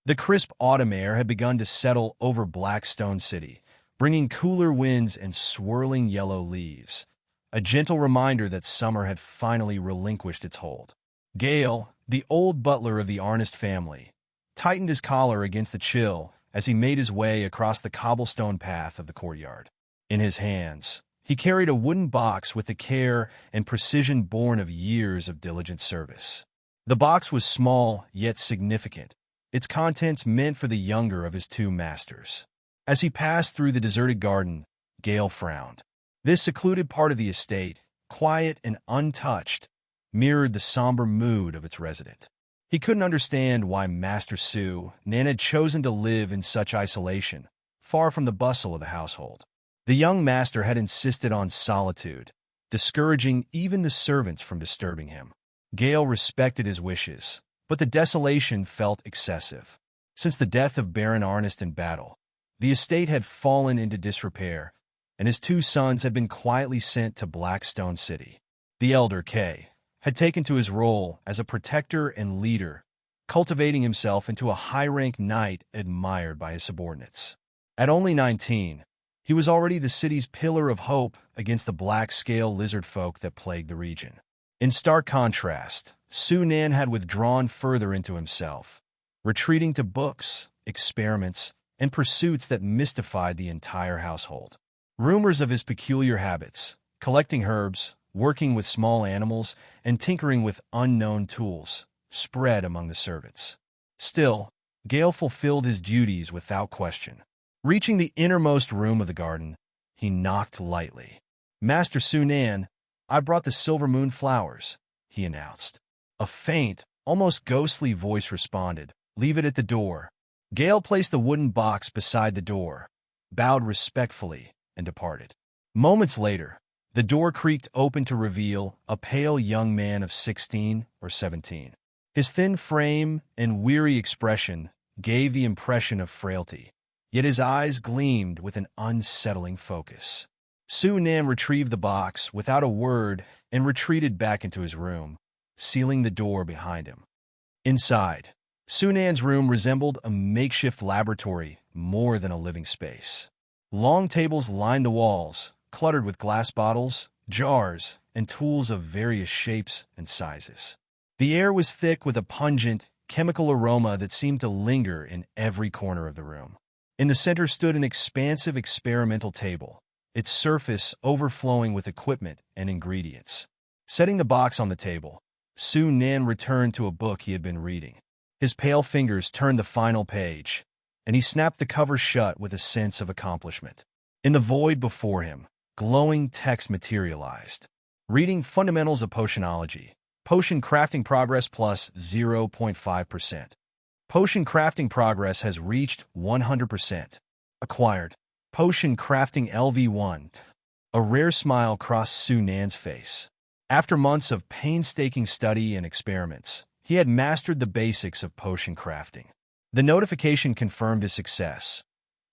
The crisp autumn air had begun to settle over Blackstone City, bringing cooler winds and swirling yellow leaves, a gentle reminder that summer had finally relinquished its hold. Gale, the old butler of the Arnest family, tightened his collar against the chill as he made his way across the cobblestone path of the courtyard. In his hands, he carried a wooden box with the care and precision born of years of diligent service. The box was small, yet significant, its contents meant for the younger of his two masters. As he passed through the deserted garden, Gale frowned. This secluded part of the estate, quiet and untouched, mirrored the somber mood of its resident. He couldn't understand why Master Sue Nan had chosen to live in such isolation, far from the bustle of the household. The young master had insisted on solitude, discouraging even the servants from disturbing him. Gale respected his wishes, but the desolation felt excessive. Since the death of Baron Arnest in battle, the estate had fallen into disrepair, and his two sons had been quietly sent to Blackstone City. The elder, Kay, had taken to his role as a protector and leader, cultivating himself into a high-rank knight admired by his subordinates. At only 19, he was already the city's pillar of hope against the black-scale lizard folk that plagued the region. In stark contrast, Sue Nan had withdrawn further into himself, retreating to books, experiments, and pursuits that mystified the entire household. Rumors of his peculiar habits, collecting herbs, working with small animals, and tinkering with unknown tools, spread among the servants. Still, Gale fulfilled his duties without question. Reaching the innermost room of the garden, he knocked lightly. "Master Sue Nan, I brought the silver moon flowers," he announced. A faint, almost ghostly voice responded, "Leave it at the door." Gale placed the wooden box beside the door, bowed respectfully, and departed. Moments later, the door creaked open to reveal a pale young man of 16 or 17. His thin frame and weary expression gave the impression of frailty, yet his eyes gleamed with an unsettling focus. Sue Nan retrieved the box without a word and retreated back into his room, sealing the door behind him. Inside, Sue Nan's room resembled a makeshift laboratory more than a living space. Long tables lined the walls, cluttered with glass bottles, jars, and tools of various shapes and sizes. The air was thick with a pungent, chemical aroma that seemed to linger in every corner of the room. In the center stood an expansive experimental table, its surface overflowing with equipment and ingredients. Setting the box on the table, Sue Nan returned to a book he had been reading. His pale fingers turned the final page, and he snapped the cover shut with a sense of accomplishment. In the void before him, glowing text materialized. Reading Fundamentals of Potionology. Potion crafting progress plus 0.5%. Potion crafting progress has reached 100%. Acquired. Potion crafting LV1. A rare smile crossed Sue Nan's face. After months of painstaking study and experiments, he had mastered the basics of potion crafting. The notification confirmed his success,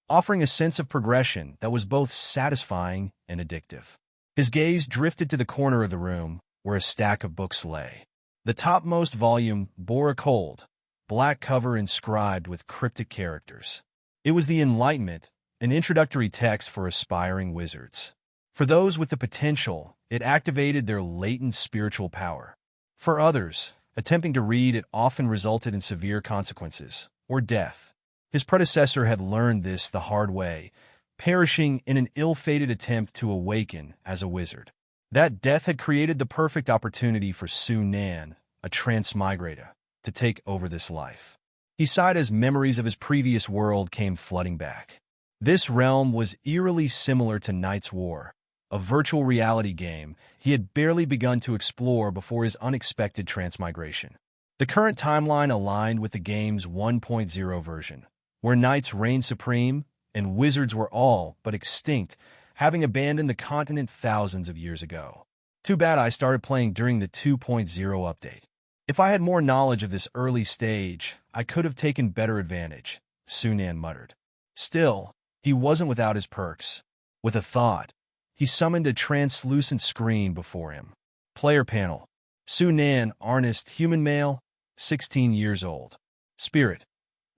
offering a sense of progression that was both satisfying and addictive. His gaze drifted to the corner of the room where a stack of books lay. The topmost volume bore a cold, black cover inscribed with cryptic characters. It was the Enlightenment, an introductory text for aspiring wizards. For those with the potential, it activated their latent spiritual power. For others, attempting to read it often resulted in severe consequences, or death. His predecessor had learned this the hard way, perishing in an ill-fated attempt to awaken as a wizard. That death had created the perfect opportunity for Sue Nan, a transmigrator, to take over this life. He sighed as memories of his previous world came flooding back. This realm was eerily similar to Knight's War, a virtual reality game he had barely begun to explore before his unexpected transmigration. The current timeline aligned with the game's 1.0 version, where knights reigned supreme and wizards were all but extinct, having abandoned the continent thousands of years ago. Too bad I started playing during the 2.0 update. If I had more knowledge of this early stage, I could have taken better advantage, Sue Nan muttered. Still, he wasn't without his perks. With a thought, he summoned a translucent screen before him. Player panel. Sue Nan, Arnest, human male, 16 years old. Spirit.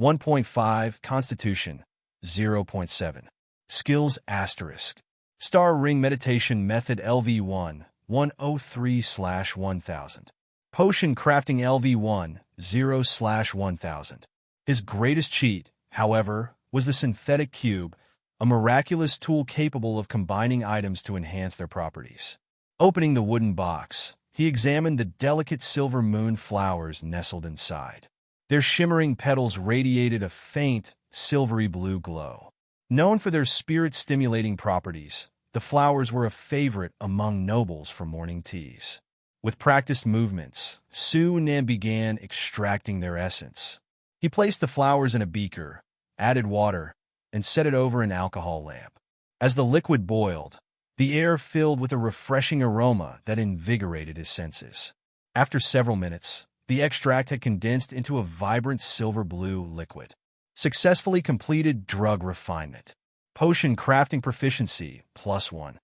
1.5 Constitution 0.7 Skills asterisk Star Ring Meditation Method LV1 103/1000 Potion Crafting LV1 0/1000 His greatest cheat, however, was the synthetic cube, a miraculous tool capable of combining items to enhance their properties. Opening the wooden box, he examined the delicate silver moon flowers nestled inside. Their shimmering petals radiated a faint, silvery blue glow. Known for their spirit-stimulating properties, the flowers were a favorite among nobles for morning teas. With practiced movements, Su Nan began extracting their essence. He placed the flowers in a beaker, added water, and set it over an alcohol lamp. As the liquid boiled, the air filled with a refreshing aroma that invigorated his senses. After several minutes, the extract had condensed into a vibrant silver-blue liquid. Successfully completed drug refinement. Potion crafting proficiency +1.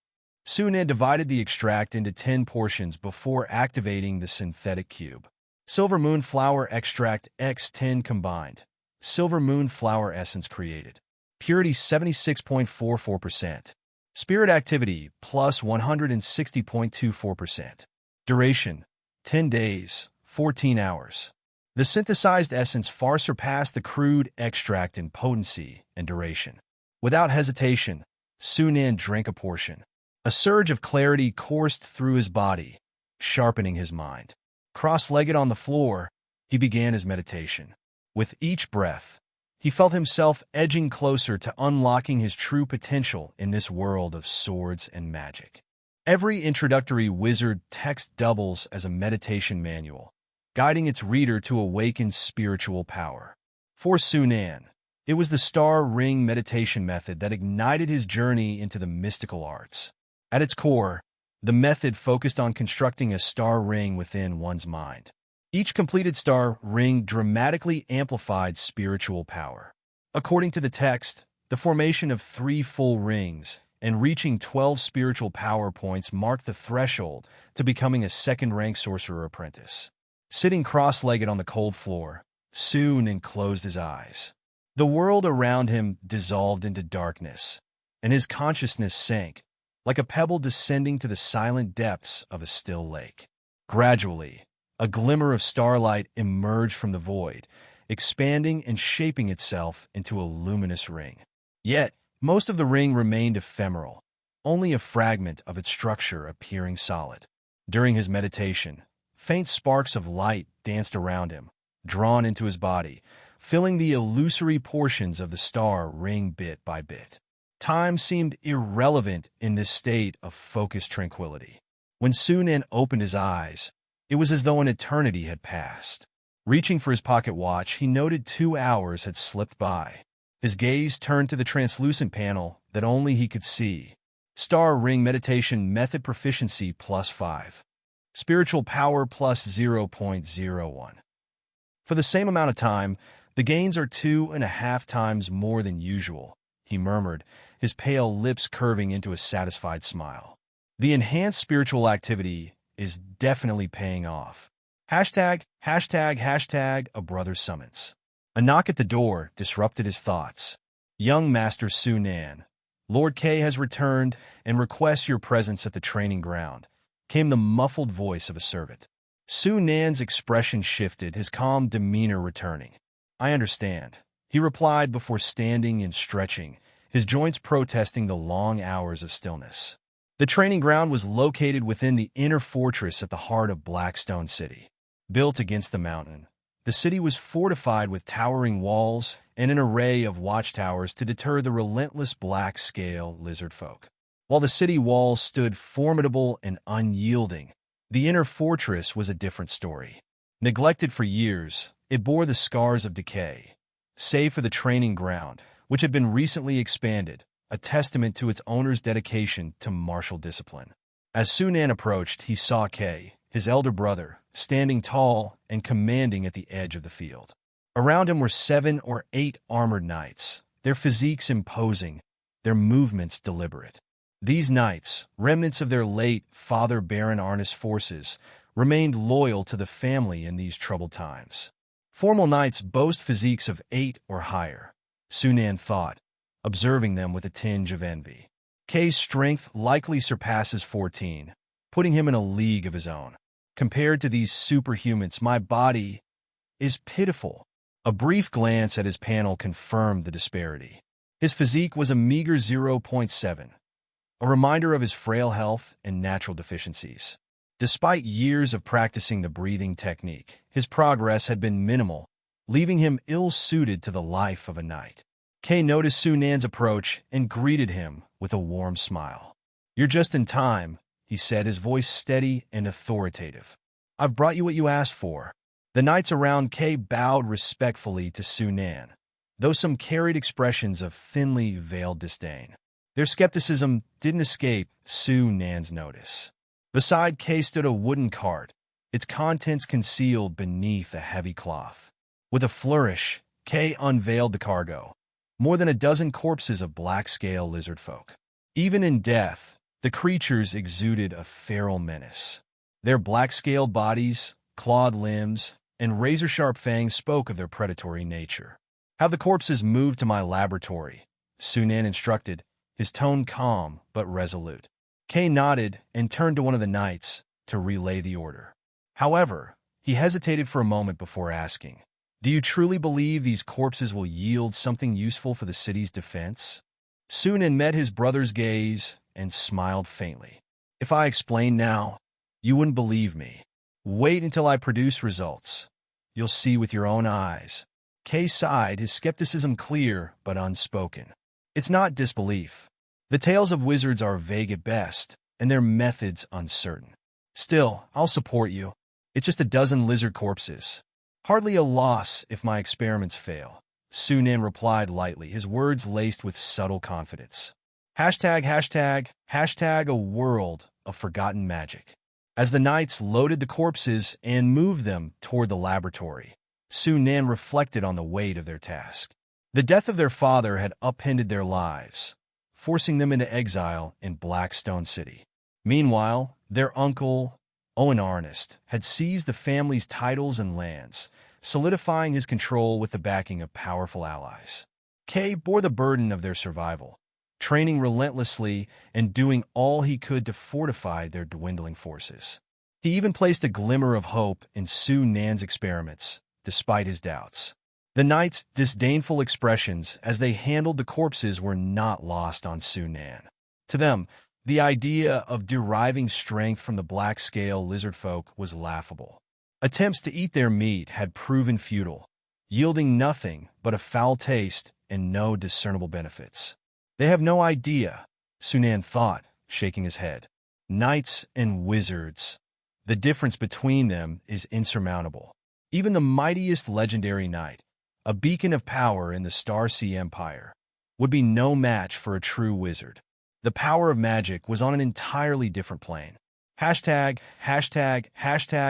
Su Nan divided the extract into 10 portions before activating the synthetic cube. Silver Moon Flower Extract x10 combined. Silver Moon Flower Essence created. Purity 76.44%. Spirit Activity plus 160.24%. Duration 10 days, 14 hours. The synthesized essence far surpassed the crude extract in potency and duration. Without hesitation, Su Nan drank a portion. A surge of clarity coursed through his body, sharpening his mind. Cross-legged on the floor, he began his meditation. With each breath, he felt himself edging closer to unlocking his true potential in this world of swords and magic. Every introductory wizard text doubles as a meditation manual, guiding its reader to awaken spiritual power. For Su Nan, it was the Star Ring meditation method that ignited his journey into the mystical arts. At its core, the method focused on constructing a star ring within one's mind. Each completed star ring dramatically amplified spiritual power. According to the text, the formation of 3 full rings and reaching 12 spiritual power points marked the threshold to becoming a second-rank sorcerer apprentice. Sitting cross-legged on the cold floor, Su Nan closed his eyes. The world around him dissolved into darkness, and his consciousness sank, like a pebble descending to the silent depths of a still lake. Gradually, a glimmer of starlight emerged from the void, expanding and shaping itself into a luminous ring. Yet, most of the ring remained ephemeral, only a fragment of its structure appearing solid. During his meditation, faint sparks of light danced around him, drawn into his body, filling the illusory portions of the star ring bit by bit. Time seemed irrelevant in this state of focused tranquility. When Su Nan opened his eyes, it was as though an eternity had passed. Reaching for his pocket watch, he noted 2 hours had slipped by. His gaze turned to the translucent panel that only he could see. Star Ring Meditation Method Proficiency +5. Spiritual Power +0.01. For the same amount of time, the gains are 2.5 times more than usual, he murmured, his pale lips curving into a satisfied smile. The enhanced spiritual activity is definitely paying off. #, a brother summons. A knock at the door disrupted his thoughts. Young Master Su Nan, Lord K has returned and requests your presence at the training ground, came the muffled voice of a servant. Su Nan's expression shifted, his calm demeanor returning. I understand, he replied before standing and stretching, his joints protesting the long hours of stillness. The training ground was located within the inner fortress at the heart of Blackstone City. Built against the mountain, the city was fortified with towering walls and an array of watchtowers to deter the relentless black-scale lizard folk. While the city walls stood formidable and unyielding, the inner fortress was a different story. Neglected for years, it bore the scars of decay. Save for the training ground, which had been recently expanded, a testament to its owner's dedication to martial discipline. As Su Nan approached, he saw Kay, his elder brother, standing tall and commanding at the edge of the field. Around him were 7 or 8 armored knights, their physiques imposing, their movements deliberate. These knights, remnants of their late father Baron Arnis' forces, remained loyal to the family in these troubled times. Formal knights boast physiques of 8 or higher, Sunan thought, observing them with a tinge of envy. K's strength likely surpasses 14, putting him in a league of his own. Compared to these superhumans, my body is pitiful. A brief glance at his panel confirmed the disparity. His physique was a meager 0.7, a reminder of his frail health and natural deficiencies. Despite years of practicing the breathing technique, his progress had been minimal, leaving him ill-suited to the life of a knight. Kay noticed Sunan's approach and greeted him with a warm smile. "You're just in time," he said, his voice steady and authoritative. "I've brought you what you asked for." The knights around Kay bowed respectfully to Sunan, though some carried expressions of thinly veiled disdain. Their skepticism didn't escape Sunan's notice. Beside Kay stood a wooden cart, its contents concealed beneath a heavy cloth. With a flourish, Kay unveiled the cargo. More than a dozen corpses of black-scale lizard folk. Even in death, the creatures exuded a feral menace. Their black-scaled bodies, clawed limbs, and razor-sharp fangs spoke of their predatory nature. "Have the corpses moved to my laboratory," Sunan instructed, his tone calm but resolute. Kay nodded and turned to one of the knights to relay the order. However, he hesitated for a moment before asking, "Do you truly believe these corpses will yield something useful for the city's defense?" Sunan met his brother's gaze and smiled faintly. "If I explain now, you wouldn't believe me. Wait until I produce results. You'll see with your own eyes." Kay sighed, his skepticism clear but unspoken. "It's not disbelief. The tales of wizards are vague at best, and their methods uncertain. Still, I'll support you. It's just a dozen lizard corpses. Hardly a loss if my experiments fail," Sunan replied lightly, his words laced with subtle confidence. Hashtag a world of forgotten magic. As the knights loaded the corpses and moved them toward the laboratory, Sunan reflected on the weight of their task. The death of their father had upended their lives, forcing them into exile in Blackstone City. Meanwhile, their uncle, Owen Arnest, had seized the family's titles and lands, solidifying his control with the backing of powerful allies. Kay bore the burden of their survival, training relentlessly and doing all he could to fortify their dwindling forces. He even placed a glimmer of hope in Sunan's experiments, despite his doubts. The knights' disdainful expressions as they handled the corpses were not lost on Sunan. To them, the idea of deriving strength from the black-scale lizard folk was laughable. Attempts to eat their meat had proven futile, yielding nothing but a foul taste and no discernible benefits. "They have no idea," Sunan thought, shaking his head. "Knights and wizards. The difference between them is insurmountable. Even the mightiest legendary knight, a beacon of power in the Starsea Empire, would be no match for a true wizard. The power of magic was on an entirely different plane." Hashtag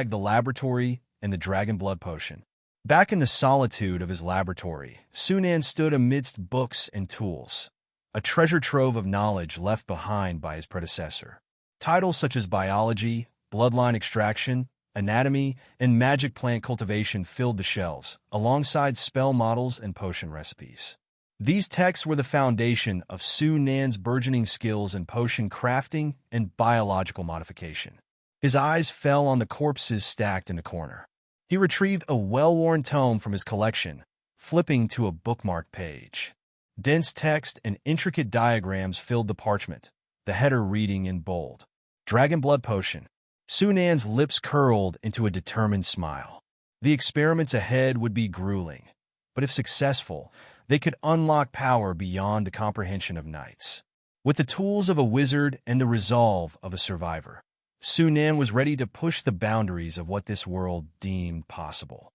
the laboratory and the dragon blood potion. Back in the solitude of his laboratory, Sunan stood amidst books and tools, a treasure trove of knowledge left behind by his predecessor. Titles such as biology, bloodline extraction, anatomy, and magic plant cultivation filled the shelves, alongside spell models and potion recipes. These texts were the foundation of Sunan's burgeoning skills in potion crafting and biological modification. His eyes fell on the corpses stacked in a corner. He retrieved a well-worn tome from his collection, flipping to a bookmarked page. Dense text and intricate diagrams filled the parchment, the header reading in bold, "Dragon Blood Potion." Sunan's lips curled into a determined smile. The experiments ahead would be grueling, but if successful, they could unlock power beyond the comprehension of knights. With the tools of a wizard and the resolve of a survivor, Sunan was ready to push the boundaries of what this world deemed possible.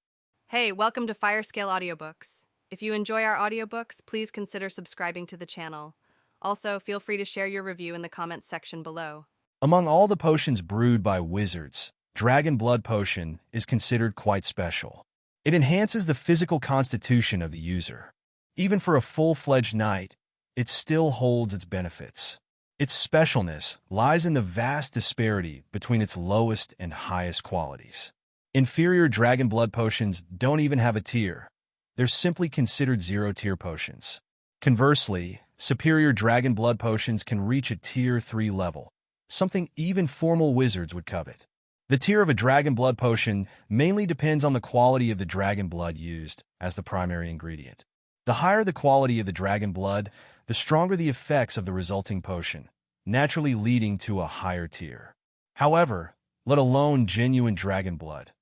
Hey, welcome to Firescale Audiobooks. If you enjoy our audiobooks, please consider subscribing to the channel. Also, feel free to share your review in the comments section below. Among all the potions brewed by wizards, Dragon Blood Potion is considered quite special. It enhances the physical constitution of the user. Even for a full-fledged knight, it still holds its benefits. Its specialness lies in the vast disparity between its lowest and highest qualities. Inferior dragon blood potions don't even have a tier. They're simply considered zero-tier potions. Conversely, superior dragon blood potions can reach a tier 3 level, something even formal wizards would covet. The tier of a dragon blood potion mainly depends on the quality of the dragon blood used as the primary ingredient. The higher the quality of the dragon blood, the stronger the effects of the resulting potion, naturally leading to a higher tier. However, let alone genuine dragon blood.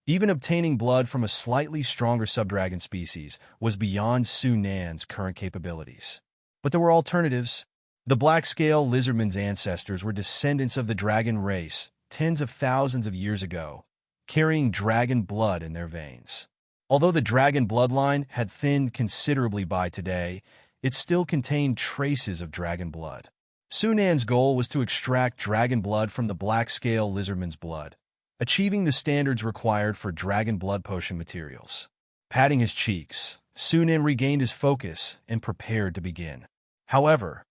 Even obtaining blood from a slightly stronger subdragon species was beyond Su Nan's current capabilities. But there were alternatives. The black-scale lizardmen's ancestors were descendants of the dragon race tens of thousands of years ago, carrying dragon blood in their veins. Although the dragon bloodline had thinned considerably by today, it still contained traces of dragon blood. Su Nan's goal was to extract dragon blood from the black-scale lizardman's blood, achieving the standards required for dragon blood potion materials. Patting his cheeks, Su Nan regained his focus and prepared to begin. However,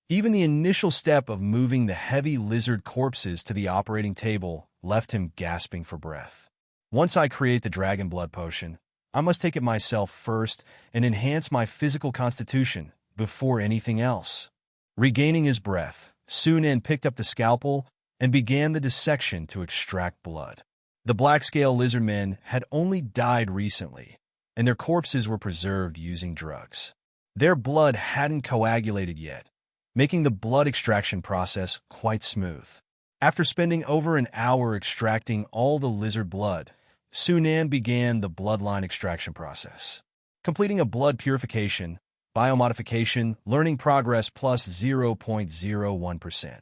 even the initial step of moving the heavy lizard corpses to the operating table left him gasping for breath. Once I create the dragon blood potion, I must take it myself first and enhance my physical constitution before anything else. Regaining his breath, Su Nan picked up the scalpel and began the dissection to extract blood. The black-scale lizardmen had only died recently, and their corpses were preserved using drugs. Their blood hadn't coagulated yet, making the blood extraction process quite smooth. After spending over an hour extracting all the lizard blood, Su Nan began the bloodline extraction process. Completing a blood purification, biomodification, learning progress plus 0.01%.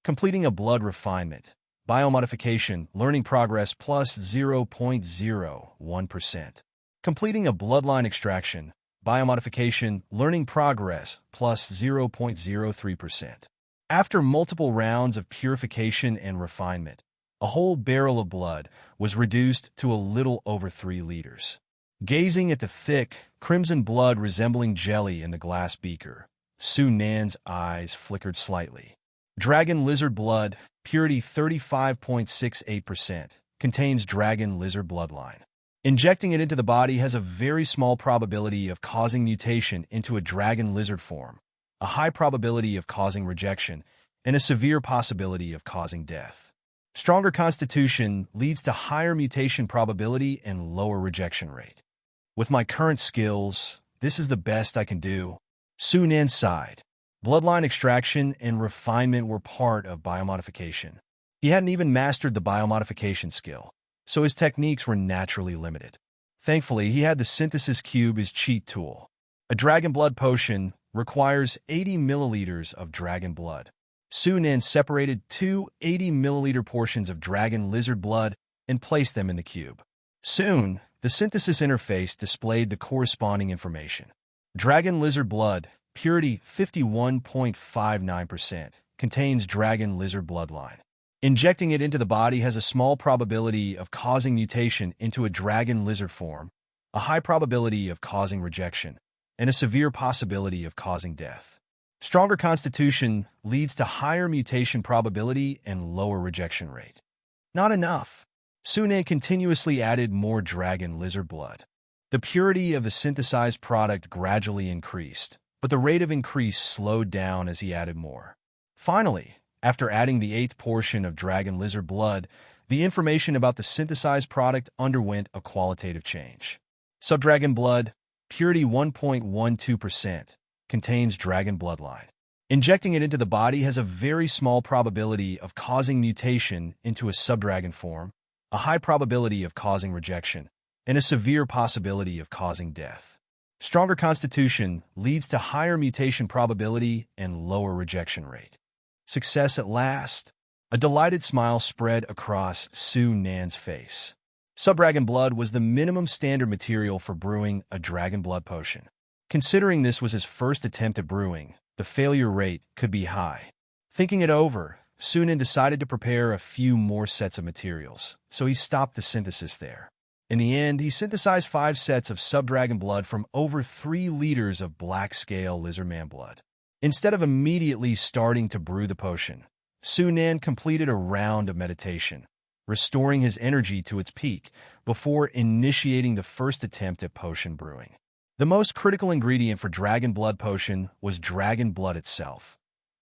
Completing a blood refinement, biomodification, learning progress plus 0.01%. Completing a bloodline extraction, biomodification, learning progress plus 0.03%. After multiple rounds of purification and refinement, a whole barrel of blood was reduced to a little over 3 liters. Gazing at the thick, crimson blood resembling jelly in the glass beaker, Su Nan's eyes flickered slightly. Dragon lizard blood, purity 35.68%, contains dragon lizard bloodline. Injecting it into the body has a very small probability of causing mutation into a dragon lizard form, a high probability of causing rejection, and a severe possibility of causing death. Stronger constitution leads to higher mutation probability and lower rejection rate. With my current skills, this is the best I can do. Su Nan sighed. Bloodline extraction and refinement were part of biomodification. He hadn't even mastered the biomodification skill, so his techniques were naturally limited. Thankfully, he had the synthesis cube as cheat tool. A dragon blood potion requires 80 milliliters of dragon blood. Su Nan separated 2 80-milliliter portions of dragon lizard blood and placed them in the cube. Soon, the synthesis interface displayed the corresponding information. Dragon lizard blood, purity 51.59%, contains dragon lizard bloodline. Injecting it into the body has a small probability of causing mutation into a dragon lizard form, a high probability of causing rejection, and a severe possibility of causing death. Stronger constitution leads to higher mutation probability and lower rejection rate. Not enough. Su Nan continuously added more dragon lizard blood. The purity of the synthesized product gradually increased, but the rate of increase slowed down as he added more. Finally, after adding the 8th portion of dragon lizard blood, the information about the synthesized product underwent a qualitative change. Subdragon blood, purity 1.12%, contains dragon bloodline. Injecting it into the body has a very small probability of causing mutation into a subdragon form, a high probability of causing rejection, and a severe possibility of causing death. Stronger constitution leads to higher mutation probability and lower rejection rate. Success at last. A delighted smile spread across Su Nan's face. Subdragon blood was the minimum standard material for brewing a dragon blood potion. Considering this was his first attempt at brewing, the failure rate could be high. Thinking it over, Su Nan decided to prepare a few more sets of materials, so he stopped the synthesis there. In the end, he synthesized 5 sets of subdragon blood from over 3 liters of black-scale lizardman blood. Instead of immediately starting to brew the potion, Su Nan completed a round of meditation, restoring his energy to its peak before initiating the first attempt at potion brewing. The most critical ingredient for dragon blood potion was dragon blood itself.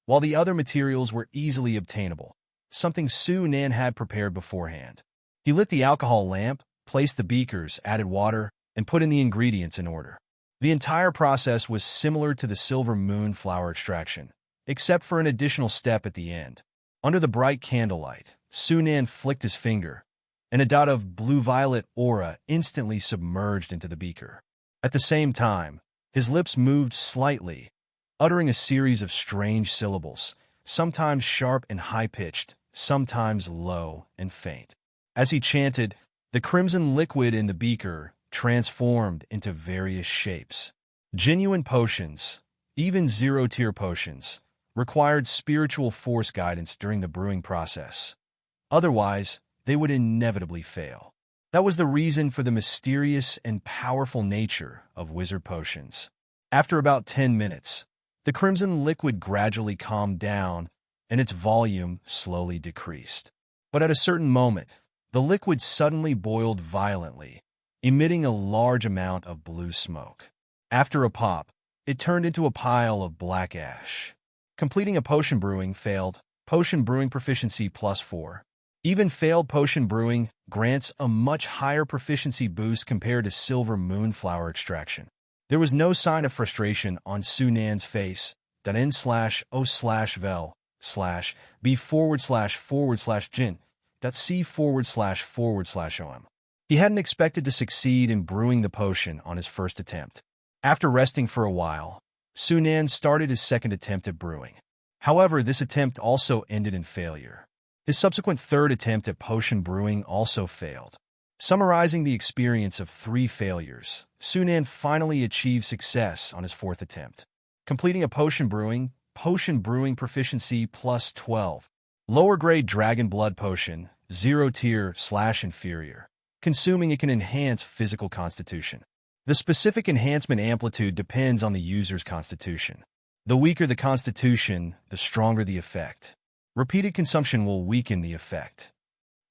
While the other materials were easily obtainable, something Su Nan had prepared beforehand. He lit the alcohol lamp, placed the beakers, added water, and put in the ingredients in order. The entire process was similar to the silver moon flower extraction, except for an additional step at the end. Under the bright candlelight, Su Nan flicked his finger, and a dot of blue-violet aura instantly submerged into the beaker. At the same time, his lips moved slightly, uttering a series of strange syllables, sometimes sharp and high-pitched, sometimes low and faint. As he chanted, the crimson liquid in the beaker transformed into various shapes. Genuine potions, even zero-tier potions, required spiritual force guidance during the brewing process. Otherwise, they would inevitably fail. That was the reason for the mysterious and powerful nature of wizard potions. After about 10 minutes, the crimson liquid gradually calmed down and its volume slowly decreased. But at a certain moment, the liquid suddenly boiled violently, emitting a large amount of blue smoke. After a pop, it turned into a pile of black ash. Completing a potion brewing failed. Potion brewing proficiency +4. Even failed potion brewing grants a much higher proficiency boost compared to silver moonflower extraction. There was no sign of frustration on Su Nan's face. n/o/vel/b//jin.c//om. He hadn't expected to succeed in brewing the potion on his first attempt. After resting for a while, Su Nan started his second attempt at brewing. However, this attempt also ended in failure. His subsequent third attempt at potion brewing also failed. Summarizing the experience of 3 failures, Su Nan finally achieved success on his fourth attempt. Completing a potion brewing proficiency +12. Lower grade dragon blood potion, 0 tier/inferior. Consuming it can enhance physical constitution. The specific enhancement amplitude depends on the user's constitution. The weaker the constitution, the stronger the effect. Repeated consumption will weaken the effect.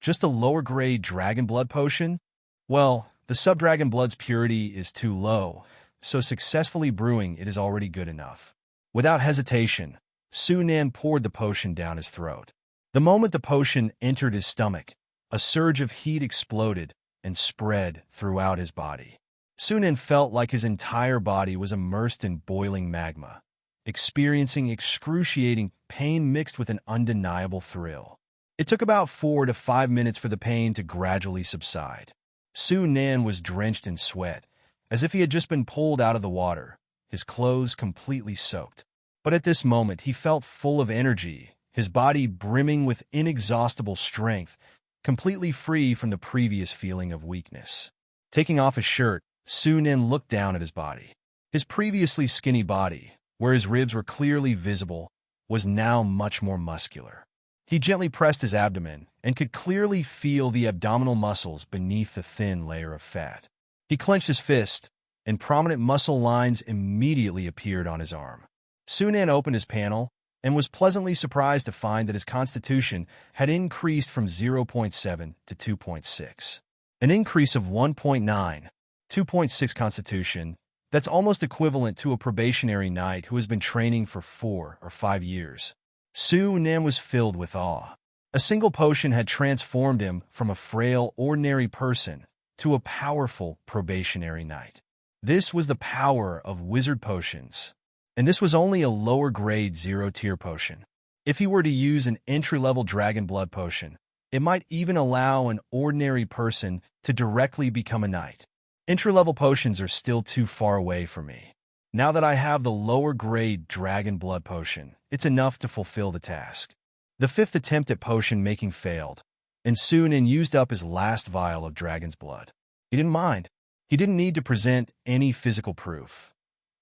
Just a lower-grade dragon blood potion? Well, the sub-dragon blood's purity is too low, so successfully brewing it is already good enough. Without hesitation, Su Nan poured the potion down his throat. The moment the potion entered his stomach, a surge of heat exploded and spread throughout his body. Su Nan felt like his entire body was immersed in boiling magma, experiencing excruciating pain mixed with an undeniable thrill. It took about 4 to 5 minutes for the pain to gradually subside. Su Nan was drenched in sweat, as if he had just been pulled out of the water, his clothes completely soaked. But at this moment, he felt full of energy, his body brimming with inexhaustible strength, completely free from the previous feeling of weakness. Taking off his shirt, Su Nan looked down at his body. His previously skinny body, where his ribs were clearly visible, was now much more muscular. He gently pressed his abdomen and could clearly feel the abdominal muscles beneath the thin layer of fat. He clenched his fist, and prominent muscle lines immediately appeared on his arm. Su Nan opened his panel and was pleasantly surprised to find that his constitution had increased from 0.7 to 2.6. An increase of 1.9, 2.6 constitution, that's almost equivalent to a probationary knight who has been training for 4 or 5 years. Su Nan was filled with awe. A single potion had transformed him from a frail, ordinary person to a powerful probationary knight. This was the power of wizard potions, and this was only a lower-grade 0-tier potion. If he were to use an entry-level dragon blood potion, it might even allow an ordinary person to directly become a knight. Entry-level potions are still too far away for me. Now that I have the lower-grade dragon blood potion, it's enough to fulfill the task. The 5th attempt at potion making failed, and Su Nan used up his last vial of dragon's blood. He didn't mind. He didn't need to present any physical proof.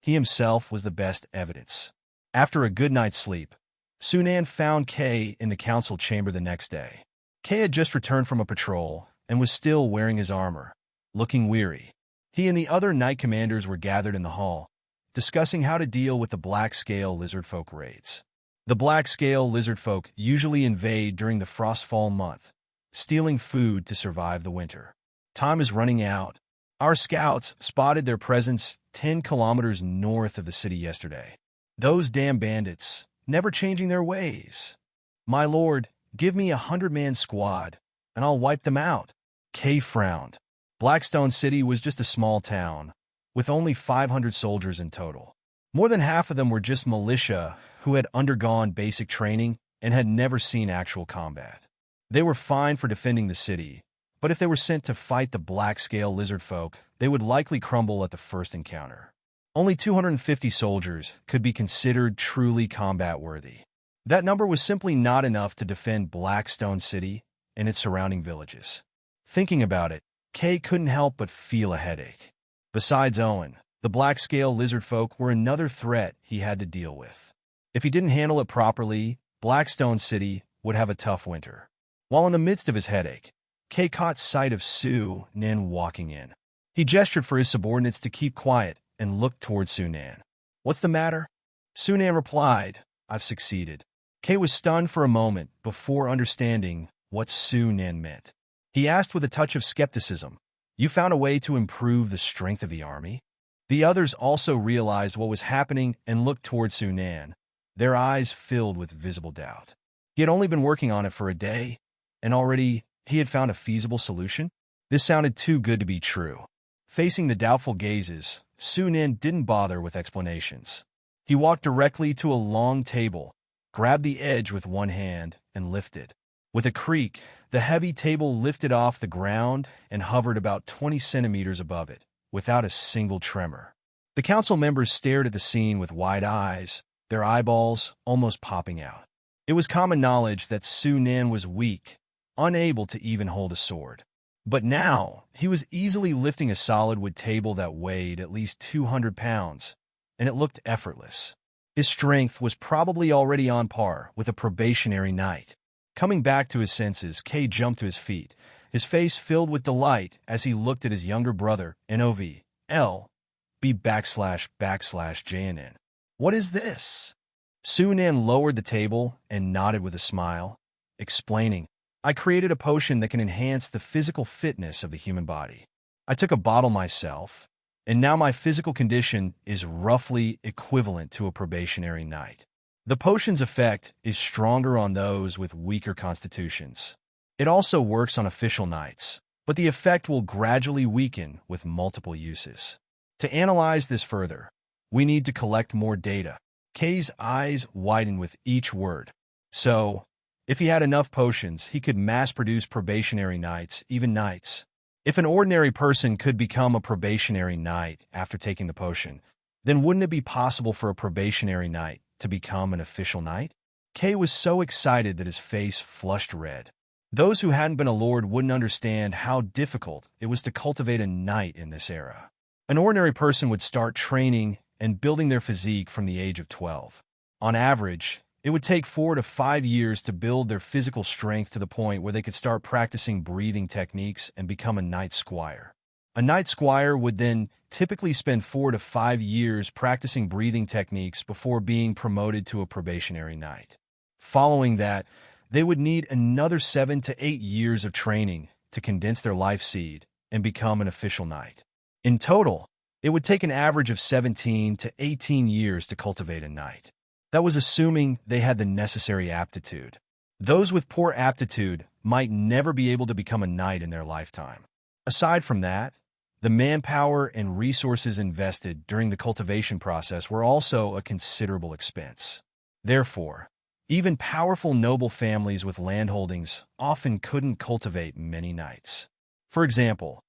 He himself was the best evidence. After a good night's sleep, Su Nan found Kay in the council chamber the next day. Kay had just returned from a patrol and was still wearing his armor, looking weary. He and the other knight commanders were gathered in the hall, discussing how to deal with the black-scale lizardfolk raids. The black-scale lizardfolk usually invade during the Frostfall month, stealing food to survive the winter. Time is running out. Our scouts spotted their presence 10 kilometers north of the city yesterday. Those damn bandits, never changing their ways. My lord, give me 100-man squad, and I'll wipe them out. Kay frowned. Blackstone City was just a small town, with only 500 soldiers in total. More than half of them were just militia who had undergone basic training and had never seen actual combat. They were fine for defending the city, but if they were sent to fight the black-scale lizard folk, they would likely crumble at the first encounter. Only 250 soldiers could be considered truly combat-worthy. That number was simply not enough to defend Blackstone City and its surrounding villages. Thinking about it, Kay couldn't help but feel a headache. Besides Owen, the black-scale lizard folk were another threat he had to deal with. If he didn't handle it properly, Blackstone City would have a tough winter. While in the midst of his headache, Kay caught sight of Su Nin walking in. He gestured for his subordinates to keep quiet and looked toward Su Nan. "What's the matter?" Su Nan replied, "I've succeeded." Kay was stunned for a moment before understanding what Su Nan meant. He asked with a touch of skepticism, "You found a way to improve the strength of the army?" The others also realized what was happening and looked toward Su Nan, their eyes filled with visible doubt. He had only been working on it for a day, and already he had found a feasible solution? This sounded too good to be true. Facing the doubtful gazes, Su Nin didn't bother with explanations. He walked directly to a long table, grabbed the edge with one hand, and lifted. With a creak, the heavy table lifted off the ground and hovered about 20 centimeters above it, without a single tremor. The council members stared at the scene with wide eyes, their eyeballs almost popping out. It was common knowledge that Su Nin was weak, unable to even hold a sword. But now, he was easily lifting a solid wood table that weighed at least 200 pounds, and it looked effortless. His strength was probably already on par with a probationary knight. Coming back to his senses, Kay jumped to his feet, his face filled with delight as he looked at his younger brother, NOV.L.B./JNN. "What is this?" Su Nin lowered the table and nodded with a smile, explaining, "I created a potion that can enhance the physical fitness of the human body. I took a bottle myself, and now my physical condition is roughly equivalent to a probationary knight. The potion's effect is stronger on those with weaker constitutions. It also works on official knights, but the effect will gradually weaken with multiple uses. To analyze this further, we need to collect more data." Kay's eyes widened with each word. So, if he had enough potions, he could mass-produce probationary knights, even knights. If an ordinary person could become a probationary knight after taking the potion, then wouldn't it be possible for a probationary knight to become an official knight? Kay was so excited that his face flushed red. Those who hadn't been a lord wouldn't understand how difficult it was to cultivate a knight in this era. An ordinary person would start training and building their physique from the age of 12. On average, it would take 4 to 5 years to build their physical strength to the point where they could start practicing breathing techniques and become a knight squire. A knight squire would then typically spend 4 to 5 years practicing breathing techniques before being promoted to a probationary knight. Following that, they would need another 7 to 8 years of training to condense their life seed and become an official knight. In total, it would take an average of 17 to 18 years to cultivate a knight. That was assuming they had the necessary aptitude. Those with poor aptitude might never be able to become a knight in their lifetime. Aside from that, the manpower and resources invested during the cultivation process were also a considerable expense. Therefore, even powerful noble families with landholdings often couldn't cultivate many knights. For example,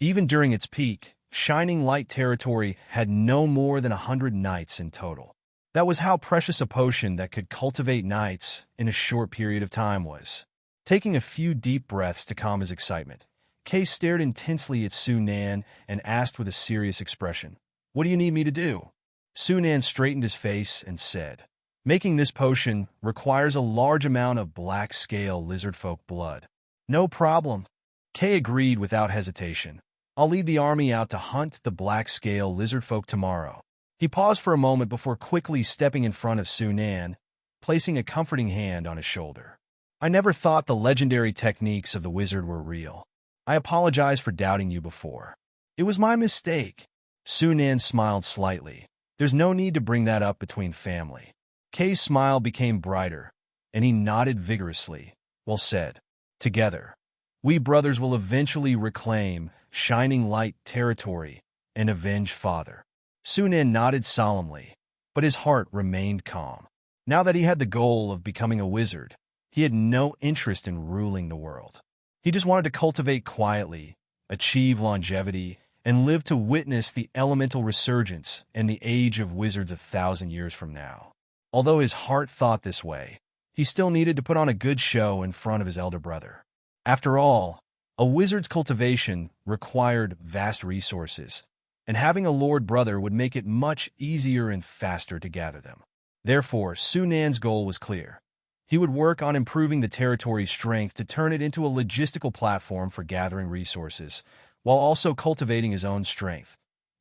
even during its peak, Shining Light territory had no more than 100 knights in total. That was how precious a potion that could cultivate knights in a short period of time was. Taking a few deep breaths to calm his excitement, Kay stared intensely at Su Nan and asked with a serious expression, "What do you need me to do?" Su Nan straightened his face and said, "Making this potion requires a large amount of black-scale lizardfolk blood." "No problem." Kay agreed without hesitation. "I'll lead the army out to hunt the black-scale lizardfolk tomorrow." He paused for a moment before quickly stepping in front of Su Nan, placing a comforting hand on his shoulder. I never thought the legendary techniques of the wizard were real. I apologize for doubting you before. It was my mistake. Sunan smiled slightly. There's no need to bring that up between family. Kay's smile became brighter, and he nodded vigorously. Well said. Together, we brothers will eventually reclaim Shining Light territory and avenge Father. Sunan nodded solemnly, but his heart remained calm. Now that he had the goal of becoming a wizard, he had no interest in ruling the world. He just wanted to cultivate quietly, achieve longevity, and live to witness the elemental resurgence and the age of wizards 1,000 years from now. Although his heart thought this way, he still needed to put on a good show in front of his elder brother. After all, a wizard's cultivation required vast resources, and having a lord brother would make it much easier and faster to gather them. Therefore, Sunan's goal was clear. He would work on improving the territory's strength to turn it into a logistical platform for gathering resources, while also cultivating his own strength,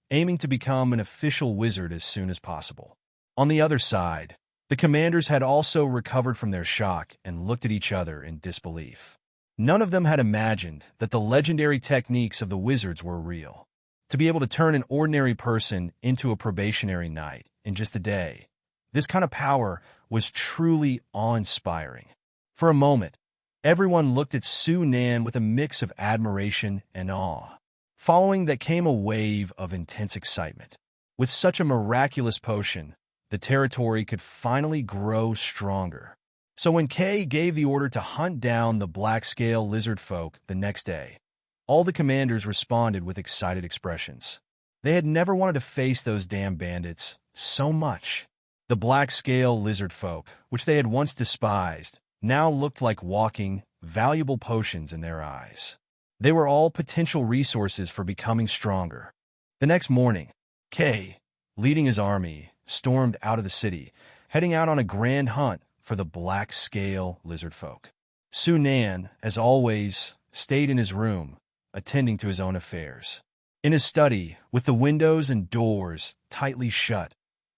aiming to become an official wizard as soon as possible. On the other side, the commanders had also recovered from their shock and looked at each other in disbelief. None of them had imagined that the legendary techniques of the wizards were real. To be able to turn an ordinary person into a probationary knight in just a day, this kind of power was truly awe-inspiring. For a moment, everyone looked at Sunan with a mix of admiration and awe. Following that came a wave of intense excitement. With such a miraculous potion, the territory could finally grow stronger. So when Kay gave the order to hunt down the black-scale lizard folk the next day, all the commanders responded with excited expressions. They had never wanted to face those damn bandits so much. The black-scale lizard folk, which they had once despised, now looked like walking, valuable potions in their eyes. They were all potential resources for becoming stronger. The next morning, Kay, leading his army, stormed out of the city, heading out on a grand hunt for the black-scale lizard folk. Sunan, as always, stayed in his room, attending to his own affairs. In his study, with the windows and doors tightly shut,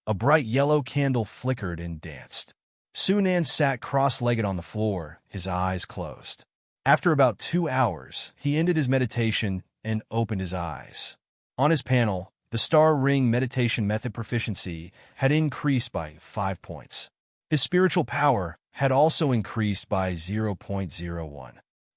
a bright yellow candle flickered and danced. Sunan sat cross-legged on the floor, his eyes closed. After about 2 hours, he ended his meditation and opened his eyes. On his panel, the Star Ring meditation method proficiency had increased by 5 points. His spiritual power had also increased by 0.01.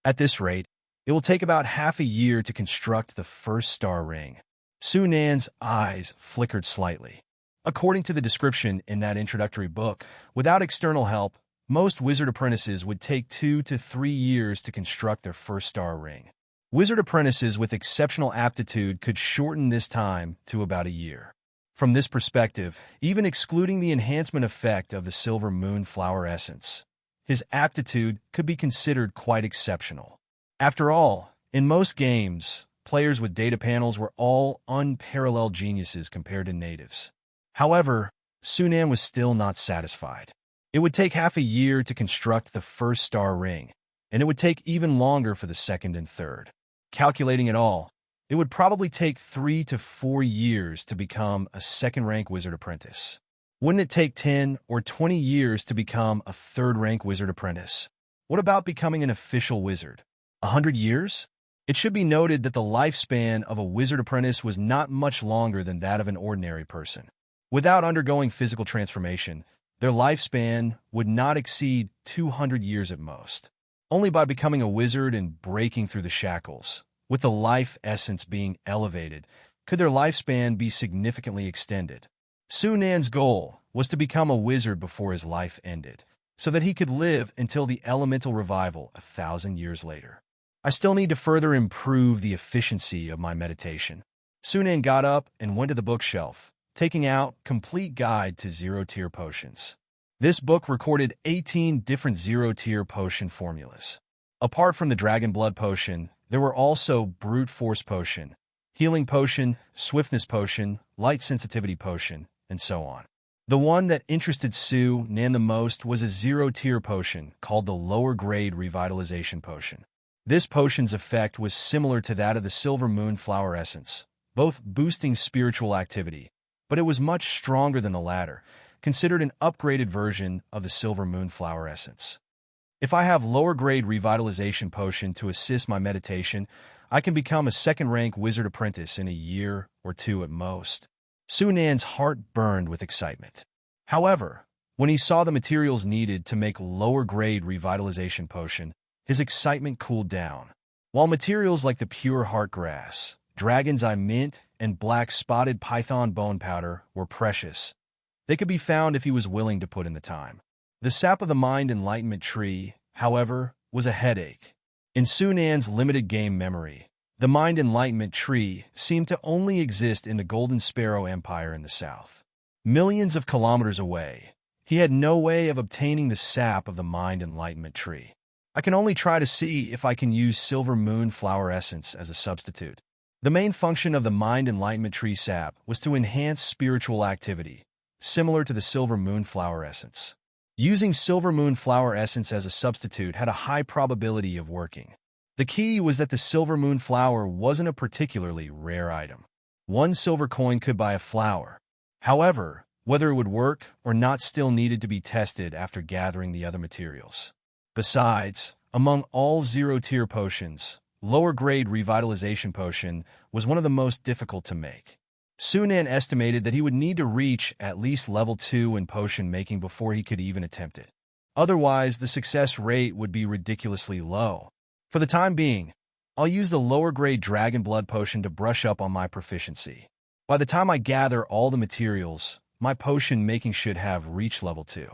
At this rate, it will take about half a year to construct the first star ring. Sunan's eyes flickered slightly. According to the description in that introductory book, without external help, most wizard apprentices would take 2 to 3 years to construct their first star ring. Wizard apprentices with exceptional aptitude could shorten this time to about a year. From this perspective, even excluding the enhancement effect of the silver moonflower essence, his aptitude could be considered quite exceptional. After all, in most games, players with data panels were all unparalleled geniuses compared to natives. However, Sunan was still not satisfied. It would take half a year to construct the first star ring, and it would take even longer for the second and third. Calculating it all, it would probably take 3 to 4 years to become a second-rank wizard apprentice. Wouldn't it take 10 or 20 years to become a third-rank wizard apprentice? What about becoming an official wizard? 100 years? It should be noted that the lifespan of a wizard apprentice was not much longer than that of an ordinary person. Without undergoing physical transformation, their lifespan would not exceed 200 years at most. Only by becoming a wizard and breaking through the shackles, with the life essence being elevated, could their lifespan be significantly extended. Sunan's goal was to become a wizard before his life ended, so that he could live until the elemental revival 1,000 years later. I still need to further improve the efficiency of my meditation. Sunan got up and went to the bookshelf, taking out Complete Guide to Zero-Tier Potions. This book recorded 18 different zero-tier potion formulas. Apart from the Dragon Blood Potion, there were also Brute Force Potion, Healing Potion, Swiftness Potion, Light Sensitivity Potion, and so on. The one that interested Sunan the most was a zero-tier potion called the Lower Grade Revitalization Potion. This potion's effect was similar to that of the Silver Moonflower Essence, both boosting spiritual activity, but it was much stronger than the latter, considered an upgraded version of the Silver Moonflower Essence. If I have lower-grade revitalization potion to assist my meditation, I can become a second-rank wizard apprentice in a year or two at most. Sunan's heart burned with excitement. However, when he saw the materials needed to make lower-grade revitalization potion, his excitement cooled down. While materials like the pure heart grass, dragon's eye mint, and black spotted python bone powder were precious, they could be found if he was willing to put in the time. The sap of the mind enlightenment tree, however, was a headache. In Sunan's limited game memory, the mind enlightenment tree seemed to only exist in the Golden Sparrow Empire in the south. Millions of kilometers away, he had no way of obtaining the sap of the mind enlightenment tree. I can only try to see if I can use silver moon flower essence as a substitute. The main function of the mind enlightenment tree sap was to enhance spiritual activity, similar to the silver moon flower essence. Using silver moon flower essence as a substitute had a high probability of working. The key was that the silver moon flower wasn't a particularly rare item. One silver coin could buy a flower. However, whether it would work or not still needed to be tested after gathering the other materials. Besides, among all zero-tier potions, lower-grade revitalization potion was one of the most difficult to make. Sunan estimated that he would need to reach at least level 2 in potion making before he could even attempt it. Otherwise, the success rate would be ridiculously low. For the time being, I'll use the lower-grade dragon blood potion to brush up on my proficiency. By the time I gather all the materials, my potion making should have reached level 2.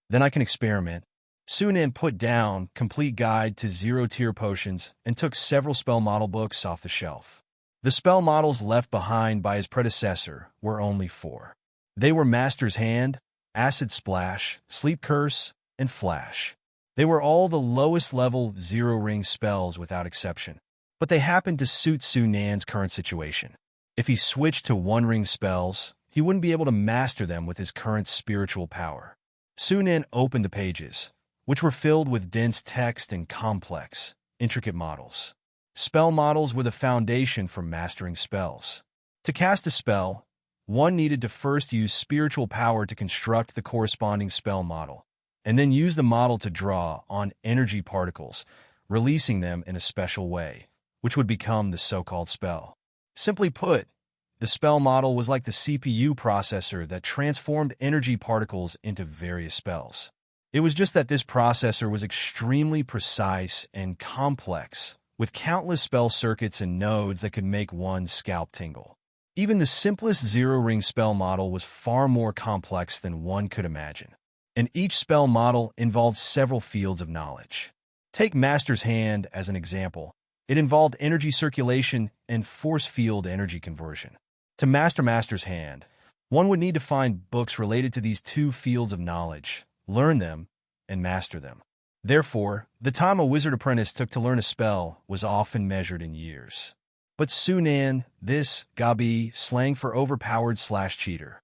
Then I can experiment. Sunan put down Complete Guide to Zero-Tier Potions and took several spell model books off the shelf. The spell models left behind by his predecessor were only 4. They were Master's Hand, Acid Splash, Sleep Curse, and Flash. They were all the lowest level zero-ring spells without exception, but they happened to suit Sunan's current situation. If he switched to one-ring spells, he wouldn't be able to master them with his current spiritual power. Sunan opened the pages, which were filled with dense text and complex, intricate models. Spell models were the foundation for mastering spells. To cast a spell, one needed to first use spiritual power to construct the corresponding spell model, and then use the model to draw on energy particles, releasing them in a special way, which would become the so-called spell. Simply put, the spell model was like the CPU processor that transformed energy particles into various spells. It was just that this processor was extremely precise and complex, with countless spell circuits and nodes that could make one's scalp tingle. Even the simplest zero-ring spell model was far more complex than one could imagine, and each spell model involved several fields of knowledge. Take Master's Hand as an example. It involved energy circulation and force field energy conversion. To master Master's Hand, one would need to find books related to these two fields of knowledge, learn them, and master them. Therefore, the time a wizard apprentice took to learn a spell was often measured in years. But Sunan, this Gabi slang for overpowered/cheater,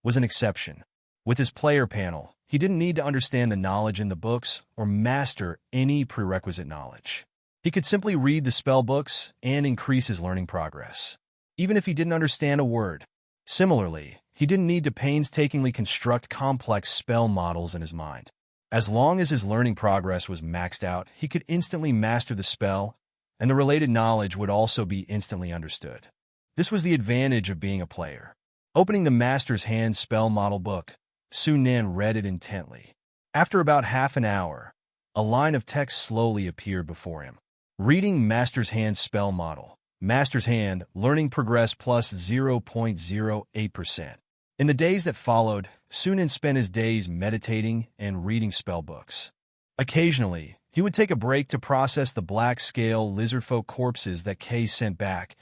was an exception. With his player panel, he didn't need to understand the knowledge in the books or master any prerequisite knowledge. He could simply read the spell books and increase his learning progress, even if he didn't understand a word. Similarly, he didn't need to painstakingly construct complex spell models in his mind. As long as his learning progress was maxed out, he could instantly master the spell, and the related knowledge would also be instantly understood. This was the advantage of being a player. Opening the Master's Hand spell model book, Sunan read it intently. After about half an hour, a line of text slowly appeared before him. Reading Master's Hand spell model. Master's Hand, learning progress plus 0.08%. In the days that followed, Sunan spent his days meditating and reading spell books. Occasionally, he would take a break to process the black-scale lizardfolk corpses that Kay sent back,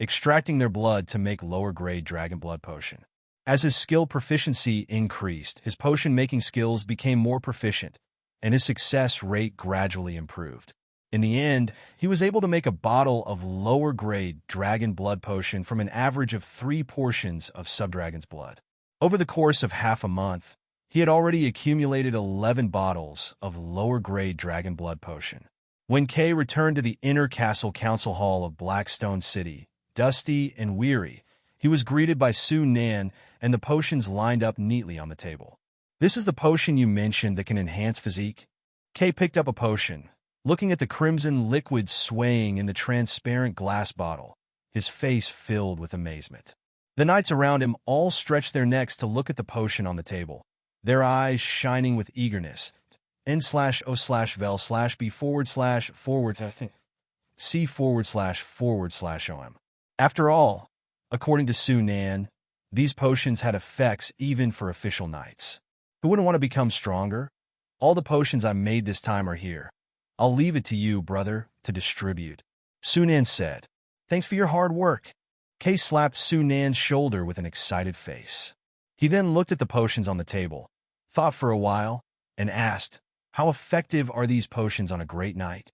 extracting their blood to make lower-grade dragon blood potion. As his skill proficiency increased, his potion-making skills became more proficient, and his success rate gradually improved. In the end, he was able to make a bottle of lower-grade dragon blood potion from an average of 3 portions of subdragon's blood. Over the course of half a month, he had already accumulated 11 bottles of lower-grade dragon blood potion. When Kay returned to the inner castle council hall of Blackstone City, dusty and weary, he was greeted by Sunan and the potions lined up neatly on the table. "This is the potion you mentioned that can enhance physique?" Kay picked up a potion, looking at the crimson liquid swaying in the transparent glass bottle, his face filled with amazement. The knights around him all stretched their necks to look at the potion on the table, their eyes shining with eagerness. N/O/vel/B/forward/C//OM. After all, according to Su Nan, these potions had effects even for official knights. Who wouldn't want to become stronger? All the potions I made this time are here. I'll leave it to you, brother, to distribute. Su Nan said. Thanks for your hard work. Kay slapped Su Nan's shoulder with an excited face. He then looked at the potions on the table, thought for a while, and asked, how effective are these potions on a great knight?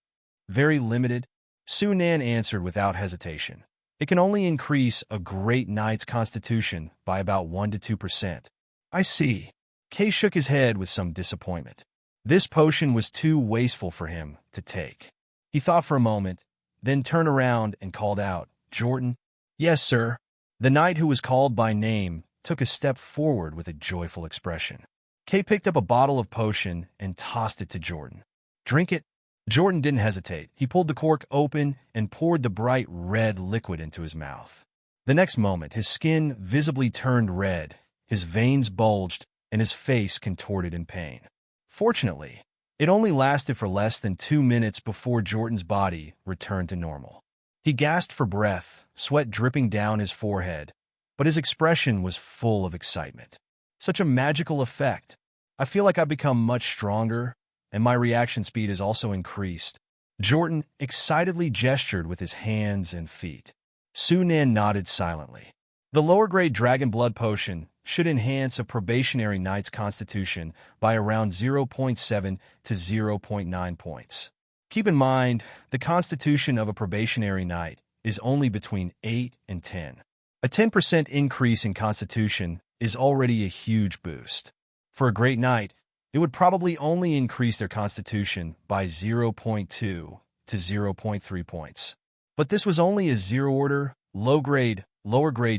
Very limited, Su Nan answered without hesitation. It can only increase a great knight's constitution by about 1 to 2%. I see. Kay shook his head with some disappointment. This potion was too wasteful for him to take. He thought for a moment, then turned around and called out, Jordan? Yes, sir. The knight who was called by name took a step forward with a joyful expression. Kay picked up a bottle of potion and tossed it to Jordan. Drink it. Jordan didn't hesitate. He pulled the cork open and poured the bright red liquid into his mouth. The next moment, his skin visibly turned red, his veins bulged, and his face contorted in pain. Fortunately, it only lasted for less than 2 minutes before Jordan's body returned to normal. He gasped for breath, sweat dripping down his forehead, but his expression was full of excitement. Such a magical effect. I feel like I've become much stronger, and my reaction speed has also increased. Jordan excitedly gestured with his hands and feet. Su Nan nodded silently. The lower-grade Dragon Blood Potion should enhance a probationary knight's constitution by around 0.7 to 0.9 points. Keep in mind, the constitution of a probationary knight is only between 8 and 10. A 10% increase in constitution is already a huge boost. For a great knight, it would probably only increase their constitution by 0.2 to 0.3 points. But this was only a zero-order, lower-grade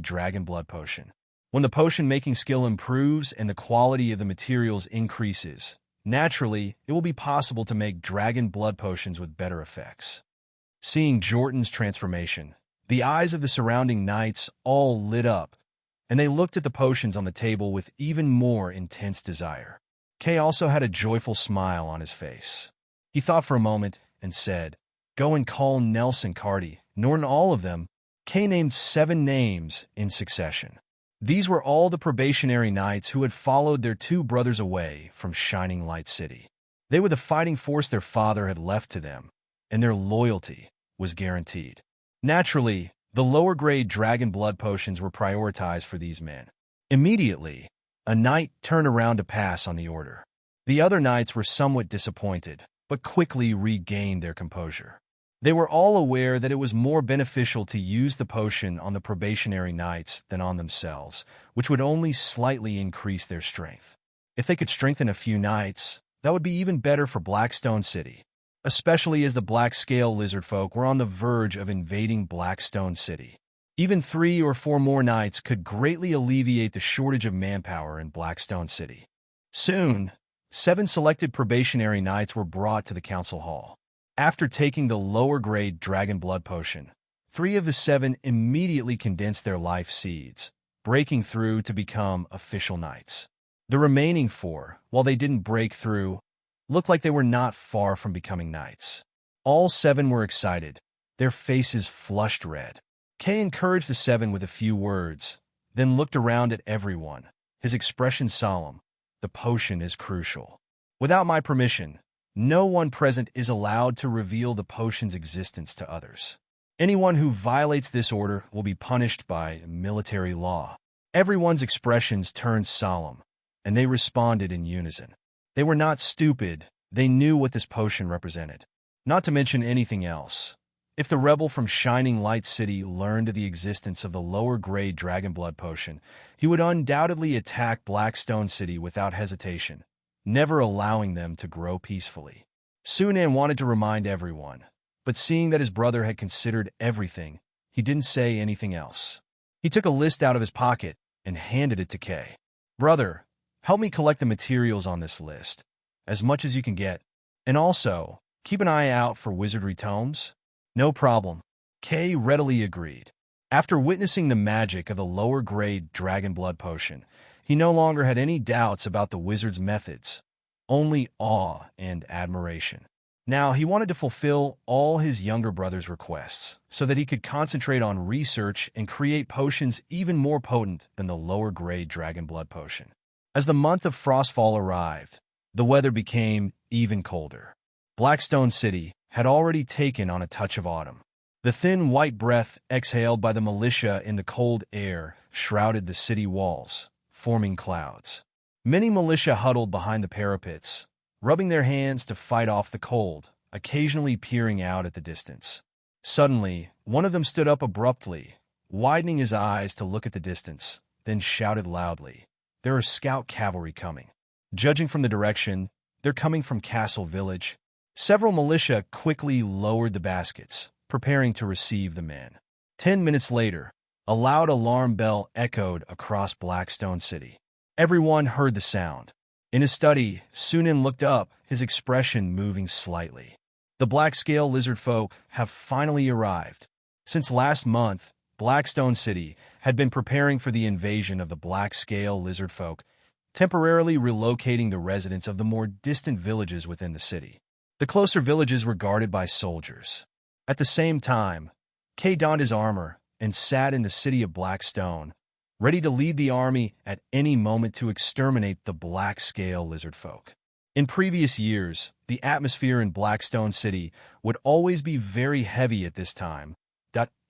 Dragon Blood Potion. When the potion-making skill improves and the quality of the materials increases, naturally, it will be possible to make Dragon Blood Potions with better effects. Seeing Jordan's transformation, the eyes of the surrounding knights all lit up, and they looked at the potions on the table with even more intense desire. Kay also had a joyful smile on his face. He thought for a moment and said, Go and call Nelson Carty, Norton all of them. Kay named 7 names in succession. These were all the probationary knights who had followed their 2 brothers away from Shining Light City. They were the fighting force their father had left to them, and their loyalty was guaranteed. Naturally, the lower-grade Dragon Blood Potions were prioritized for these men. Immediately, a knight turned around to pass on the order. The other knights were somewhat disappointed, but quickly regained their composure. They were all aware that it was more beneficial to use the potion on the probationary knights than on themselves, which would only slightly increase their strength. If they could strengthen a few knights, that would be even better for Blackstone City, especially as the Black Scale Lizard folk were on the verge of invading Blackstone City. Even 3 or 4 more knights could greatly alleviate the shortage of manpower in Blackstone City. Soon, 7 selected probationary knights were brought to the council hall. After taking the lower-grade Dragon Blood Potion, 3 of the 7 immediately condensed their life seeds, breaking through to become official knights. The remaining 4, while they didn't break through, looked like they were not far from becoming knights. All 7 were excited, their faces flushed red. Kay encouraged the 7 with a few words, then looked around at everyone, his expression solemn. The potion is crucial. Without my permission, no one present is allowed to reveal the potion's existence to others. Anyone who violates this order will be punished by military law. Everyone's expressions turned solemn, and they responded in unison. They were not stupid, they knew what this potion represented. Not to mention anything else. If the rebel from Shining Light City learned of the existence of the lower-grade Dragon Blood Potion, he would undoubtedly attack Blackstone City without hesitation, never allowing them to grow peacefully. Su Nan wanted to remind everyone, but seeing that his brother had considered everything, he didn't say anything else. He took a list out of his pocket and handed it to Kay. Brother, help me collect the materials on this list, as much as you can get. And also, keep an eye out for wizardry tomes. No problem. Kay readily agreed. After witnessing the magic of the lower-grade dragon blood potion, he no longer had any doubts about the wizard's methods, only awe and admiration. Now, he wanted to fulfill all his younger brother's requests so that he could concentrate on research and create potions even more potent than the lower-grade dragon blood potion. As the month of Frostfall arrived, the weather became even colder. Blackstone City had already taken on a touch of autumn. The thin white breath exhaled by the militia in the cold air shrouded the city walls, forming clouds. Many militia huddled behind the parapets, rubbing their hands to fight off the cold, occasionally peering out at the distance. Suddenly, one of them stood up abruptly, widening his eyes to look at the distance, then shouted loudly, "There are scout cavalry coming. Judging from the direction, they're coming from Castle Village." Several militia quickly lowered the baskets, preparing to receive the men. 10 minutes later, a loud alarm bell echoed across Blackstone City. Everyone heard the sound. In his study, Sunan looked up, his expression moving slightly. The black-scale lizard folk have finally arrived. Since last month, Blackstone City had been preparing for the invasion of the black-scale lizard folk, temporarily relocating the residents of the more distant villages within the city. The closer villages were guarded by soldiers. At the same time, Kay donned his armor and sat in the city of Blackstone, ready to lead the army at any moment to exterminate the black-scale lizard folk. In previous years, the atmosphere in Blackstone City would always be very heavy at this time.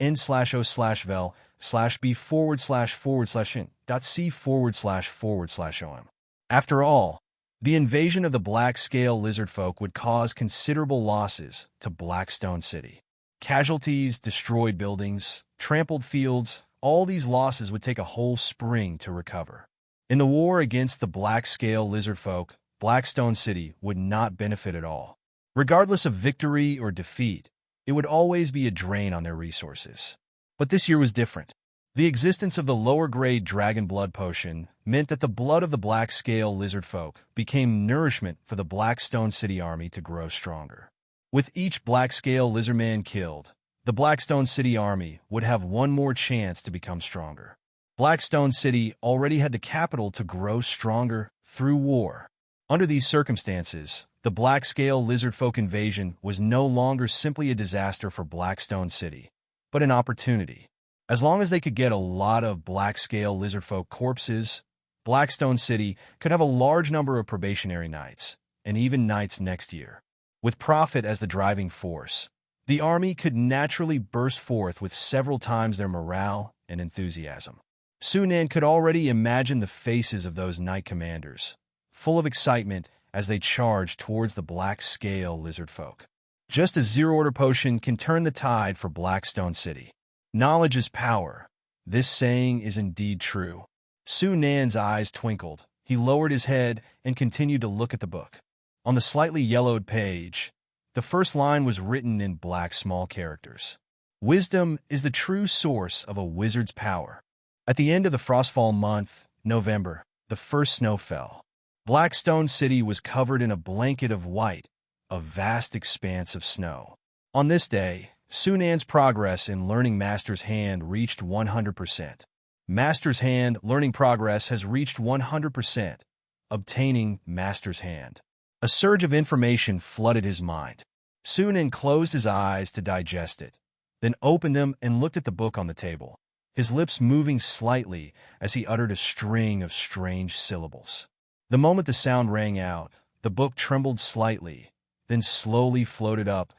N/O/vel/b//c/.c//om. After all, the invasion of the black-scale lizard folk would cause considerable losses to Blackstone City. Casualties, destroyed buildings, trampled fields, all these losses would take a whole spring to recover. In the war against the black-scale lizard folk, Blackstone City would not benefit at all. Regardless of victory or defeat, it would always be a drain on their resources. But this year was different. The existence of the lower-grade dragon blood potion meant that the blood of the black-scale lizard folk became nourishment for the Blackstone City army to grow stronger. With each black-scale lizardman killed, the Blackstone City army would have one more chance to become stronger. Blackstone City already had the capital to grow stronger through war. Under these circumstances, the black-scale lizard folk invasion was no longer simply a disaster for Blackstone City, but an opportunity. As long as they could get a lot of black-scale lizard folk corpses, Blackstone City could have a large number of probationary knights, and even knights next year. With profit as the driving force, the army could naturally burst forth with several times their morale and enthusiasm. Sunan could already imagine the faces of those knight commanders, full of excitement as they charged towards the black-scale lizard folk. Just as zero-order potion can turn the tide for Blackstone City. Knowledge is power. This saying is indeed true. Sunan's eyes twinkled. He lowered his head and continued to look at the book. On the slightly yellowed page, the first line was written in black small characters. Wisdom is the true source of a wizard's power. At the end of the Frostfall month, November, the first snow fell. Blackstone City was covered in a blanket of white, a vast expanse of snow. On this day, Sunan's progress in learning Master's Hand reached 100%. Master's Hand learning progress has reached 100%. Obtaining Master's Hand. A surge of information flooded his mind. Sunan closed his eyes to digest it, then opened them and looked at the book on the table, his lips moving slightly as he uttered a string of strange syllables. The moment the sound rang out, the book trembled slightly, then slowly floated up,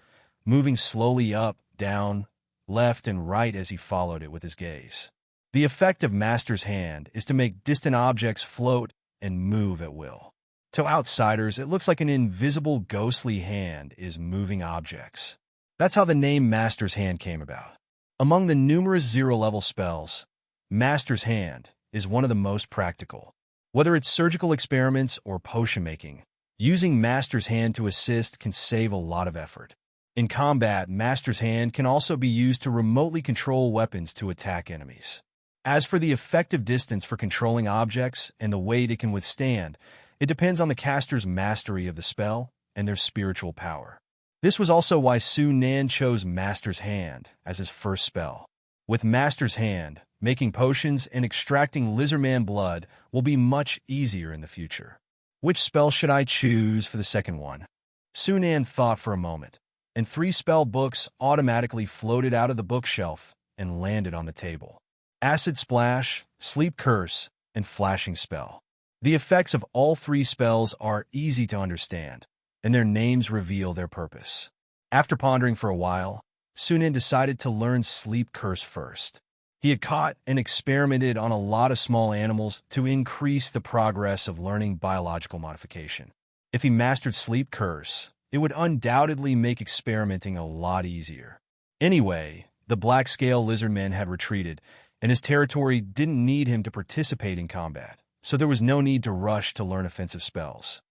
moving slowly up, down, left, and right as he followed it with his gaze. The effect of Master's Hand is to make distant objects float and move at will. To outsiders, it looks like an invisible, ghostly hand is moving objects. That's how the name Master's Hand came about. Among the numerous zero-level spells, Master's Hand is one of the most practical. Whether it's surgical experiments or potion making, using Master's Hand to assist can save a lot of effort. In combat, Master's Hand can also be used to remotely control weapons to attack enemies. As for the effective distance for controlling objects and the weight it can withstand, it depends on the caster's mastery of the spell and their spiritual power. This was also why Su Nan chose Master's Hand as his first spell. With Master's Hand, making potions and extracting Lizardman blood will be much easier in the future. Which spell should I choose for the second one? Su Nan thought for a moment, and 3 spell books automatically floated out of the bookshelf and landed on the table. Acid Splash, Sleep Curse, and Flashing Spell. The effects of all 3 spells are easy to understand, and their names reveal their purpose. After pondering for a while, Su Nan decided to learn Sleep Curse first. He had caught and experimented on a lot of small animals to increase the progress of learning biological modification. If he mastered Sleep Curse, it would undoubtedly make experimenting a lot easier. Anyway, the black-scale lizardman had retreated, and his territory didn't need him to participate in combat, so there was no need to rush to learn offensive spells.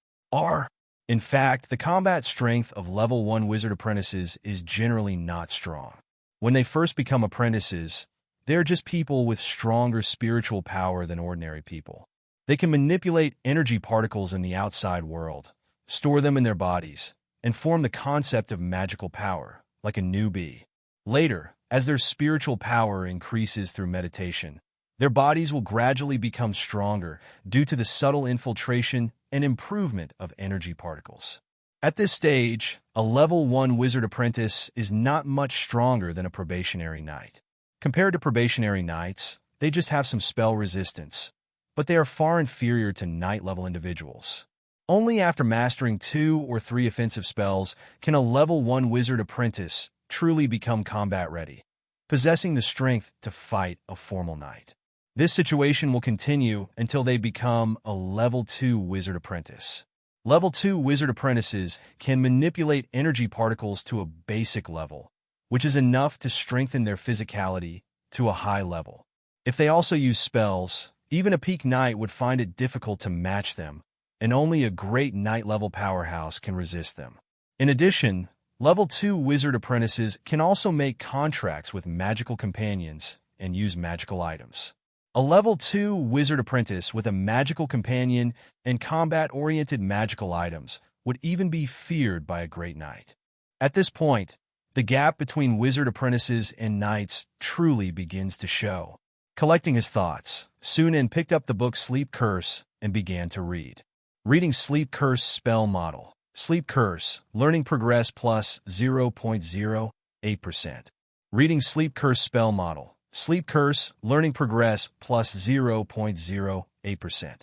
In fact, the combat strength of level 1 wizard apprentices is generally not strong. When they first become apprentices, they're just people with stronger spiritual power than ordinary people. They can manipulate energy particles in the outside world, store them in their bodies, and form the concept of magical power, like a newbie. Later, as their spiritual power increases through meditation, their bodies will gradually become stronger due to the subtle infiltration and improvement of energy particles. At this stage, a level 1 wizard apprentice is not much stronger than a probationary knight. Compared to probationary knights, they just have some spell resistance, but they are far inferior to knight-level individuals. Only after mastering 2 or 3 offensive spells can a level 1 wizard apprentice truly become combat-ready, possessing the strength to fight a formal knight. This situation will continue until they become a level 2 wizard apprentice. Level 2 wizard apprentices can manipulate energy particles to a basic level, which is enough to strengthen their physicality to a high level. If they also use spells, even a peak knight would find it difficult to match them, and only a great knight-level powerhouse can resist them. In addition, level 2 wizard apprentices can also make contracts with magical companions and use magical items. A level 2 wizard apprentice with a magical companion and combat-oriented magical items would even be feared by a great knight. At this point, the gap between wizard apprentices and knights truly begins to show. Collecting his thoughts, Su Nan picked up the book Sleep Curse and began to read. Reading Sleep Curse Spell Model. Sleep Curse, Learning Progress plus 0.08%. Reading Sleep Curse Spell Model. Sleep Curse, Learning Progress plus 0.08%.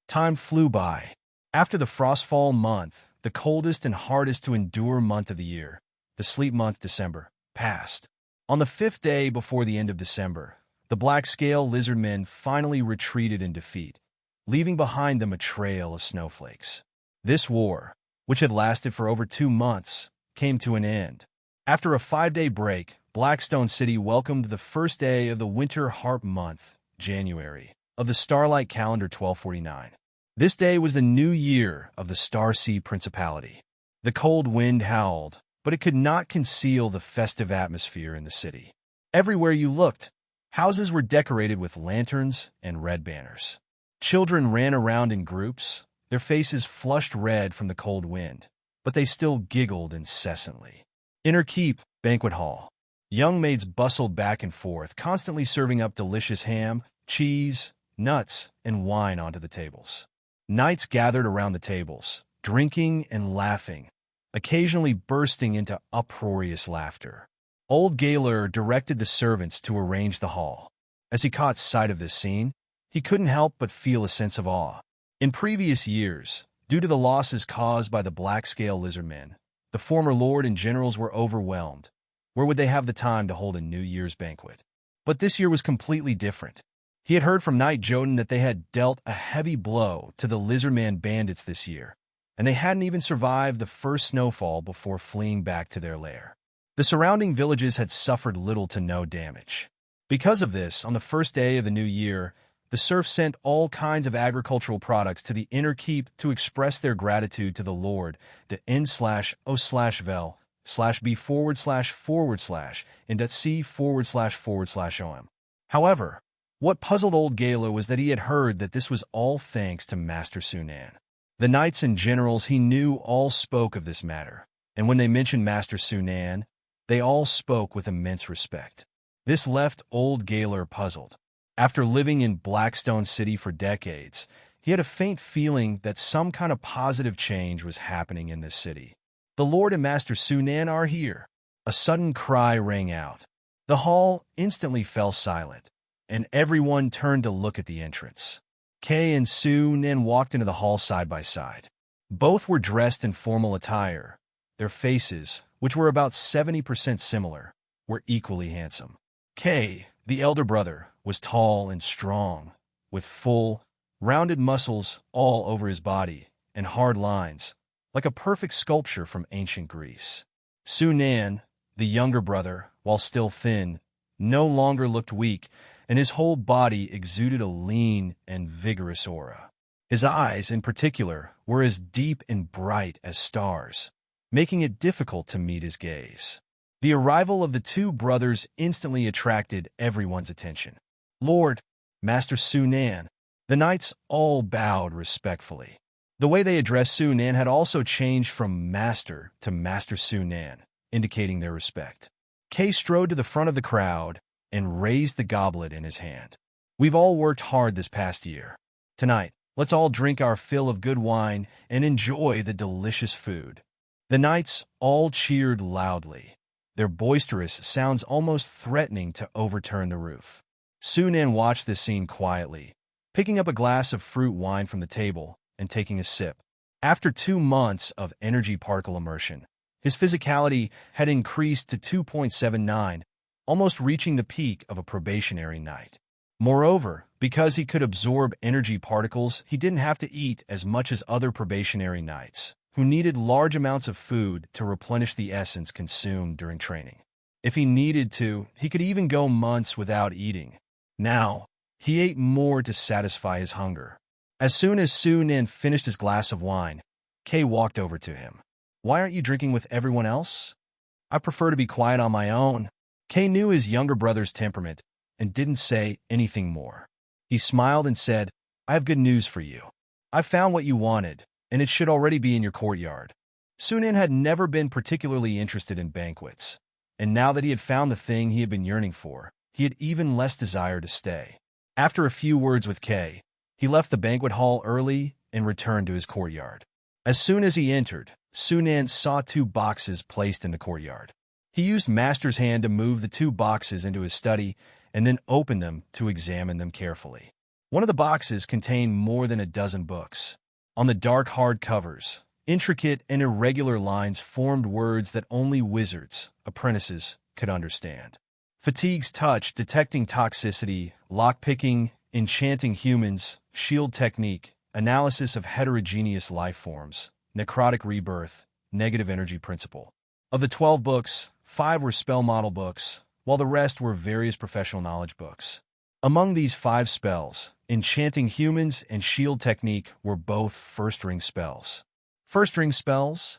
Time flew by. After the Frostfall month, the coldest and hardest to endure month of the year, the sleep month December, passed. On the 5th day before the end of December, the black-scale lizardmen finally retreated in defeat, leaving behind them a trail of snowflakes. This war, which had lasted for over 2 months, came to an end. After a 5-day break, Blackstone City welcomed the first day of the winter harp month, January, of the Starlight Calendar 1249. This day was the new year of the Starsea Principality. The cold wind howled, but it could not conceal the festive atmosphere in the city. Everywhere you looked, houses were decorated with lanterns and red banners. Children ran around in groups, their faces flushed red from the cold wind, but they still giggled incessantly. Inner Keep, Banquet Hall. Young maids bustled back and forth, constantly serving up delicious ham, cheese, nuts, and wine onto the tables. Knights gathered around the tables, drinking and laughing, occasionally bursting into uproarious laughter. Old Gaylor directed the servants to arrange the hall. As he caught sight of this scene, he couldn't help but feel a sense of awe. In previous years, due to the losses caused by the black-scale lizardmen, the former lord and generals were overwhelmed. Where would they have the time to hold a New Year's banquet? But this year was completely different. He had heard from Knight Joden that they had dealt a heavy blow to the Lizardman bandits this year, and they hadn't even survived the first snowfall before fleeing back to their lair. The surrounding villages had suffered little to no damage. Because of this, on the first day of the new year, the serfs sent all kinds of agricultural products to the Inner Keep to express their gratitude to the Lord, the N/O/Vel /B// and .C//om. However, what puzzled old Gala was that he had heard that this was all thanks to Master Su Nan. The knights and generals he knew all spoke of this matter, and when they mentioned Master Sunan, they all spoke with immense respect. This left old Gaylor puzzled. After living in Blackstone City for decades, he had a faint feeling that some kind of positive change was happening in this city. "The Lord and Master Sunan are here." A sudden cry rang out. The hall instantly fell silent, and everyone turned to look at the entrance. Kay and Sunan walked into the hall side by side. Both were dressed in formal attire. Their faces, which were about 70% similar, were equally handsome. Kay, the elder brother, was tall and strong, with full, rounded muscles all over his body and hard lines, like a perfect sculpture from ancient Greece. Sunan, the younger brother, while still thin, no longer looked weak, and his whole body exuded a lean and vigorous aura. His eyes, in particular, were as deep and bright as stars, making it difficult to meet his gaze. The arrival of the two brothers instantly attracted everyone's attention. "Lord, Master Sunan." The knights all bowed respectfully. The way they addressed Sunan had also changed from Master to Master Sunan, indicating their respect. Kay strode to the front of the crowd and raised the goblet in his hand. "We've all worked hard this past year. Tonight, let's all drink our fill of good wine and enjoy the delicious food." The knights all cheered loudly, their boisterous sounds almost threatening to overturn the roof. Sunan watched this scene quietly, picking up a glass of fruit wine from the table and taking a sip. After 2 months of energy particle immersion, his physicality had increased to 2.79, almost reaching the peak of a probationary knight. Moreover, because he could absorb energy particles, he didn't have to eat as much as other probationary knights, who needed large amounts of food to replenish the essence consumed during training. If he needed to, he could even go months without eating. Now, he ate more to satisfy his hunger. As soon as Sunan finished his glass of wine, Kay walked over to him. "Why aren't you drinking with everyone else?" "I prefer to be quiet on my own." Kay knew his younger brother's temperament and didn't say anything more. He smiled and said, "I have good news for you. I found what you wanted, and it should already be in your courtyard." Sunan had never been particularly interested in banquets, and now that he had found the thing he had been yearning for, he had even less desire to stay. After a few words with Kay, he left the banquet hall early and returned to his courtyard. As soon as he entered, Sunan saw 2 boxes placed in the courtyard. He used Master's hand to move the 2 boxes into his study and then opened them to examine them carefully. One of the boxes contained more than a dozen books. On the dark hard covers, intricate and irregular lines formed words that only wizards, apprentices, could understand. Fatigue's touch, detecting toxicity, lockpicking, enchanting humans, shield technique, analysis of heterogeneous life forms, necrotic rebirth, negative energy principle. Of the 12 books, 5 were spell model books, while the rest were various professional knowledge books. Among these 5 spells, enchanting humans and shield technique were both first-ring spells. First-ring spells?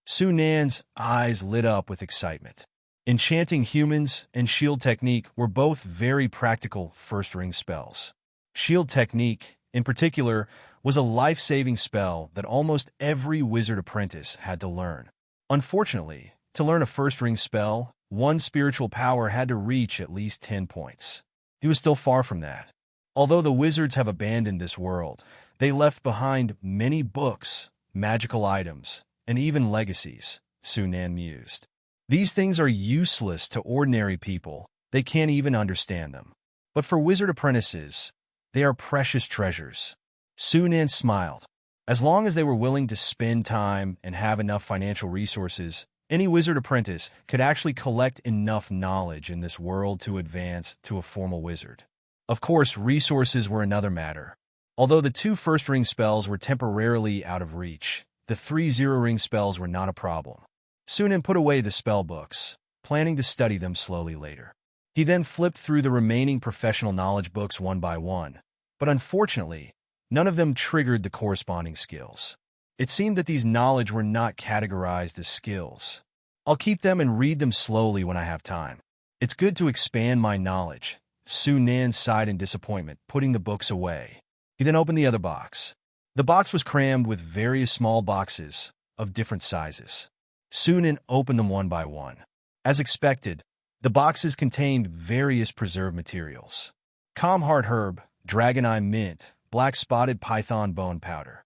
Sunan's eyes lit up with excitement. Enchanting humans and shield technique were both very practical first-ring spells. Shield technique, in particular, was a life-saving spell that almost every wizard apprentice had to learn. Unfortunately, to learn a first-ring spell, one spiritual power had to reach at least 10 points. He was still far from that. Although the wizards have abandoned this world, they left behind many books, magical items, and even legacies, Sunan mused. These things are useless to ordinary people. They can't even understand them. But for wizard apprentices, they are precious treasures. Sunan smiled. As long as they were willing to spend time and have enough financial resources, any wizard apprentice could actually collect enough knowledge in this world to advance to a formal wizard. Of course, resources were another matter. Although the 2 first-ring spells were temporarily out of reach, the 3 zero-ring spells were not a problem. Sunan put away the spell books, planning to study them slowly later. He then flipped through the remaining professional knowledge books one by one, but unfortunately, none of them triggered the corresponding skills. It seemed that these knowledge were not categorized as skills. "I'll keep them and read them slowly when I have time. It's good to expand my knowledge." Sunan sighed in disappointment, putting the books away. He then opened the other box. The box was crammed with various small boxes of different sizes. Sunan opened them one by one. As expected, the boxes contained various preserved materials. Comheart herb, dragon eye mint, black spotted python bone powder.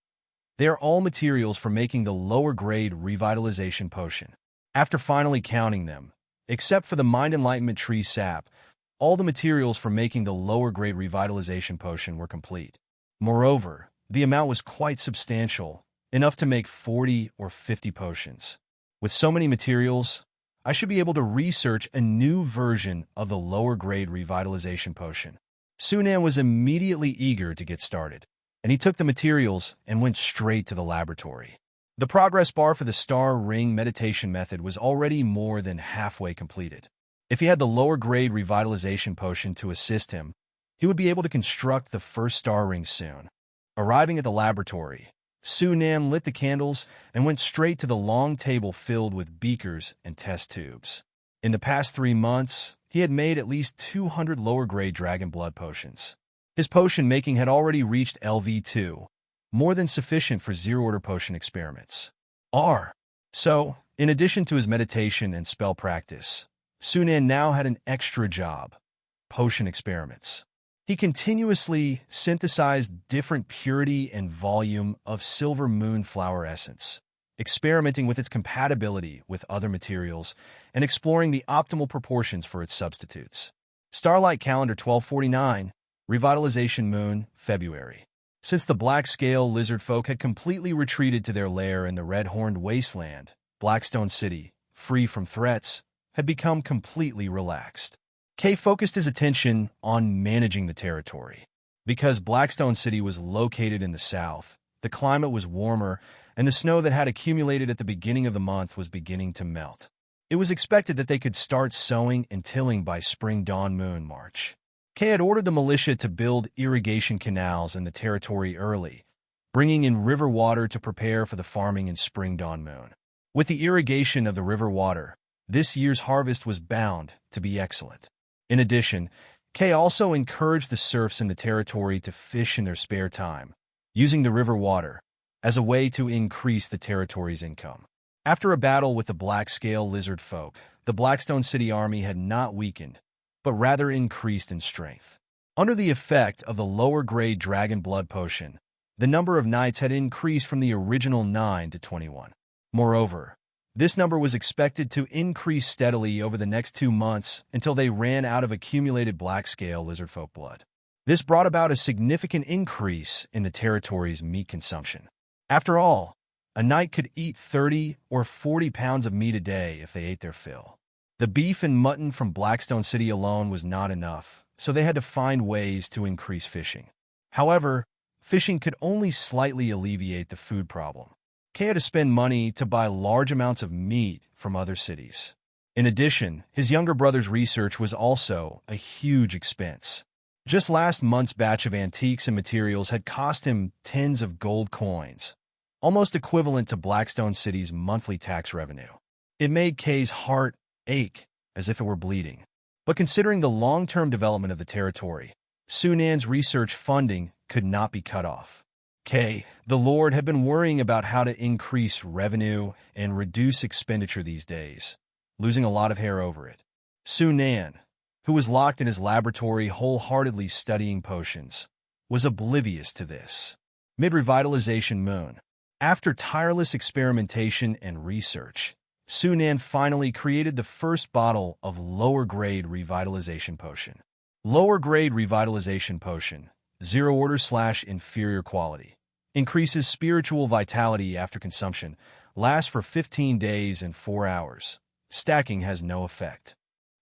They are all materials for making the lower-grade revitalization potion. After finally counting them, except for the Mind Enlightenment Tree sap, all the materials for making the lower-grade revitalization potion were complete. Moreover, the amount was quite substantial, enough to make 40 or 50 potions. With so many materials, I should be able to research a new version of the lower-grade revitalization potion. Sunan was immediately eager to get started, and he took the materials and went straight to the laboratory. The progress bar for the star ring meditation method was already more than halfway completed. If he had the lower-grade revitalization potion to assist him, he would be able to construct the first star ring soon. Arriving at the laboratory, Sunan lit the candles and went straight to the long table filled with beakers and test tubes. In the past 3 months, he had made at least 200 lower-grade dragon blood potions. His potion making had already reached LV2, more than sufficient for zero-order potion experiments. So, in addition to his meditation and spell practice, Sunan now had an extra job: potion experiments. He continuously synthesized different purity and volume of silver moonflower essence, experimenting with its compatibility with other materials and exploring the optimal proportions for its substitutes. Starlight Calendar 1249, Revitalization Moon, February. Since the black-scale lizard folk had completely retreated to their lair in the red-horned wasteland, Blackstone City, free from threats, had become completely relaxed. Kay focused his attention on managing the territory. Because Blackstone City was located in the south, the climate was warmer, and the snow that had accumulated at the beginning of the month was beginning to melt. It was expected that they could start sowing and tilling by spring dawn moon March. Kay had ordered the militia to build irrigation canals in the territory early, bringing in river water to prepare for the farming in spring dawn moon. With the irrigation of the river water, this year's harvest was bound to be excellent. In addition, Kay also encouraged the serfs in the territory to fish in their spare time, using the river water as a way to increase the territory's income. After a battle with the black-scale lizard folk, the Blackstone City army had not weakened, but rather increased in strength. Under the effect of the lower-grade dragon blood potion, the number of knights had increased from the original 9 to 21. Moreover, this number was expected to increase steadily over the next 2 months until they ran out of accumulated black-scale lizardfolk blood. This brought about a significant increase in the territory's meat consumption. After all, a knight could eat 30 or 40 pounds of meat a day if they ate their fill. The beef and mutton from Blackstone City alone was not enough, so they had to find ways to increase fishing. However, fishing could only slightly alleviate the food problem. Kay had to spend money to buy large amounts of meat from other cities. In addition, his younger brother's research was also a huge expense. Just last month's batch of antiques and materials had cost him tens of gold coins, almost equivalent to Blackstone City's monthly tax revenue. It made Kay's heart ache as if it were bleeding. But considering the long-term development of the territory, Sunan's research funding could not be cut off. Kay, the Lord, had been worrying about how to increase revenue and reduce expenditure these days, losing a lot of hair over it. Sunan, who was locked in his laboratory wholeheartedly studying potions, was oblivious to this. Mid-revitalization moon. After tireless experimentation and research, Sunan finally created the first bottle of lower-grade revitalization potion. Lower-grade revitalization potion, zero-order/inferior quality. Increases spiritual vitality after consumption, lasts for 15 days and 4 hours. Stacking has no effect.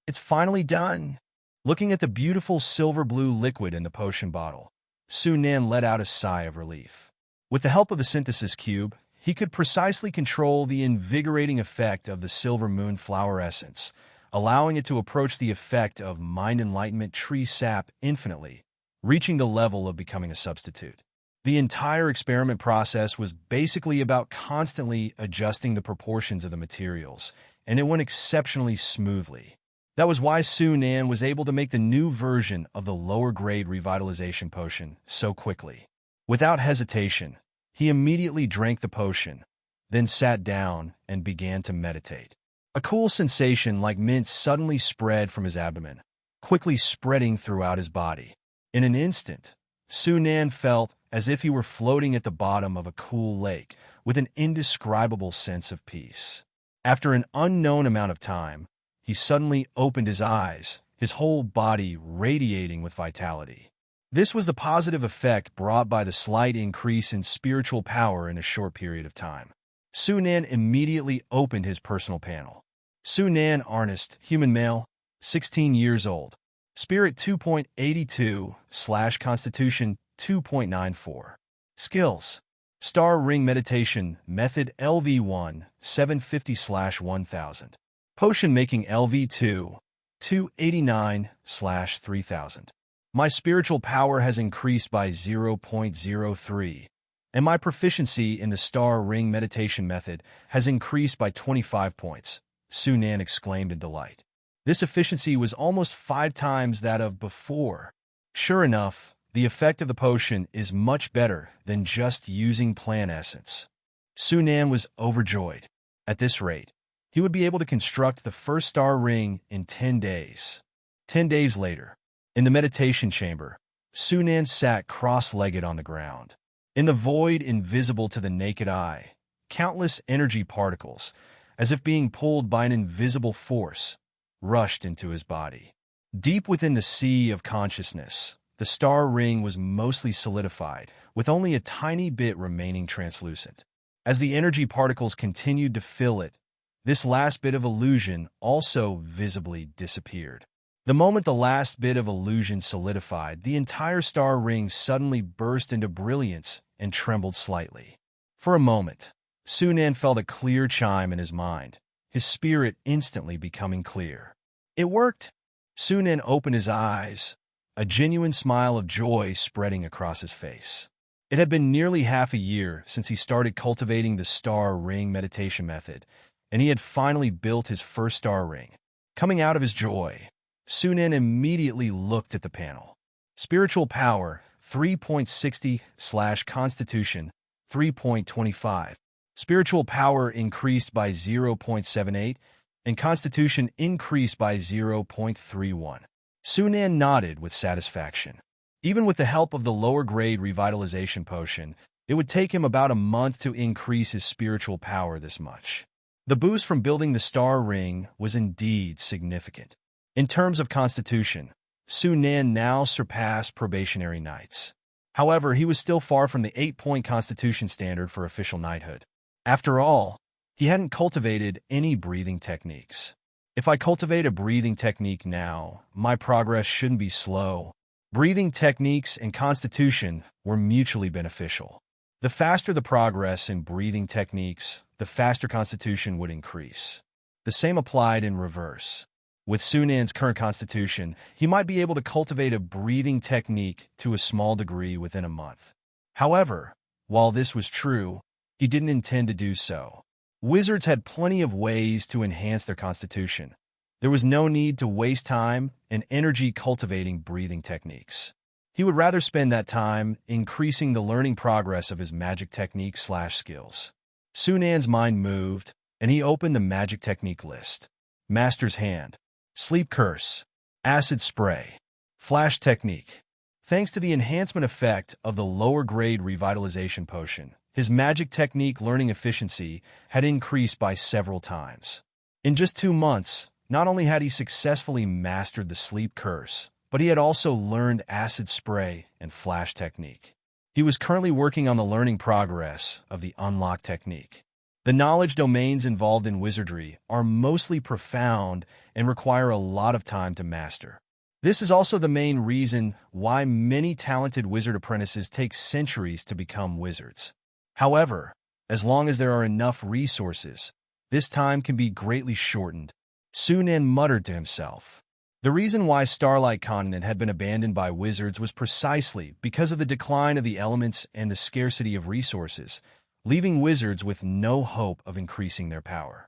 It's finally done. Looking at the beautiful silver-blue liquid in the potion bottle, Sunan let out a sigh of relief. With the help of the synthesis cube, he could precisely control the invigorating effect of the silver moonflower essence, allowing it to approach the effect of Mind Enlightenment Tree sap infinitely, reaching the level of becoming a substitute. The entire experiment process was basically about constantly adjusting the proportions of the materials, and it went exceptionally smoothly. That was why Sunan was able to make the new version of the lower-grade revitalization potion so quickly. Without hesitation, He immediately drank the potion, then sat down and began to meditate. A cool sensation like mint suddenly spread from his abdomen, quickly spreading throughout his body. In an instant, Sunan felt as if he were floating at the bottom of a cool lake with an indescribable sense of peace. After an unknown amount of time, he suddenly opened his eyes, his whole body radiating with vitality. This was the positive effect brought by the slight increase in spiritual power in a short period of time. Sunan immediately opened his personal panel. Sunan Arnest, human male, 16 years old. Spirit 2.82/Constitution 2.94. Skills. Star Ring Meditation Method LV1 750/1000. Potion Making LV2 289/3000. My spiritual power has increased by 0.03, and my proficiency in the Star Ring Meditation method has increased by 25 points, Sunan exclaimed in delight. This efficiency was almost 5 times that of before. Sure enough, the effect of the potion is much better than just using plant essence. Sunan was overjoyed. At this rate, he would be able to construct the first star ring in 10 days. 10 days later, in the meditation chamber, Sunan sat cross-legged on the ground. In the void invisible to the naked eye, countless energy particles, as if being pulled by an invisible force, rushed into his body. Deep within the sea of consciousness, the star ring was mostly solidified, with only a tiny bit remaining translucent. As the energy particles continued to fill it, this last bit of illusion also visibly disappeared. The moment the last bit of illusion solidified, the entire star ring suddenly burst into brilliance and trembled slightly. For a moment, Sunan felt a clear chime in his mind, his spirit instantly becoming clear. It worked! Sunan opened his eyes, a genuine smile of joy spreading across his face. It had been nearly half a year since he started cultivating the Star Ring meditation method, and he had finally built his first star ring. Coming out of his joy, Sunan immediately looked at the panel. Spiritual Power 3.60/Constitution 3.25. Spiritual Power increased by 0.78, and Constitution increased by 0.31. Sunan nodded with satisfaction. Even with the help of the lower-grade revitalization potion, it would take him about a month to increase his spiritual power this much. The boost from building the star ring was indeed significant. In terms of Constitution, Sunan now surpassed probationary knights. However, he was still far from the 8-point Constitution standard for official knighthood. After all, he hadn't cultivated any breathing techniques. If I cultivate a breathing technique now, my progress shouldn't be slow. Breathing techniques and Constitution were mutually beneficial. The faster the progress in breathing techniques, the faster Constitution would increase. The same applied in reverse. With Sunan's current Constitution, he might be able to cultivate a breathing technique to a small degree within a month. However, while this was true, he didn't intend to do so. Wizards had plenty of ways to enhance their Constitution. There was no need to waste time and energy cultivating breathing techniques. He would rather spend that time increasing the learning progress of his magic technique/skills. Sunan's mind moved, and he opened the magic technique list. Master's Hand, Sleep Curse, Acid Spray, Flash Technique. Thanks to the enhancement effect of the lower-grade revitalization potion, his magic technique learning efficiency had increased by several times. In just 2 months, not only had he successfully mastered the Sleep Curse, but he had also learned Acid Spray and Flash Technique. He was currently working on the learning progress of the Unlock Technique. The knowledge domains involved in wizardry are mostly profound and require a lot of time to master. This is also the main reason why many talented wizard apprentices take centuries to become wizards. However, as long as there are enough resources, this time can be greatly shortened. Sunan muttered to himself. The reason why Starlight Continent had been abandoned by wizards was precisely because of the decline of the elements and the scarcity of resources, leaving wizards with no hope of increasing their power.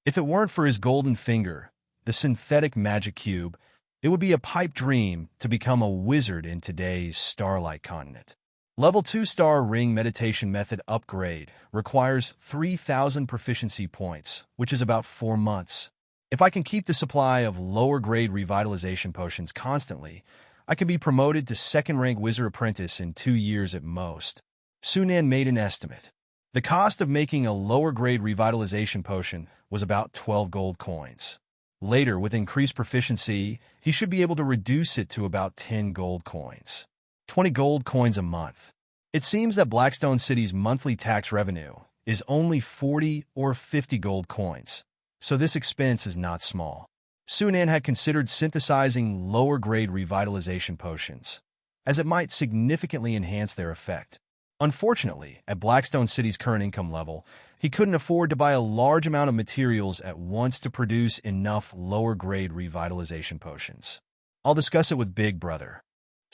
If it weren't for his golden finger, the synthetic magic cube, it would be a pipe dream to become a wizard in today's Starlight Continent. Level 2 Star Ring Meditation Method Upgrade requires 3,000 proficiency points, which is about 4 months. If I can keep the supply of lower-grade revitalization potions constantly, I can be promoted to second-rank Wizard Apprentice in 2 years at most. Sunan made an estimate. The cost of making a lower-grade revitalization potion was about 12 gold coins. Later, with increased proficiency, he should be able to reduce it to about 10 gold coins. 20 gold coins a month. It seems that Blackstone City's monthly tax revenue is only 40 or 50 gold coins, so this expense is not small. Sunan had considered synthesizing lower-grade revitalization potions, as it might significantly enhance their effect. Unfortunately, at Blackstone City's current income level, he couldn't afford to buy a large amount of materials at once to produce enough lower-grade revitalization potions. I'll discuss it with Big Brother.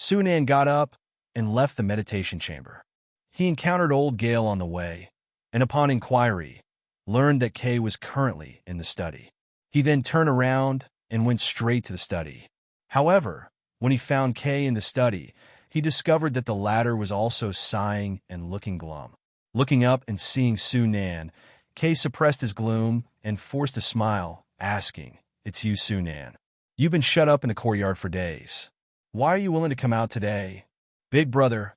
Sunan got up and left the meditation chamber. He encountered old Gale on the way, and upon inquiry, learned that Kay was currently in the study. He then turned around and went straight to the study. However, when he found Kay in the study, he discovered that the latter was also sighing and looking glum. Looking up and seeing Sunan, Kay suppressed his gloom and forced a smile, asking, "It's you, Sunan. You've been shut up in the courtyard for days. Why are you willing to come out today?" "Big Brother,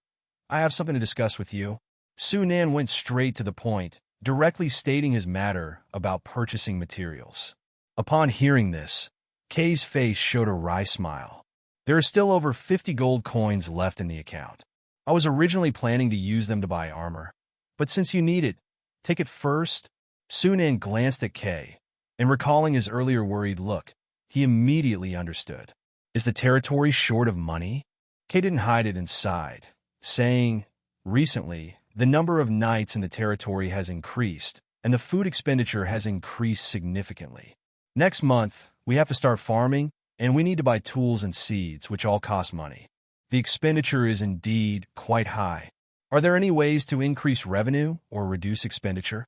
I have something to discuss with you." Sunan went straight to the point, directly stating his matter about purchasing materials. Upon hearing this, Kay's face showed a wry smile. "There are still over 50 gold coins left in the account. I was originally planning to use them to buy armor, but since you need it, take it first." Sunan glanced at Kay, and recalling his earlier worried look, he immediately understood. Is the territory short of money? Kay didn't hide it and sighed, saying, "Recently, the number of knights in the territory has increased, and the food expenditure has increased significantly. Next month, we have to start farming, and we need to buy tools and seeds, which all cost money. The expenditure is indeed quite high. Are there any ways to increase revenue or reduce expenditure?"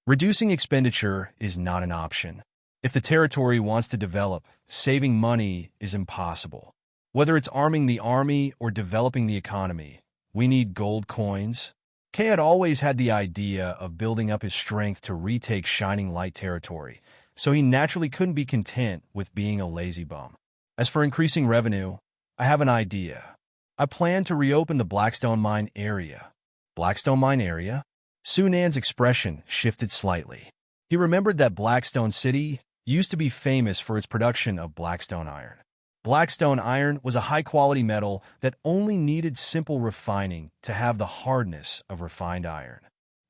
Reducing expenditure is not an option. If the territory wants to develop, saving money is impossible. Whether it's arming the army or developing the economy, we need gold coins. Kay had always had the idea of building up his strength to retake Shining Light territory, so he naturally couldn't be content with being a lazy bum. As for increasing revenue, I have an idea. I plan to reopen the Blackstone Mine area. Blackstone Mine area? Sunan's expression shifted slightly. He remembered that Blackstone City used to be famous for its production of Blackstone iron. Blackstone iron was a high-quality metal that only needed simple refining to have the hardness of refined iron.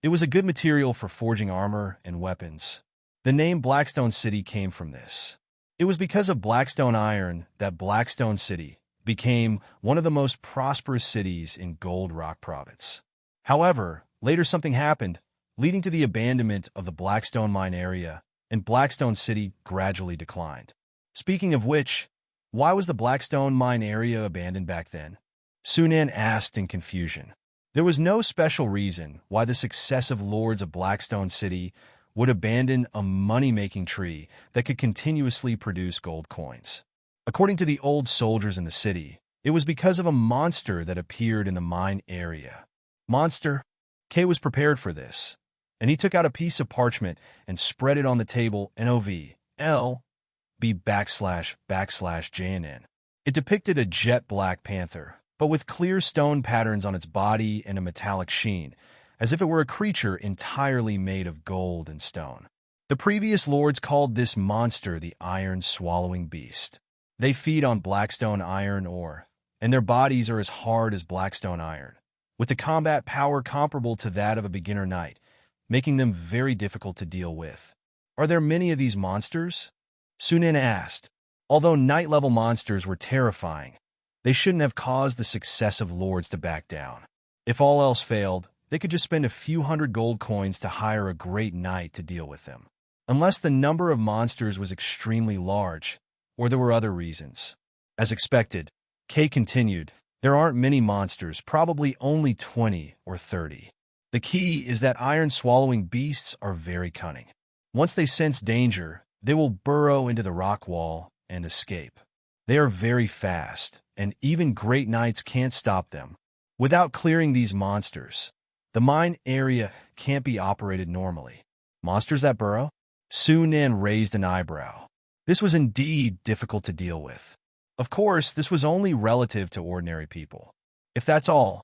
It was a good material for forging armor and weapons. The name Blackstone City came from this. It was because of Blackstone iron that Blackstone City became one of the most prosperous cities in Gold Rock Province. However, later something happened, leading to the abandonment of the Blackstone Mine area, and Blackstone City gradually declined. Speaking of which, why was the Blackstone Mine area abandoned back then? Sunan asked in confusion. There was no special reason why the successive lords of Blackstone City would abandon a money-making tree that could continuously produce gold coins. According to the old soldiers in the city, it was because of a monster that appeared in the mine area. Monster? Kay was prepared for this, and he took out a piece of parchment and spread it on the table. NOVLB /JNN. It depicted a jet black panther, but with clear stone patterns on its body and a metallic sheen, as if it were a creature entirely made of gold and stone. The previous lords called this monster the iron-swallowing beast. They feed on Blackstone iron ore, and their bodies are as hard as Blackstone iron, with the combat power comparable to that of a beginner knight, making them very difficult to deal with. Are there many of these monsters? Sunan asked. Although knight-level monsters were terrifying, they shouldn't have caused the successive lords to back down. If all else failed, they could just spend a few hundred gold coins to hire a great knight to deal with them. Unless the number of monsters was extremely large, or there were other reasons. As expected, Kay continued, there aren't many monsters, probably only 20 or 30. The key is that iron-swallowing beasts are very cunning. Once they sense danger, they will burrow into the rock wall and escape. They are very fast, and even great knights can't stop them. Without clearing these monsters, the mine area can't be operated normally. Monsters that burrow? Su Nan raised an eyebrow. This was indeed difficult to deal with. Of course, this was only relative to ordinary people. If that's all,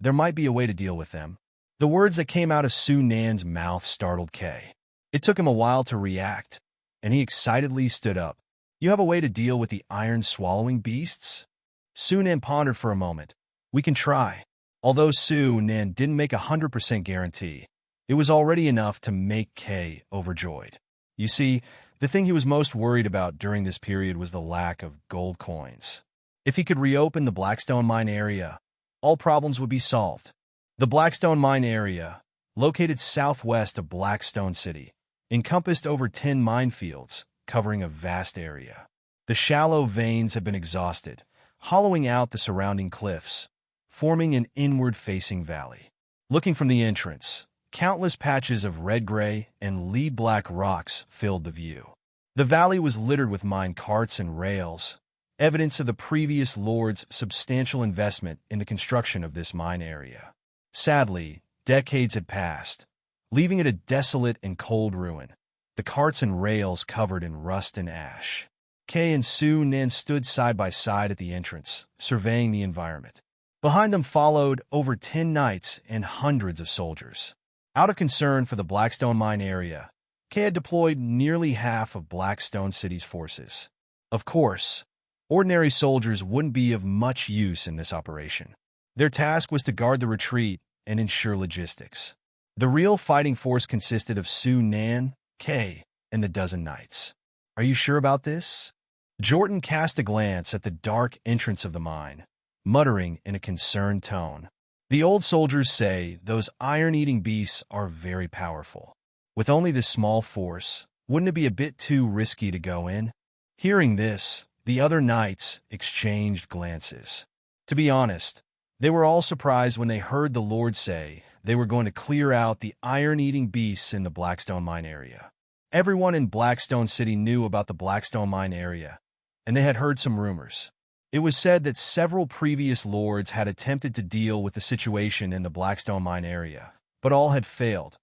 there might be a way to deal with them. The words that came out of Su Nan's mouth startled Kay. It took him a while to react, and he excitedly stood up. You have a way to deal with the iron-swallowing beasts? Su Nan pondered for a moment. We can try. Although Su Nan didn't make 100% guarantee, it was already enough to make Kay overjoyed. You see, the thing he was most worried about during this period was the lack of gold coins. If he could reopen the Blackstone Mine area, all problems would be solved. The Blackstone Mine area, located southwest of Blackstone City, encompassed over 10 minefields, covering a vast area. The shallow veins had been exhausted, hollowing out the surrounding cliffs, forming an inward-facing valley. Looking from the entrance, countless patches of red-gray and lead-black rocks filled the view. The valley was littered with mine carts and rails, evidence of the previous lord's substantial investment in the construction of this mine area. Sadly, decades had passed, leaving it a desolate and cold ruin, the carts and rails covered in rust and ash. Kay and Su Nan stood side by side at the entrance, surveying the environment. Behind them followed over 10 knights and hundreds of soldiers. Out of concern for the Blackstone Mine area, Kay had deployed nearly half of Blackstone City's forces. Of course, ordinary soldiers wouldn't be of much use in this operation. Their task was to guard the retreat and ensure logistics. The real fighting force consisted of Su Nan, Kay, and the dozen knights. Are you sure about this? Jordan cast a glance at the dark entrance of the mine, muttering in a concerned tone. The old soldiers say those iron-eating beasts are very powerful. With only this small force, wouldn't it be a bit too risky to go in? Hearing this, the other knights exchanged glances. To be honest, they were all surprised when they heard the Lord say they were going to clear out the iron-eating beasts in the Blackstone Mine area. Everyone in Blackstone City knew about the Blackstone Mine area, and they had heard some rumors. It was said that several previous lords had attempted to deal with the situation in the Blackstone Mine area, but all had failed,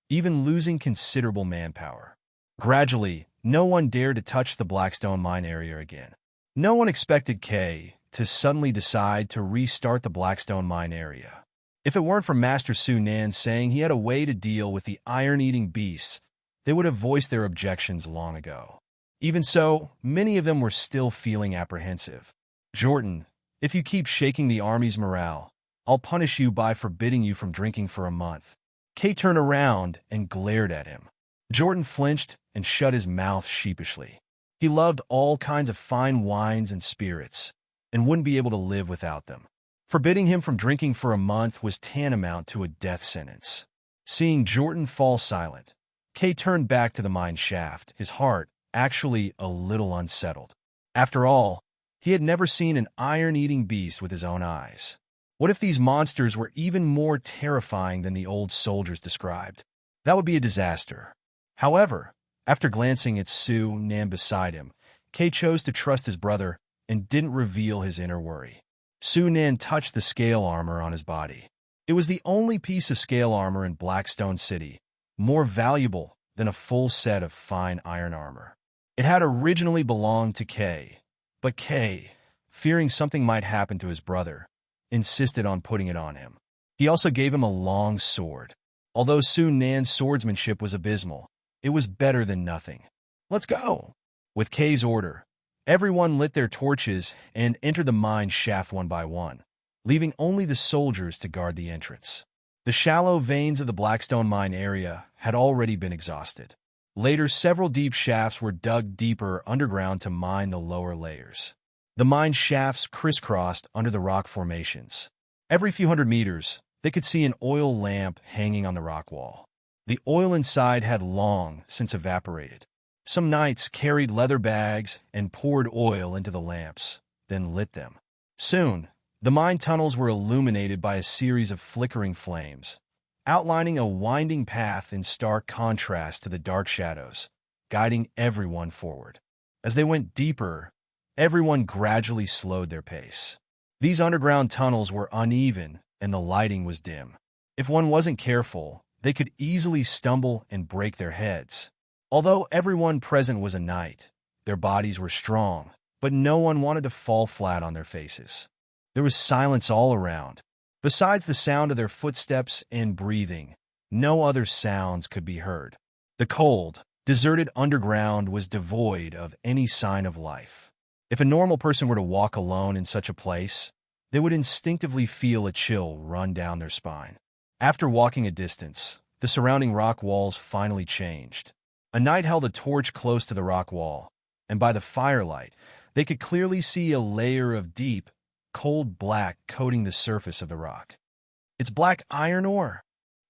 even losing considerable manpower. Gradually, no one dared to touch the Blackstone Mine area again. No one expected Kay to suddenly decide to restart the Blackstone Mine area. If it weren't for Master Su Nan saying he had a way to deal with the iron-eating beasts, they would have voiced their objections long ago. Even so, many of them were still feeling apprehensive. Jordan, if you keep shaking the army's morale, I'll punish you by forbidding you from drinking for a month. Kay turned around and glared at him. Jordan flinched and shut his mouth sheepishly. He loved all kinds of fine wines and spirits, and wouldn't be able to live without them. Forbidding him from drinking for a month was tantamount to a death sentence. Seeing Jordan fall silent, Kay turned back to the mine shaft, his heart actually a little unsettled. After all, he had never seen an iron-eating beast with his own eyes. What if these monsters were even more terrifying than the old soldiers described? That would be a disaster. However, after glancing at Su Nan beside him, Kay chose to trust his brother and didn't reveal his inner worry. Su Nan touched the scale armor on his body. It was the only piece of scale armor in Blackstone City, more valuable than a full set of fine iron armor. It had originally belonged to Kay, but Kay, fearing something might happen to his brother, insisted on putting it on him. He also gave him a long sword. Although Su Nan's swordsmanship was abysmal, it was better than nothing. Let's go! With Kay's order, everyone lit their torches and entered the mine shaft one by one, leaving only the soldiers to guard the entrance. The shallow veins of the Blackstone Mine area had already been exhausted. Later, several deep shafts were dug deeper underground to mine the lower layers. The mine shafts crisscrossed under the rock formations. Every few hundred meters, they could see an oil lamp hanging on the rock wall. The oil inside had long since evaporated. Some knights carried leather bags and poured oil into the lamps, then lit them. Soon, the mine tunnels were illuminated by a series of flickering flames, outlining a winding path in stark contrast to the dark shadows, guiding everyone forward. As they went deeper, everyone gradually slowed their pace. These underground tunnels were uneven and the lighting was dim. If one wasn't careful, they could easily stumble and break their heads. Although everyone present was a knight, their bodies were strong, but no one wanted to fall flat on their faces. There was silence all around. Besides the sound of their footsteps and breathing, no other sounds could be heard. The cold, deserted underground was devoid of any sign of life. If a normal person were to walk alone in such a place, they would instinctively feel a chill run down their spine. After walking a distance, the surrounding rock walls finally changed. A knight held a torch close to the rock wall, and by the firelight, they could clearly see a layer of deep, cold black coating the surface of the rock. "It's black iron ore."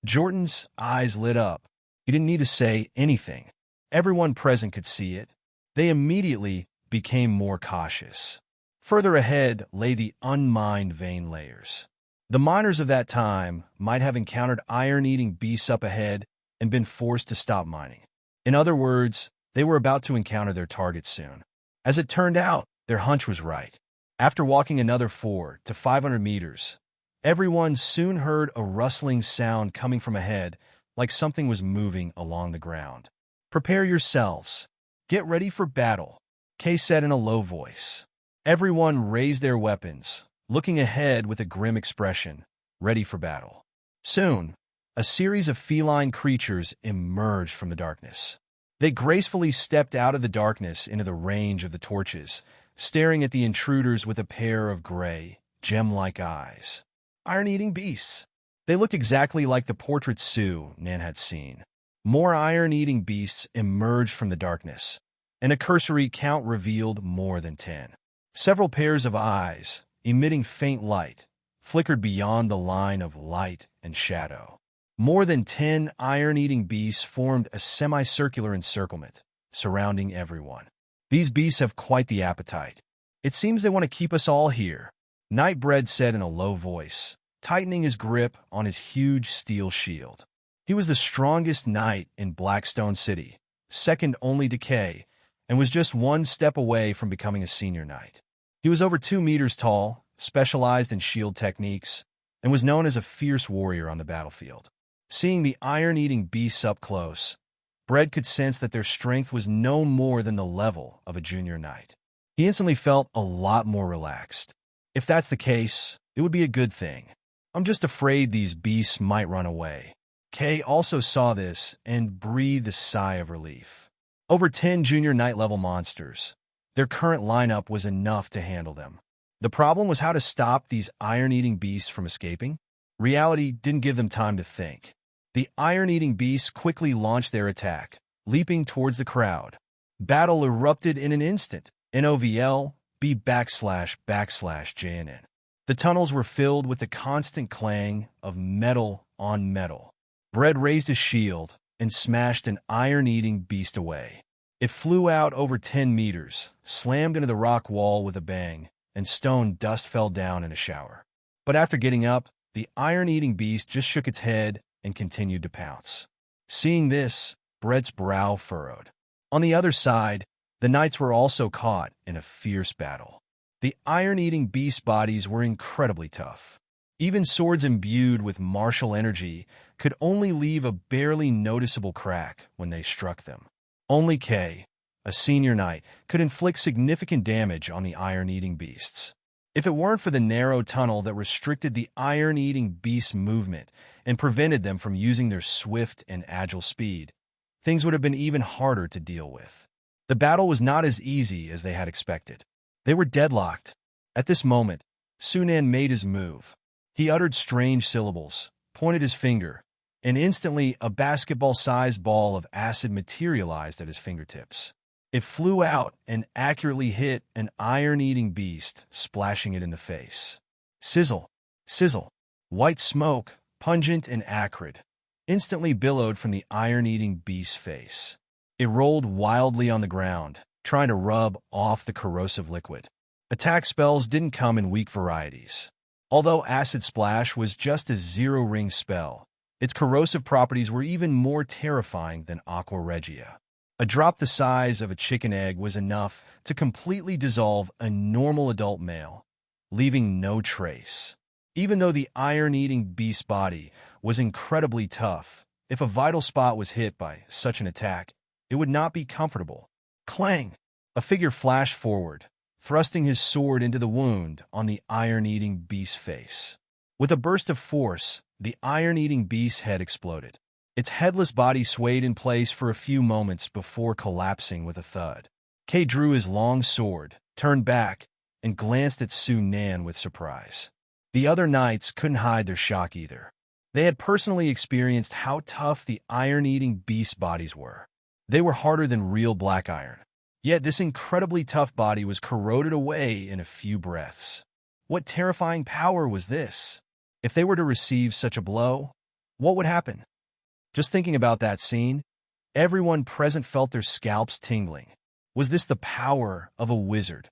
Jordan's eyes lit up. He didn't need to say anything. Everyone present could see it. They immediately became more cautious. Further ahead lay the unmined vein layers. The miners of that time might have encountered iron-eating beasts up ahead and been forced to stop mining. In other words, they were about to encounter their target soon. As it turned out, their hunch was right. After walking another 400 to 500 meters, everyone soon heard a rustling sound coming from ahead, like something was moving along the ground. "Prepare yourselves. Get ready for battle," Kay said in a low voice. Everyone raised their weapons, looking ahead with a grim expression, ready for battle. Soon, a series of feline creatures emerged from the darkness. They gracefully stepped out of the darkness into the range of the torches, staring at the intruders with a pair of gray, gem-like eyes. Iron-eating beasts. They looked exactly like the portrait Sue Nan had seen. More iron-eating beasts emerged from the darkness, and a cursory count revealed more than 10. Several pairs of eyes, emitting faint light, flickered beyond the line of light and shadow. More than 10 iron-eating beasts formed a semicircular encirclement, surrounding everyone. "These beasts have quite the appetite. It seems they want to keep us all here," Nightbread said in a low voice, tightening his grip on his huge steel shield. He was the strongest knight in Blackstone City, second only to Kay, and was just one step away from becoming a senior knight. He was over 2 meters tall, specialized in shield techniques, and was known as a fierce warrior on the battlefield. Seeing the iron-eating beasts up close, Bread could sense that their strength was no more than the level of a junior knight. He instantly felt a lot more relaxed. If that's the case, it would be a good thing. "I'm just afraid these beasts might run away." Kay also saw this and breathed a sigh of relief. Over 10 junior knight-level monsters. Their current lineup was enough to handle them. The problem was how to stop these iron-eating beasts from escaping. Reality didn't give them time to think. The iron-eating beasts quickly launched their attack, leaping towards the crowd. Battle erupted in an instant. NOVL B/JNN. The tunnels were filled with the constant clang of metal on metal. Bread raised his shield and smashed an iron-eating beast away. It flew out over 10 meters, slammed into the rock wall with a bang, and stone dust fell down in a shower. But after getting up, the iron-eating beast just shook its head and continued to pounce. Seeing this, Brett's brow furrowed. On the other side, the knights were also caught in a fierce battle. The iron-eating beast bodies were incredibly tough. Even swords imbued with martial energy could only leave a barely noticeable crack when they struck them. Only Kay, a senior knight, could inflict significant damage on the iron-eating beasts. If it weren't for the narrow tunnel that restricted the iron-eating beast movement and prevented them from using their swift and agile speed, things would have been even harder to deal with. The battle was not as easy as they had expected. They were deadlocked. At this moment, Sunan made his move. He uttered strange syllables, pointed his finger, and instantly a basketball-sized ball of acid materialized at his fingertips. It flew out and accurately hit an iron-eating beast, splashing it in the face. Sizzle, sizzle. White smoke, pungent and acrid, instantly billowed from the iron-eating beast's face. It rolled wildly on the ground, trying to rub off the corrosive liquid. Attack spells didn't come in weak varieties. Although Acid Splash was just a zero-ring spell, its corrosive properties were even more terrifying than Aqua Regia. A drop the size of a chicken egg was enough to completely dissolve a normal adult male, leaving no trace. Even though the iron-eating beast's body was incredibly tough, if a vital spot was hit by such an attack, it would not be comfortable. Clang! A figure flashed forward, thrusting his sword into the wound on the iron-eating beast's face. With a burst of force, the iron-eating beast's head exploded. Its headless body swayed in place for a few moments before collapsing with a thud. Kay drew his long sword, turned back, and glanced at Su Nan with surprise. The other knights couldn't hide their shock either. They had personally experienced how tough the iron-eating beast bodies were. They were harder than real black iron. Yet this incredibly tough body was corroded away in a few breaths. What terrifying power was this? If they were to receive such a blow, what would happen? Just thinking about that scene, everyone present felt their scalps tingling. Was this the power of a wizard?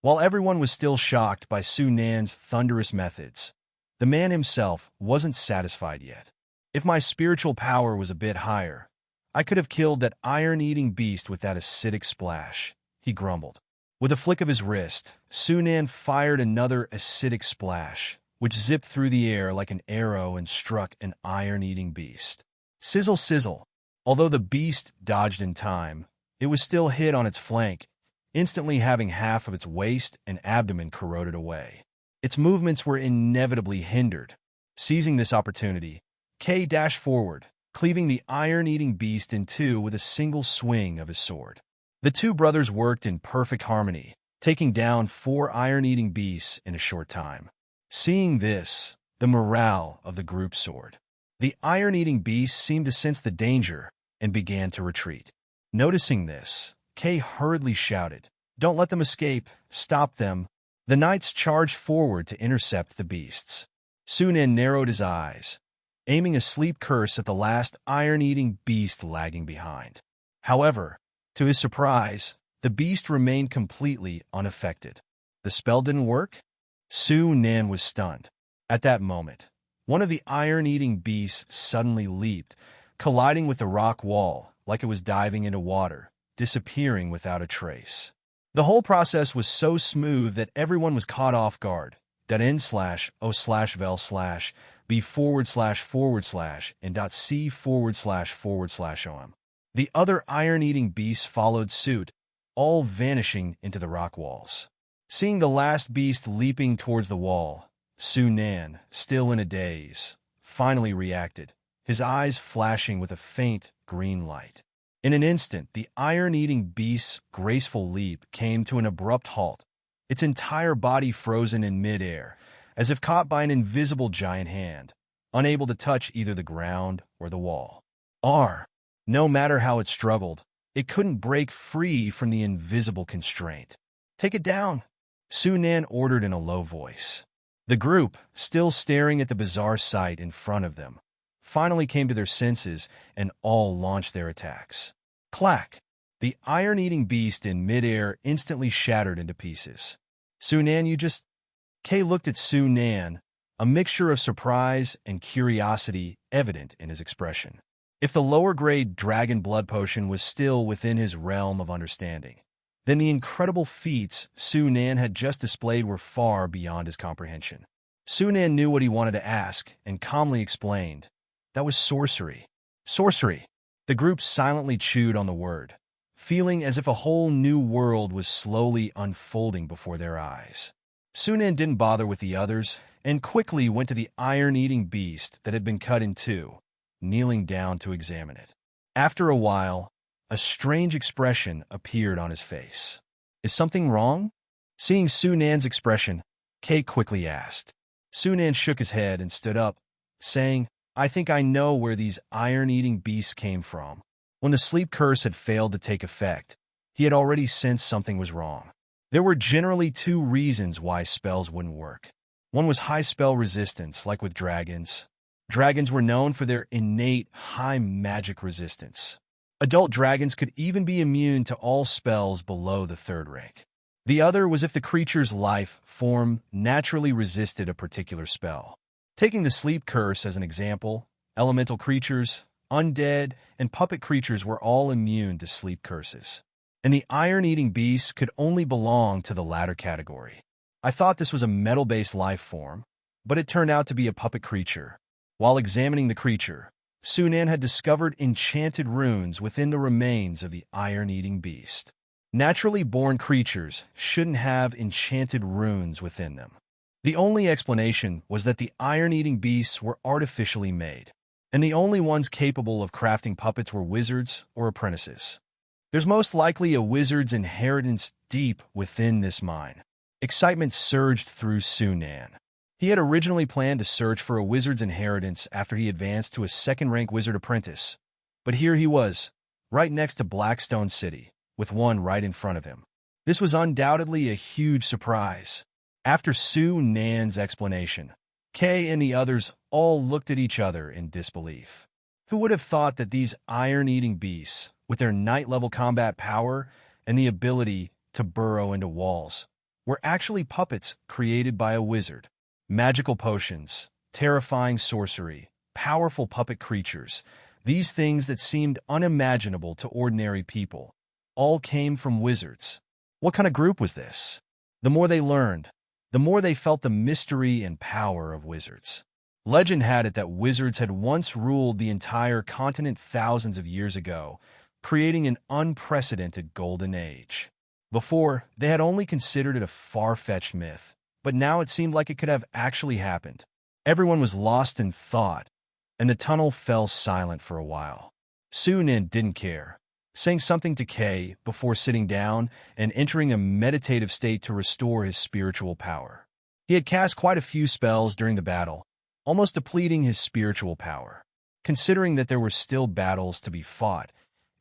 While everyone was still shocked by Su Nan's thunderous methods, the man himself wasn't satisfied yet. If my spiritual power was a bit higher, I could have killed that iron-eating beast with that acidic splash, he grumbled. With a flick of his wrist, Su Nan fired another acidic splash, which zipped through the air like an arrow and struck an iron-eating beast. Sizzle, sizzle. Although the beast dodged in time, it was still hit on its flank, instantly having half of its waist and abdomen corroded away. Its movements were inevitably hindered. Seizing this opportunity, Kay dashed forward, cleaving the iron-eating beast in two with a single swing of his sword. The two brothers worked in perfect harmony, taking down 4 iron-eating beasts in a short time. Seeing this, the morale of the group soared. The iron-eating beasts seemed to sense the danger and began to retreat. Noticing this, Kay hurriedly shouted, "Don't let them escape! Stop them!" The knights charged forward to intercept the beasts. Su Nan narrowed his eyes, aiming a sleep curse at the last iron-eating beast lagging behind. However, to his surprise, the beast remained completely unaffected. The spell didn't work? Su Nan was stunned. At that moment, one of the iron-eating beasts suddenly leaped, colliding with the rock wall like it was diving into water, disappearing without a trace. The whole process was so smooth that everyone was caught off guard. .n/o/vel/b//and .c//om. The other iron-eating beasts followed suit, all vanishing into the rock walls. Seeing the last beast leaping towards the wall, Su Nan, still in a daze, finally reacted, his eyes flashing with a faint green light. In an instant, the iron-eating beast's graceful leap came to an abrupt halt, its entire body frozen in mid-air, as if caught by an invisible giant hand, unable to touch either the ground or the wall. No matter how it struggled, it couldn't break free from the invisible constraint. "Take it down," Su Nan ordered in a low voice. The group, still staring at the bizarre sight in front of them, finally came to their senses and all launched their attacks. Clack! The iron-eating beast in midair instantly shattered into pieces. "Su Nan, you just..." Kay looked at Su Nan, a mixture of surprise and curiosity evident in his expression. If the lower-grade dragon blood potion was still within his realm of understanding, then the incredible feats Su Nan had just displayed were far beyond his comprehension. Su Nan knew what he wanted to ask and calmly explained, "That was sorcery." "Sorcery!" The group silently chewed on the word, feeling as if a whole new world was slowly unfolding before their eyes. Su Nan didn't bother with the others and quickly went to the iron-eating beast that had been cut in two, kneeling down to examine it. After a while, a strange expression appeared on his face. "Is something wrong?" Seeing Su Nan's expression, Kay quickly asked. Su Nan shook his head and stood up, saying, "I think I know where these iron-eating beasts came from." When the sleep curse had failed to take effect, he had already sensed something was wrong. There were generally 2 reasons why spells wouldn't work. One was high spell resistance, like with dragons. Dragons were known for their innate high magic resistance. Adult dragons could even be immune to all spells below the 3rd rank. The other was if the creature's life form naturally resisted a particular spell. Taking the sleep curse as an example, elemental creatures, undead, and puppet creatures were all immune to sleep curses. And the iron-eating beasts could only belong to the latter category. I thought this was a metal-based life form, but it turned out to be a puppet creature. While examining the creature, Sunan had discovered enchanted runes within the remains of the iron-eating beast. Naturally born creatures shouldn't have enchanted runes within them. The only explanation was that the iron-eating beasts were artificially made, and the only ones capable of crafting puppets were wizards or apprentices. There's most likely a wizard's inheritance deep within this mine. Excitement surged through Sunan. He had originally planned to search for a wizard's inheritance after he advanced to a second-rank wizard apprentice, but here he was, right next to Blackstone City, with one right in front of him. This was undoubtedly a huge surprise. After Su-Nan's explanation, Kay and the others all looked at each other in disbelief. Who would have thought that these iron-eating beasts, with their night-level combat power and the ability to burrow into walls, were actually puppets created by a wizard? Magical potions, terrifying sorcery, powerful puppet creatures, these things that seemed unimaginable to ordinary people, all came from wizards. What kind of group was this? The more they learned, the more they felt the mystery and power of wizards. Legend had it that wizards had once ruled the entire continent thousands of years ago, creating an unprecedented golden age. Before, they had only considered it a far-fetched myth, but now it seemed like it could have actually happened. Everyone was lost in thought, and the tunnel fell silent for a while. Sunan didn't care, saying something to Kay before sitting down and entering a meditative state to restore his spiritual power. He had cast quite a few spells during the battle, almost depleting his spiritual power. Considering that there were still battles to be fought,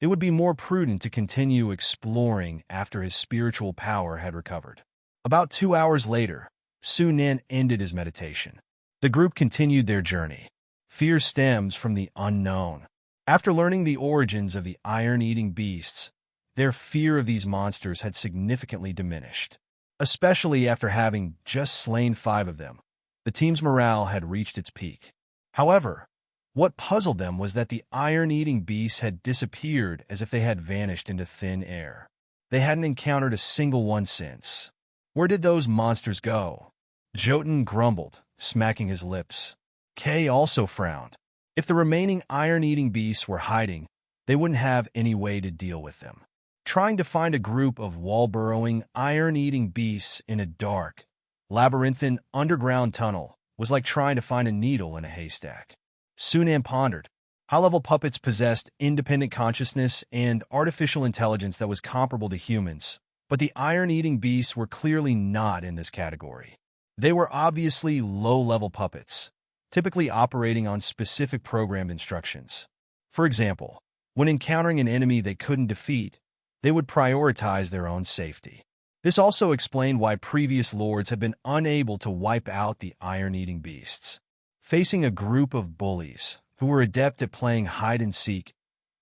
it would be more prudent to continue exploring after his spiritual power had recovered. About 2 hours later, Sunan ended his meditation. The group continued their journey. Fear stems from the unknown. After learning the origins of the iron-eating beasts, their fear of these monsters had significantly diminished. Especially after having just slain 5 of them, the team's morale had reached its peak. However, what puzzled them was that the iron-eating beasts had disappeared as if they had vanished into thin air. They hadn't encountered a single one since. Where did those monsters go? Jotun grumbled, smacking his lips. Kay also frowned. If the remaining iron-eating beasts were hiding, they wouldn't have any way to deal with them. Trying to find a group of wall-burrowing, iron-eating beasts in a dark, labyrinthine underground tunnel was like trying to find a needle in a haystack. Sunan pondered. High-level puppets possessed independent consciousness and artificial intelligence that was comparable to humans, but the iron-eating beasts were clearly not in this category. They were obviously low-level puppets, typically operating on specific programmed instructions. For example, when encountering an enemy they couldn't defeat, they would prioritize their own safety. This also explained why previous lords had been unable to wipe out the iron-eating beasts. Facing a group of bullies who were adept at playing hide-and-seek,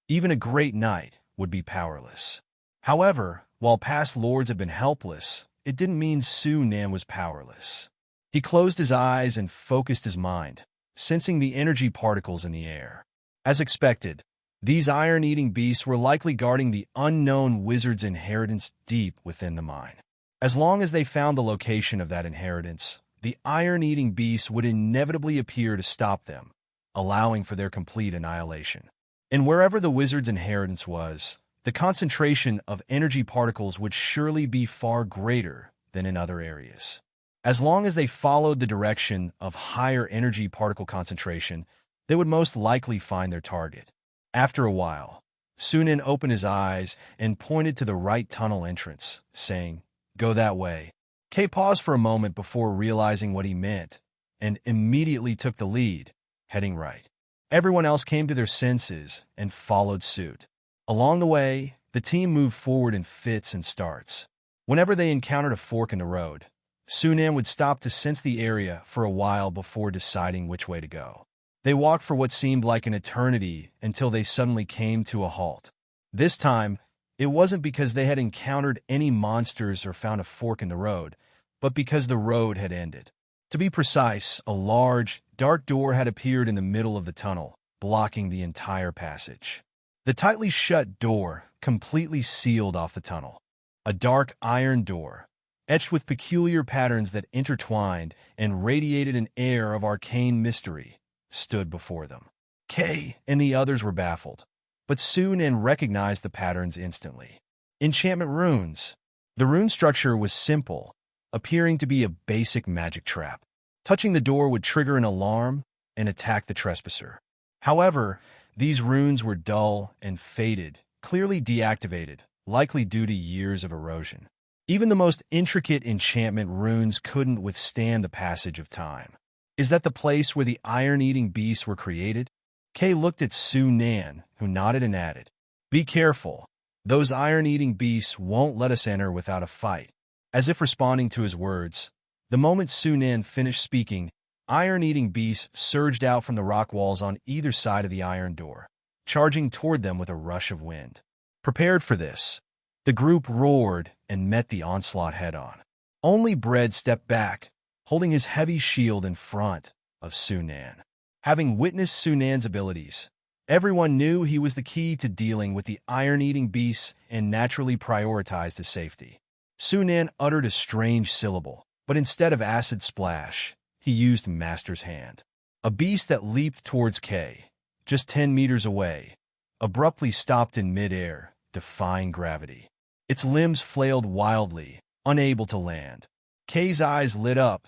even a great knight would be powerless. However, while past lords had been helpless, it didn't mean Sunan was powerless. He closed his eyes and focused his mind, sensing the energy particles in the air. As expected, these iron-eating beasts were likely guarding the unknown wizard's inheritance deep within the mine. As long as they found the location of that inheritance, the iron-eating beasts would inevitably appear to stop them, allowing for their complete annihilation. And wherever the wizard's inheritance was, the concentration of energy particles would surely be far greater than in other areas. As long as they followed the direction of higher energy particle concentration, they would most likely find their target. After a while, Sunan opened his eyes and pointed to the right tunnel entrance, saying, "Go that way." Kay paused for a moment before realizing what he meant, and immediately took the lead, heading right. Everyone else came to their senses and followed suit. Along the way, the team moved forward in fits and starts. Whenever they encountered a fork in the road, Sunan would stop to sense the area for a while before deciding which way to go. They walked for what seemed like an eternity until they suddenly came to a halt. This time, it wasn't because they had encountered any monsters or found a fork in the road, but because the road had ended. To be precise, a large, dark door had appeared in the middle of the tunnel, blocking the entire passage. The tightly shut door completely sealed off the tunnel. A dark iron door, etched with peculiar patterns that intertwined and radiated an air of arcane mystery, stood before them. Kay and the others were baffled, but Sunan recognized the patterns instantly. Enchantment runes. The rune structure was simple, appearing to be a basic magic trap. Touching the door would trigger an alarm and attack the trespasser. However, these runes were dull and faded, clearly deactivated, likely due to years of erosion. Even the most intricate enchantment runes couldn't withstand the passage of time. Is that the place where the iron-eating beasts were created? Kay looked at Sunan, who nodded and added, "Be careful. Those iron-eating beasts won't let us enter without a fight." As if responding to his words, the moment Sunan finished speaking, iron-eating beasts surged out from the rock walls on either side of the iron door, charging toward them with a rush of wind. Prepared for this, the group roared and met the onslaught head-on. Only Bread stepped back, holding his heavy shield in front of Sunan. Having witnessed Sunan's abilities, everyone knew he was the key to dealing with the iron-eating beasts and naturally prioritized his safety. Sunan uttered a strange syllable, but instead of acid splash, he used Master's Hand. A beast that leaped towards Kay, just 10 meters away, abruptly stopped in midair, defying gravity. Its limbs flailed wildly, unable to land. Kay's eyes lit up,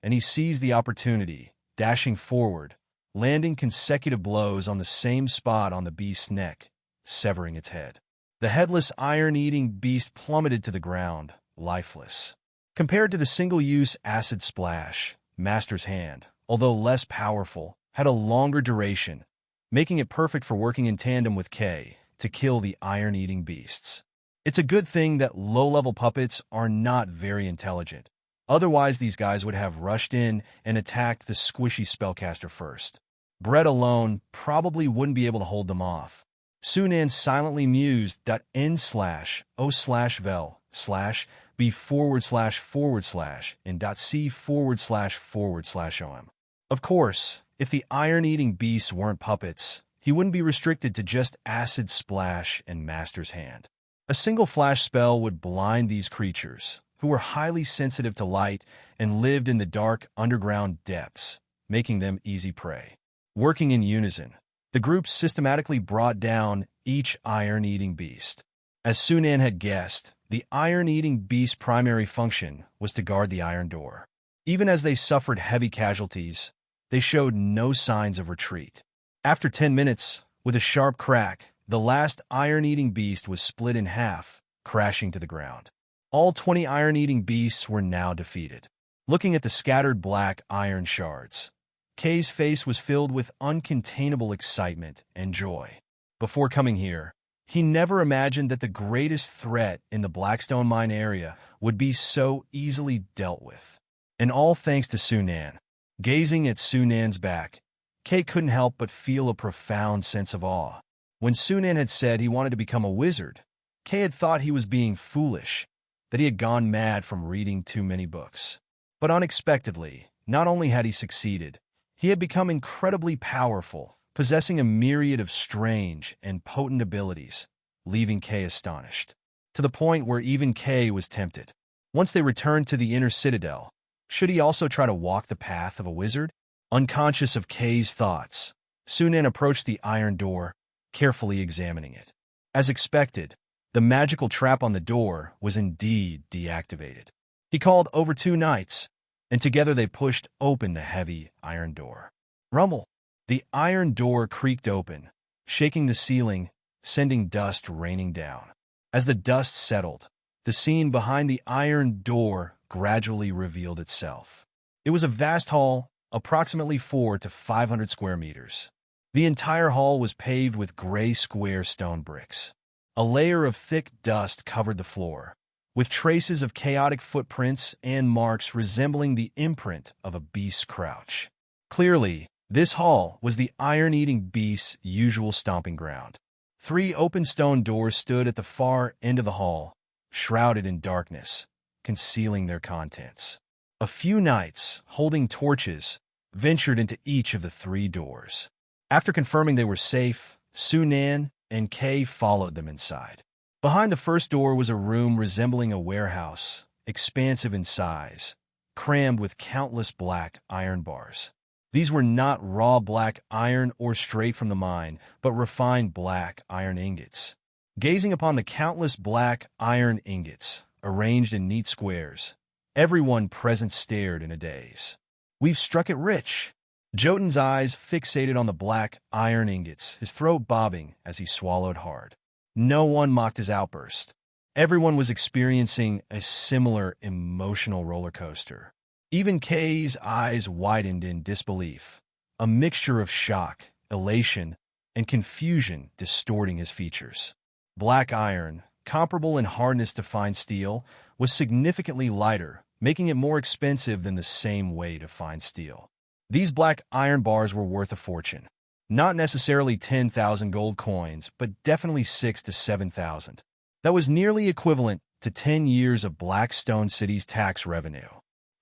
and he seized the opportunity, dashing forward, landing consecutive blows on the same spot on the beast's neck, severing its head. The headless iron-eating beast plummeted to the ground, lifeless. Compared to the single-use acid splash, Master's Hand, although less powerful, had a longer duration, making it perfect for working in tandem with Kay to kill the iron-eating beasts. It's a good thing that low-level puppets are not very intelligent. Otherwise, these guys would have rushed in and attacked the squishy spellcaster first. Bread alone probably wouldn't be able to hold them off. Sunan silently mused .n/o/vel/b/.c/om. Of course, if the iron-eating beasts weren't puppets, he wouldn't be restricted to just Acid Splash and Master's Hand. A single flash spell would blind these creatures, who were highly sensitive to light and lived in the dark underground depths, making them easy prey. Working in unison, the group systematically brought down each iron-eating beast. As Sunan had guessed, the iron-eating beast's primary function was to guard the iron door. Even as they suffered heavy casualties, they showed no signs of retreat. After 10 minutes, with a sharp crack, the last iron-eating beast was split in half, crashing to the ground. All 20 iron-eating beasts were now defeated. Looking at the scattered black iron shards, Kay's face was filled with uncontainable excitement and joy. Before coming here, he never imagined that the greatest threat in the Blackstone Mine area would be so easily dealt with. And all thanks to Sunan. Gazing at Sunan's back, Kay couldn't help but feel a profound sense of awe. When Sunan had said he wanted to become a wizard, Kay had thought he was being foolish, that he had gone mad from reading too many books. But unexpectedly, not only had he succeeded, he had become incredibly powerful, possessing a myriad of strange and potent abilities, leaving Kay astonished, to the point where even Kay was tempted. Once they returned to the inner citadel, should he also try to walk the path of a wizard? Unconscious of Kay's thoughts, Sunan approached the iron door, carefully examining it. As expected, the magical trap on the door was indeed deactivated. He called over 2 knights, and together they pushed open the heavy iron door. Rumble! The iron door creaked open, shaking the ceiling, sending dust raining down. As the dust settled, the scene behind the iron door gradually revealed itself. It was a vast hall, approximately 400 to 500 square meters. The entire hall was paved with gray square stone bricks. A layer of thick dust covered the floor, with traces of chaotic footprints and marks resembling the imprint of a beast's crouch. Clearly, this hall was the iron-eating beast's usual stomping ground. 3 open stone doors stood at the far end of the hall, shrouded in darkness, concealing their contents. A few knights, holding torches, ventured into each of the 3 doors. After confirming they were safe, Sunan and Kay followed them inside. Behind the first door was a room resembling a warehouse, expansive in size, crammed with countless black iron bars. These were not raw black iron or straight from the mine, but refined black iron ingots. Gazing upon the countless black iron ingots, arranged in neat squares, everyone present stared in a daze. "We've struck it rich." Jotun's eyes fixated on the black iron ingots, his throat bobbing as he swallowed hard. No one mocked his outburst. Everyone was experiencing a similar emotional roller coaster. Even Kay's eyes widened in disbelief, a mixture of shock, elation, and confusion distorting his features. Black iron, comparable in hardness to fine steel, was significantly lighter, making it more expensive than the same weight of fine steel. These black iron bars were worth a fortune. Not necessarily 10,000 gold coins, but definitely 6,000 to 7,000. That was nearly equivalent to 10 years of Blackstone City's tax revenue.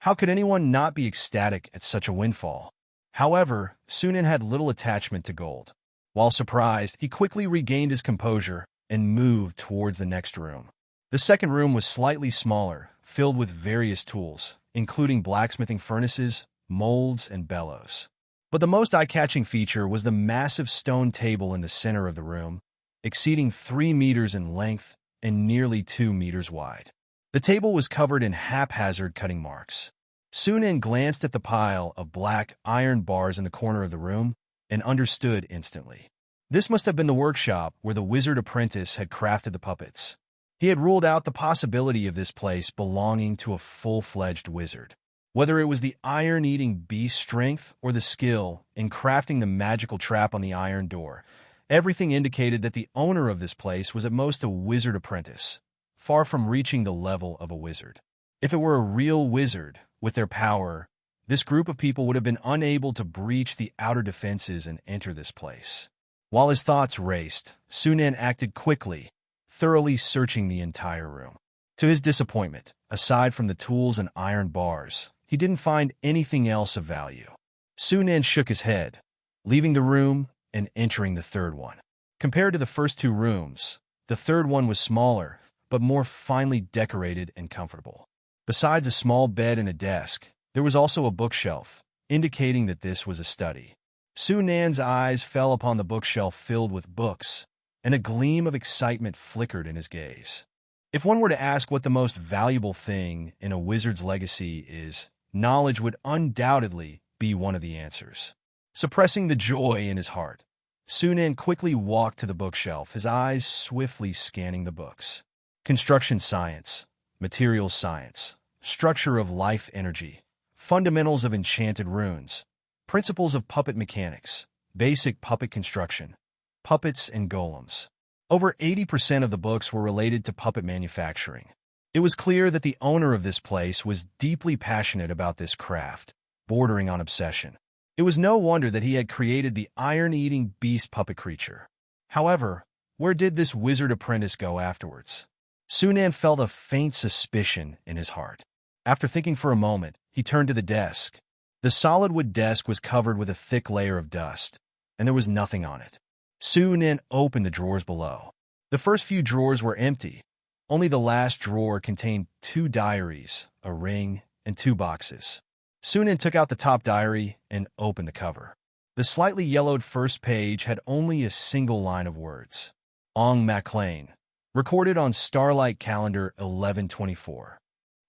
How could anyone not be ecstatic at such a windfall? However, Sunan had little attachment to gold. While surprised, he quickly regained his composure and moved towards the next room. The second room was slightly smaller, filled with various tools, including blacksmithing furnaces, molds, and bellows. But the most eye-catching feature was the massive stone table in the center of the room, exceeding 3 meters in length and nearly 2 meters wide. The table was covered in haphazard cutting marks. Sunan glanced at the pile of black iron bars in the corner of the room and understood instantly. This must have been the workshop where the wizard apprentice had crafted the puppets. He had ruled out the possibility of this place belonging to a full-fledged wizard. Whether it was the iron-eating beast's strength or the skill in crafting the magical trap on the iron door, everything indicated that the owner of this place was at most a wizard apprentice, far from reaching the level of a wizard. If it were a real wizard, with their power, this group of people would have been unable to breach the outer defenses and enter this place. While his thoughts raced, Sunan acted quickly, thoroughly searching the entire room. To his disappointment, aside from the tools and iron bars, he didn't find anything else of value. Sunan shook his head, leaving the room and entering the third one. Compared to the first two rooms, the third one was smaller, but more finely decorated and comfortable. Besides a small bed and a desk, there was also a bookshelf, indicating that this was a study. Sunan's eyes fell upon the bookshelf filled with books, and a gleam of excitement flickered in his gaze. If one were to ask what the most valuable thing in a wizard's legacy is, knowledge would undoubtedly be one of the answers. Suppressing the joy in his heart, Sunan quickly walked to the bookshelf, his eyes swiftly scanning the books. Construction science, materials science, structure of life energy, fundamentals of enchanted runes, principles of puppet mechanics, basic puppet construction, puppets and golems. Over 80% of the books were related to puppet manufacturing. It was clear that the owner of this place was deeply passionate about this craft, bordering on obsession. It was no wonder that he had created the iron-eating beast puppet creature. However, where did this wizard apprentice go afterwards? Sunan felt a faint suspicion in his heart. After thinking for a moment, he turned to the desk. The solid wood desk was covered with a thick layer of dust, and there was nothing on it. Sunan opened the drawers below. The first few drawers were empty. Only the last drawer contained 2 diaries, a ring, and 2 boxes. Sunan took out the top diary and opened the cover. The slightly yellowed first page had only a single line of words. Ong MacLean, recorded on Starlight Calendar 1124.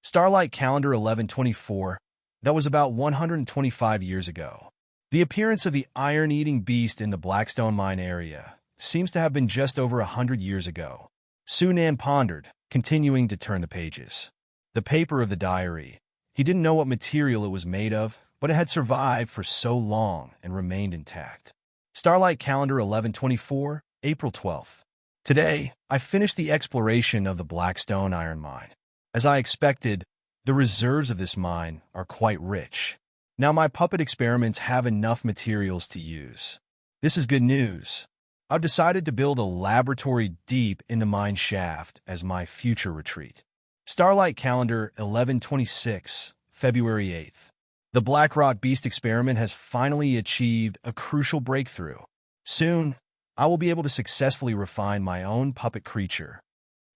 Starlight Calendar 1124, that was about 125 years ago. The appearance of the iron-eating beast in the Blackstone mine area seems to have been just over 100 years ago. Sunan pondered, continuing to turn the pages. The paper of the diary. He didn't know what material it was made of, but it had survived for so long and remained intact. Starlight Calendar 1124, April 12th. Today, I finished the exploration of the Blackstone iron mine. As I expected, the reserves of this mine are quite rich. Now my puppet experiments have enough materials to use. This is good news. I've decided to build a laboratory deep in the mine shaft as my future retreat. Starlight Calendar 1126, February 8th. The Black Rock Beast experiment has finally achieved a crucial breakthrough. Soon, I will be able to successfully refine my own puppet creature.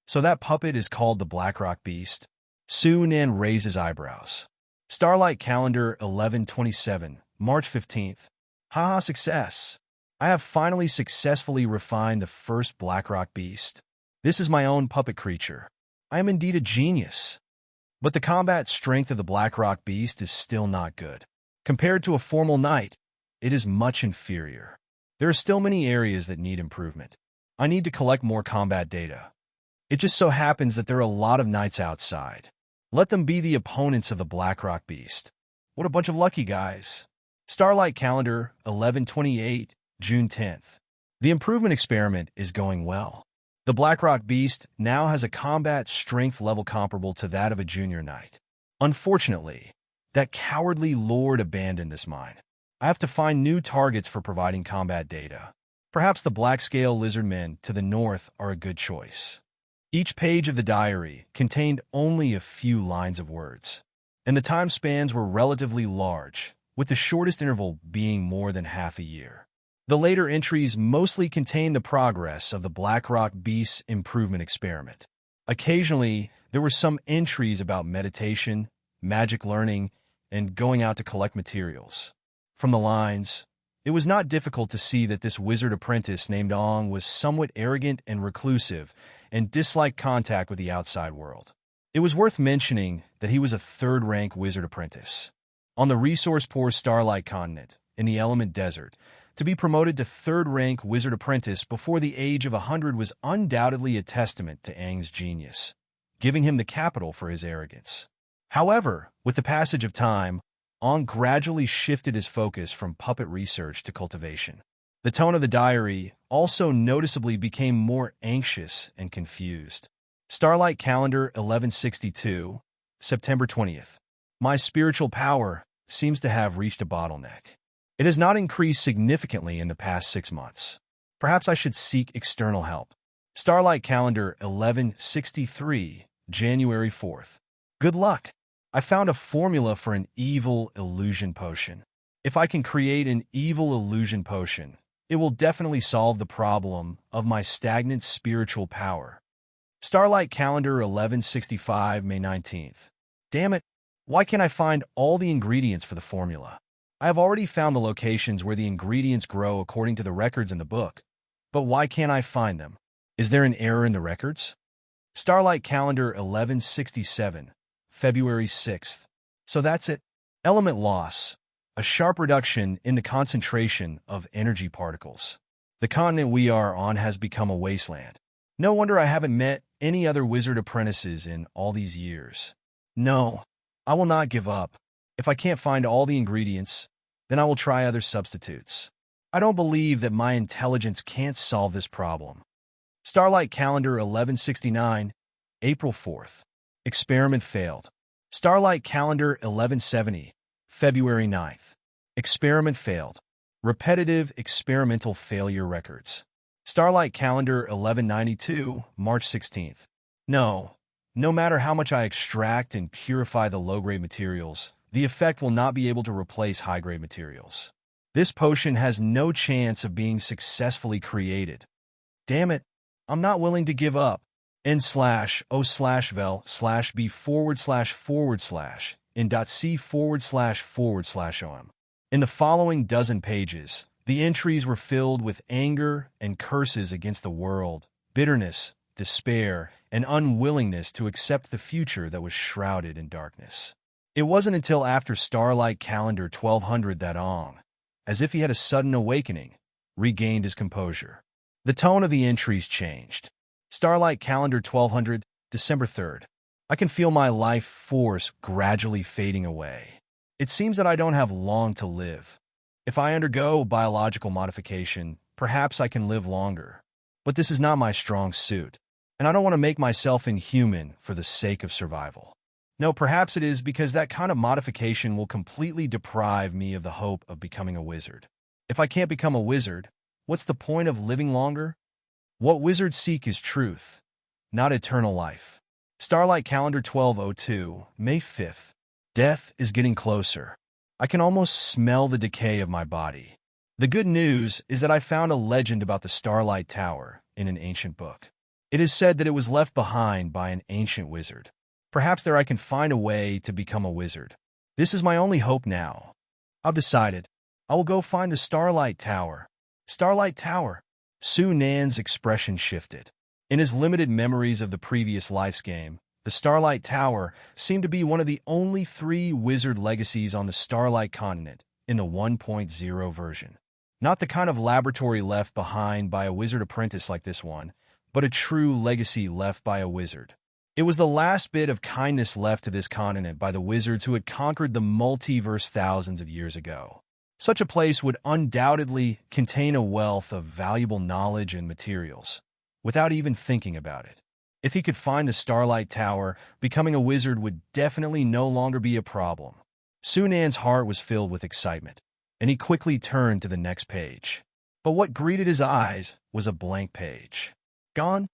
So that puppet is called the Black Rock Beast? Nan raises eyebrows. Starlight Calendar 1127, March 15th. Haha, success. I have finally successfully refined the first Blackrock beast. This is my own puppet creature. I am indeed a genius. But the combat strength of the Blackrock beast is still not good. Compared to a formal knight, it is much inferior. There are still many areas that need improvement. I need to collect more combat data. It just so happens that there are a lot of knights outside. Let them be the opponents of the Blackrock beast. What a bunch of lucky guys. Starlight Calendar 1128, June 10th. The improvement experiment is going well. The Blackrock beast now has a combat strength level comparable to that of a junior knight. Unfortunately, that cowardly lord abandoned this mine. I have to find new targets for providing combat data. Perhaps the black-scale lizardmen to the north are a good choice. Each page of the diary contained only a few lines of words, and the time spans were relatively large, with the shortest interval being more than half a year. The later entries mostly contained the progress of the Blackrock Beast's improvement experiment. Occasionally, there were some entries about meditation, magic learning, and going out to collect materials. From the lines, it was not difficult to see that this wizard apprentice named Ong was somewhat arrogant and reclusive and disliked contact with the outside world. It was worth mentioning that he was a third-rank wizard apprentice. On the resource-poor Starlight Continent, in the Element Desert, to be promoted to third-rank wizard apprentice before the age of 100 was undoubtedly a testament to Aang's genius, giving him the capital for his arrogance. However, with the passage of time, Aang gradually shifted his focus from puppet research to cultivation. The tone of the diary also noticeably became more anxious and confused. Starlight Calendar 1162, September 20th. My spiritual power seems to have reached a bottleneck. It has not increased significantly in the past 6 months. Perhaps I should seek external help. Starlight Calendar 1163, January 4th. Good luck. I found a formula for an evil illusion potion. If I can create an evil illusion potion, it will definitely solve the problem of my stagnant spiritual power. Starlight Calendar 1165, May 19th. Damn it, why can't I find all the ingredients for the formula? I have already found the locations where the ingredients grow according to the records in the book, but why can't I find them? Is there an error in the records? Starlight Calendar 1167, February 6th. So that's it. Element loss. A sharp reduction in the concentration of energy particles. The continent we are on has become a wasteland. No wonder I haven't met any other wizard apprentices in all these years. No, I will not give up. If I can't find all the ingredients, then I will try other substitutes. I don't believe that my intelligence can't solve this problem. Starlight Calendar 1169, April 4th. Experiment failed. Starlight Calendar 1170, February 9th. Experiment failed. Repetitive experimental failure records. Starlight Calendar 1192, March 16th. No matter how much I extract and purify the low-grade materials, the effect will not be able to replace high-grade materials. This potion has no chance of being successfully created. Damn it, I'm not willing to give up. n/o/vel/b//in.c//om. In the following dozen pages, the entries were filled with anger and curses against the world, bitterness, despair, and unwillingness to accept the future that was shrouded in darkness. It wasn't until after Starlight Calendar 1200 that Ong, as if he had a sudden awakening, regained his composure. The tone of the entries changed. Starlight Calendar 1200, December 3rd. I can feel my life force gradually fading away. It seems that I don't have long to live. If I undergo biological modification, perhaps I can live longer. But this is not my strong suit, and I don't want to make myself inhuman for the sake of survival. No, perhaps it is because that kind of modification will completely deprive me of the hope of becoming a wizard. If I can't become a wizard, what's the point of living longer? What wizards seek is truth, not eternal life. Starlight Calendar 1202, May 5th. Death is getting closer. I can almost smell the decay of my body. The good news is that I found a legend about the Starlight Tower in an ancient book. It is said that it was left behind by an ancient wizard. Perhaps there I can find a way to become a wizard. This is my only hope now. I've decided. I will go find the Starlight Tower. Starlight Tower. Su Nan's expression shifted. In his limited memories of the previous life's game, the Starlight Tower seemed to be one of the only 3 wizard legacies on the Starlight continent in the 1.0 version. Not the kind of laboratory left behind by a wizard apprentice like this one, but a true legacy left by a wizard. It was the last bit of kindness left to this continent by the wizards who had conquered the multiverse thousands of years ago. Such a place would undoubtedly contain a wealth of valuable knowledge and materials, without even thinking about it. If he could find the Starlight Tower, becoming a wizard would definitely no longer be a problem. Su Nan's heart was filled with excitement, and he quickly turned to the next page. But what greeted his eyes was a blank page. Gone?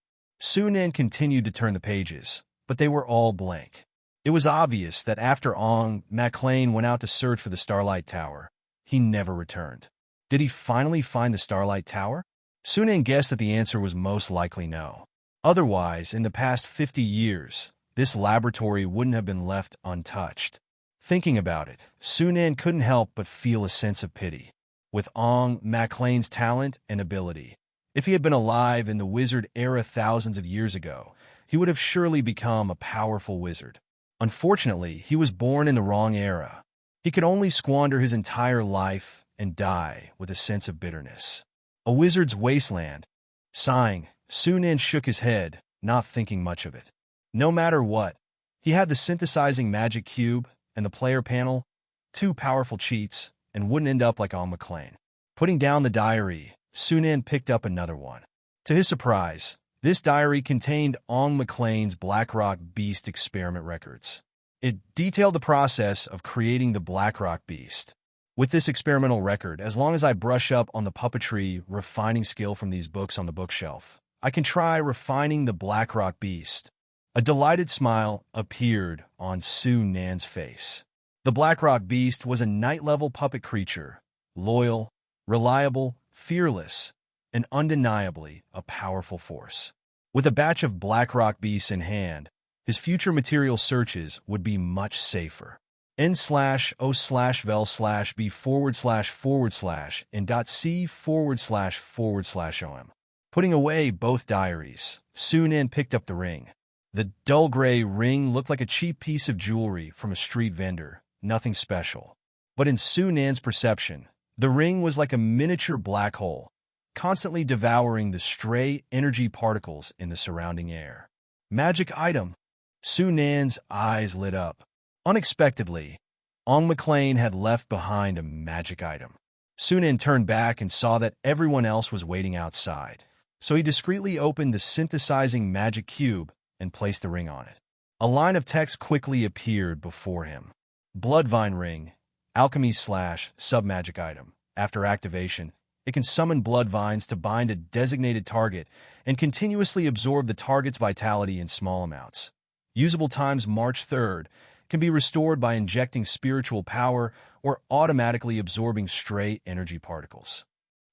Su Nan continued to turn the pages, but they were all blank. It was obvious that after Ong MacLean went out to search for the Starlight Tower, he never returned. Did he finally find the Starlight Tower? Su Nan guessed that the answer was most likely no. Otherwise, in the past 50 years, this laboratory wouldn't have been left untouched. Thinking about it, Su Nan couldn't help but feel a sense of pity. With Ong MacLean's talent and ability, if he had been alive in the wizard era thousands of years ago, he would have surely become a powerful wizard. Unfortunately, he was born in the wrong era. He could only squander his entire life and die with a sense of bitterness. A wizard's wasteland. Sighing, Su Nan shook his head, not thinking much of it. No matter what, he had the synthesizing magic cube and the player panel, 2 powerful cheats, and wouldn't end up like Ong MacLean. Putting down the diary, Su Nan picked up another one. To his surprise, this diary contained Ong MacLean's Blackrock Beast experiment records. It detailed the process of creating the Blackrock Beast. With this experimental record, as long as I brush up on the puppetry refining skill from these books on the bookshelf, I can try refining the Blackrock Beast. A delighted smile appeared on Su Nan's face. The Blackrock Beast was a night-level puppet creature, loyal, reliable, fearless, and undeniably a powerful force. With a batch of Blackrock Beasts in hand, his future material searches would be much safer. n/o/vel/b/and.c//om. Putting away both diaries, Su Nan picked up the ring. The dull gray ring looked like a cheap piece of jewelry from a street vendor, nothing special. But in Su Nan's perception, the ring was like a miniature black hole, constantly devouring the stray energy particles in the surrounding air. Magic item. Su Nan's eyes lit up. Unexpectedly, Ong MacLean had left behind a magic item. Su Nan turned back and saw that everyone else was waiting outside, so he discreetly opened the synthesizing magic cube and placed the ring on it. A line of text quickly appeared before him. Bloodvine Ring, alchemy/sub-magic item. After activation, it can summon blood vines to bind a designated target and continuously absorb the target's vitality in small amounts. Usable times March 3rd, can be restored by injecting spiritual power or automatically absorbing stray energy particles.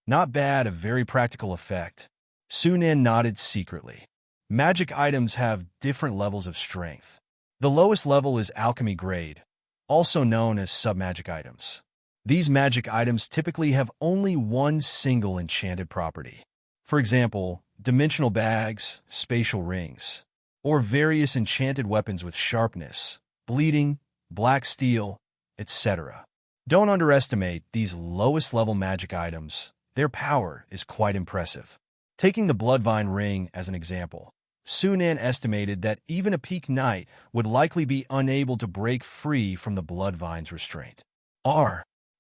Not bad, a very practical effect. Su Nan nodded secretly. Magic items have different levels of strength. The lowest level is alchemy grade, also known as sub-magic items. These magic items typically have only one single enchanted property. For example, dimensional bags, spatial rings, or various enchanted weapons with sharpness, bleeding, black steel, etc. Don't underestimate these lowest-level magic items. Their power is quite impressive. Taking the Bloodvine Ring as an example, Su Nan estimated that even a peak knight would likely be unable to break free from the Bloodvine's restraint.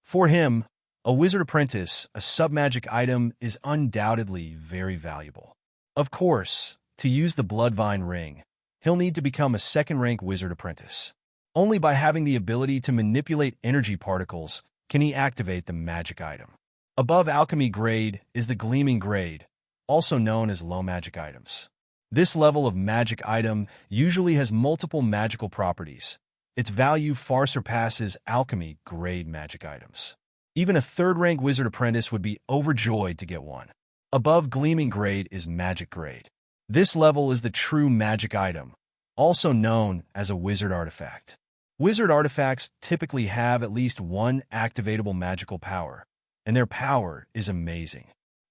For him, a wizard apprentice, a sub-magic item is undoubtedly very valuable. Of course, to use the Bloodvine Ring, he'll need to become a second-rank wizard apprentice. Only by having the ability to manipulate energy particles can he activate the magic item. Above alchemy grade is the gleaming grade, also known as low magic items. This level of magic item usually has multiple magical properties. Its value far surpasses alchemy grade magic items. Even a third-rank wizard apprentice would be overjoyed to get one. Above gleaming grade is magic grade. This level is the true magic item, also known as a wizard artifact. Wizard artifacts typically have at least one activatable magical power, and their power is amazing.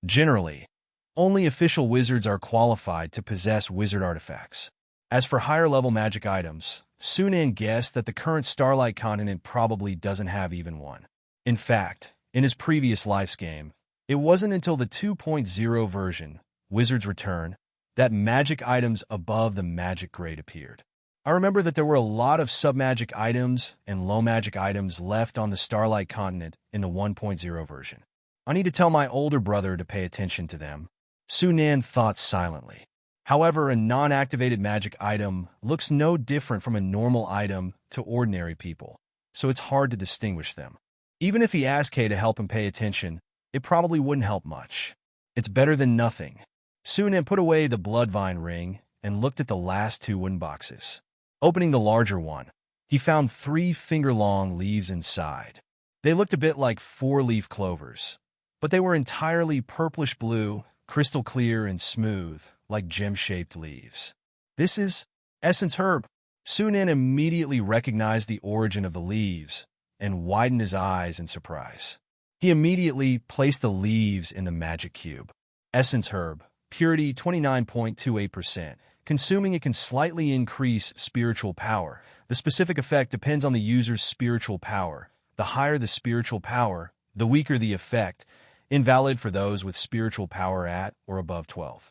Generally, only official wizards are qualified to possess wizard artifacts. As for higher-level magic items, Sunan guessed that the current Starlight continent probably doesn't have even one. In fact, in his previous Life's game, it wasn't until the 2.0 version, Wizard's Return, that magic items above the magic grade appeared. I remember that there were a lot of sub-magic items and low-magic items left on the Starlight continent in the 1.0 version. I need to tell my older brother to pay attention to them. Sunan thought silently. However, a non-activated magic item looks no different from a normal item to ordinary people, so it's hard to distinguish them. Even if he asked Kay to help him pay attention, it probably wouldn't help much. It's better than nothing. Sunan put away the Bloodvine ring and looked at the last two wooden boxes. Opening the larger one, he found 3 finger-long leaves inside. They looked a bit like 4-leaf clovers, but they were entirely purplish-blue, crystal clear and smooth, like gem-shaped leaves. This is Essence Herb. Sunan immediately recognized the origin of the leaves and widened his eyes in surprise. He immediately placed the leaves in the magic cube. Essence Herb, purity 29.28%. Consuming it can slightly increase spiritual power. The specific effect depends on the user's spiritual power. The higher the spiritual power, the weaker the effect, invalid for those with spiritual power at or above 12.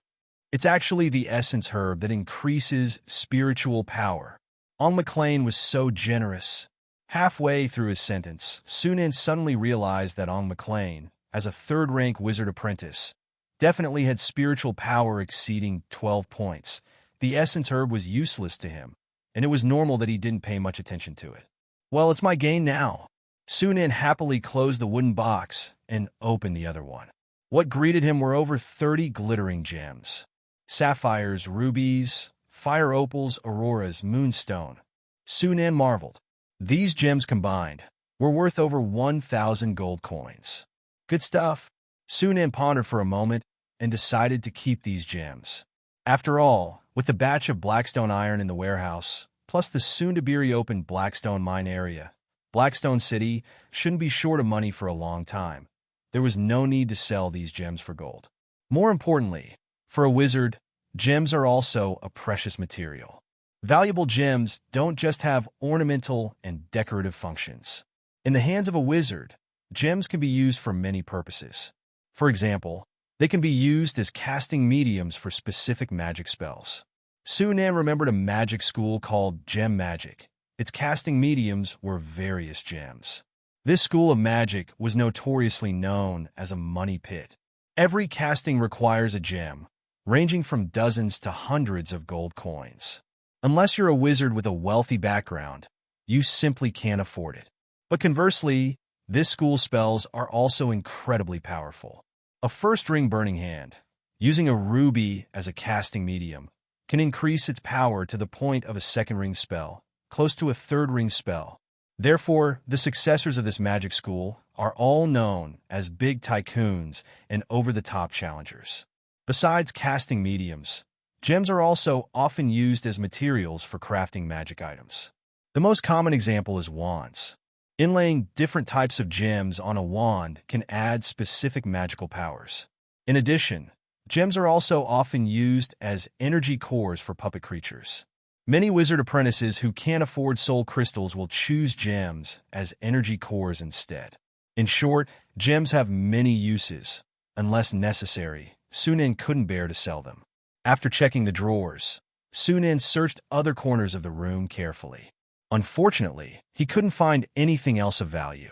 It's actually the Essence Herb that increases spiritual power. On McLean was so generous. Halfway through his sentence, Sunan suddenly realized that On McLean, as a third-rank wizard apprentice, definitely had spiritual power exceeding 12 points. The Essence Herb was useless to him, and it was normal that he didn't pay much attention to it. Well, it's my gain now. Sunan happily closed the wooden box and opened the other one. What greeted him were over 30 glittering gems. Sapphires, rubies, fire opals, auroras, moonstone. Sunan marveled. These gems combined were worth over 1,000 gold coins. Good stuff. Sunan pondered for a moment and decided to keep these gems. After all, with the batch of Blackstone iron in the warehouse, plus the soon-to-be-reopened Blackstone mine area, Blackstone City shouldn't be short of money for a long time. There was no need to sell these gems for gold. More importantly, for a wizard, gems are also a precious material. Valuable gems don't just have ornamental and decorative functions. In the hands of a wizard, gems can be used for many purposes. For example, they can be used as casting mediums for specific magic spells. Sunan remembered a magic school called Gem Magic. Its casting mediums were various gems. This school of magic was notoriously known as a money pit. Every casting requires a gem, ranging from dozens to hundreds of gold coins. Unless you're a wizard with a wealthy background, you simply can't afford it. But conversely, this school's spells are also incredibly powerful. A first-ring Burning Hand, using a ruby as a casting medium, can increase its power to the point of a second-ring spell, close to a third-ring spell. Therefore, the successors of this magic school are all known as big tycoons and over-the-top challengers. Besides casting mediums, gems are also often used as materials for crafting magic items. The most common example is wands. Inlaying different types of gems on a wand can add specific magical powers. In addition, gems are also often used as energy cores for puppet creatures. Many wizard apprentices who can't afford soul crystals will choose gems as energy cores instead. In short, gems have many uses. Unless necessary, Sunan couldn't bear to sell them. After checking the drawers, Sunan searched other corners of the room carefully. Unfortunately, he couldn't find anything else of value.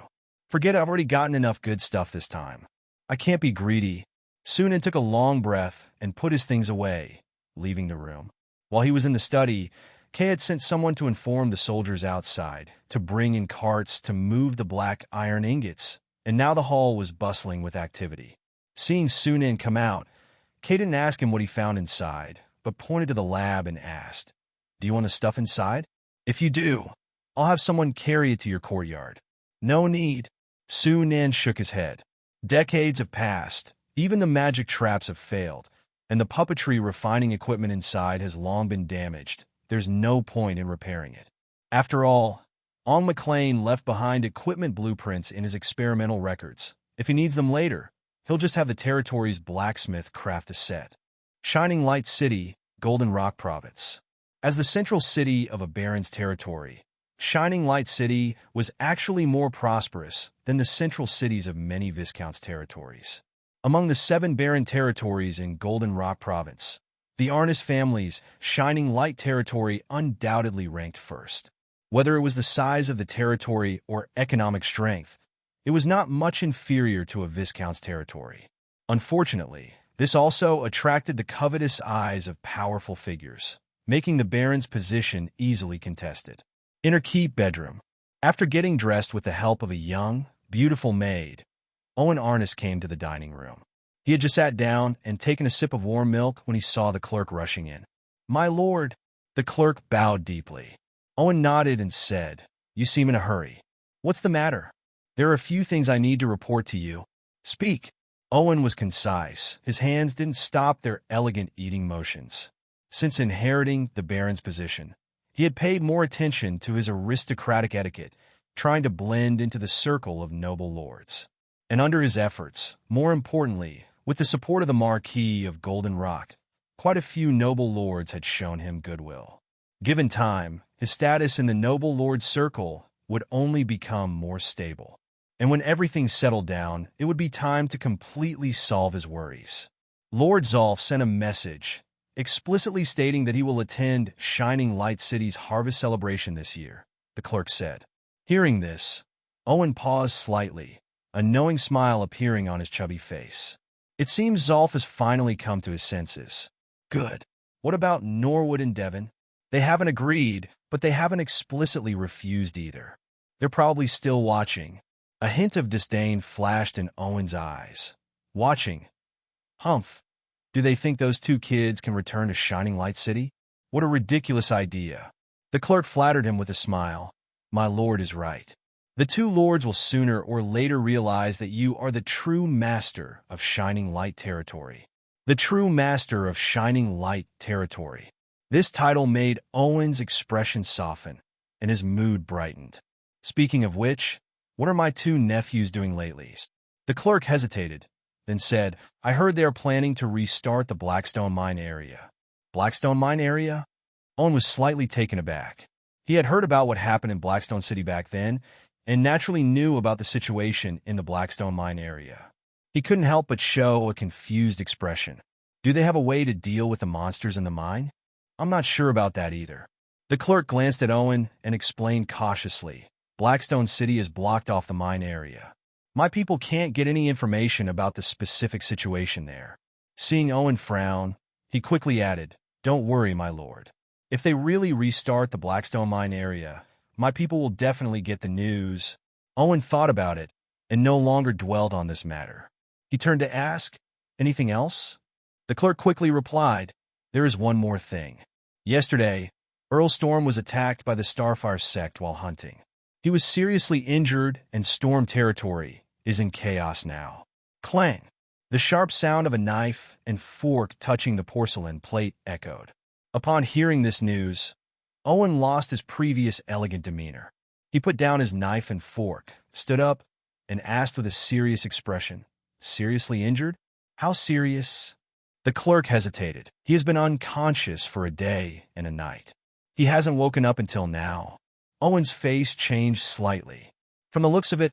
Forget I've already gotten enough good stuff this time. I can't be greedy. Sunan took a long breath and put his things away, leaving the room. While he was in the study, Kay had sent someone to inform the soldiers outside to bring in carts to move the black iron ingots, and now the hall was bustling with activity. Seeing Sunan come out, Kay didn't ask him what he found inside, but pointed to the lab and asked, "Do you want the stuff inside? If you do, I'll have someone carry it to your courtyard." "No need." Sunan shook his head. Decades have passed, even the magic traps have failed, and the puppetry refining equipment inside has long been damaged. there's no point in repairing it. After all, Owen McLean left behind equipment blueprints in his experimental records. If he needs them later, he'll just have the territory's blacksmith craft a set. Shining Light City, Golden Rock Province. As the central city of a baron's territory, Shining Light City was actually more prosperous than the central cities of many viscounts' territories. Among the 7 baron territories in Golden Rock Province, the Arnis family's Shining Light territory undoubtedly ranked first. Whether it was the size of the territory or economic strength, it was not much inferior to a viscount's territory. Unfortunately, this also attracted the covetous eyes of powerful figures, making the baron's position easily contested. Inner keep bedroom. After getting dressed with the help of a young, beautiful maid, Owen Arnis came to the dining room. He had just sat down and taken a sip of warm milk when he saw the clerk rushing in. "My lord." The clerk bowed deeply. Owen nodded and said, "You seem in a hurry. What's the matter?" "There are a few things I need to report to you." "Speak." Owen was concise. His hands didn't stop their elegant eating motions. Since inheriting the baron's position, he had paid more attention to his aristocratic etiquette, trying to blend into the circle of noble lords. And under his efforts, more importantly, with the support of the Marquis of Golden Rock, quite a few noble lords had shown him goodwill. Given time, his status in the noble lord circle would only become more stable. And when everything settled down, it would be time to completely solve his worries. Lord Zolf sent a message, explicitly stating that he will attend Shining Light City's harvest celebration this year, the clerk said. Hearing this, Owen paused slightly, a knowing smile appearing on his chubby face. It seems Zolf has finally come to his senses. Good. What about Norwood and Devon? They haven't agreed, but they haven't explicitly refused either. They're probably still watching. A hint of disdain flashed in Owen's eyes. Watching? Humph. Do they think those 2 kids can return to Shining Light City? What a ridiculous idea. The clerk flattered him with a smile. My lord is right. The 2 lords will sooner or later realize that you are the true master of Shining Light territory. The true master of Shining Light territory. This title made Owen's expression soften, and his mood brightened. Speaking of which, what are my 2 nephews doing lately? The clerk hesitated, then said, I heard they are planning to restart the Blackstone Mine area. Blackstone Mine area? Owen was slightly taken aback. He had heard about what happened in Blackstone City back then, and naturally knew about the situation in the Blackstone Mine area. He couldn't help but show a confused expression. Do they have a way to deal with the monsters in the mine? I'm not sure about that either. The clerk glanced at Owen and explained cautiously. Blackstone City is blocked off the mine area. My people can't get any information about the specific situation there. Seeing Owen frown, he quickly added, Don't worry, my lord. If they really restart the Blackstone Mine area, my people will definitely get the news. Owen thought about it and no longer dwelled on this matter. He turned to ask, Anything else? The clerk quickly replied, There is one more thing. Yesterday, Earl Storm was attacked by the Starfire sect while hunting. He was seriously injured, and Storm territory is in chaos now. Clang! The sharp sound of a knife and fork touching the porcelain plate echoed. Upon hearing this news, Owen lost his previous elegant demeanor. He put down his knife and fork, stood up, and asked with a serious expression, Seriously injured? How serious? The clerk hesitated. He has been unconscious for a day and a night. He hasn't woken up until now. Owen's face changed slightly. From the looks of it,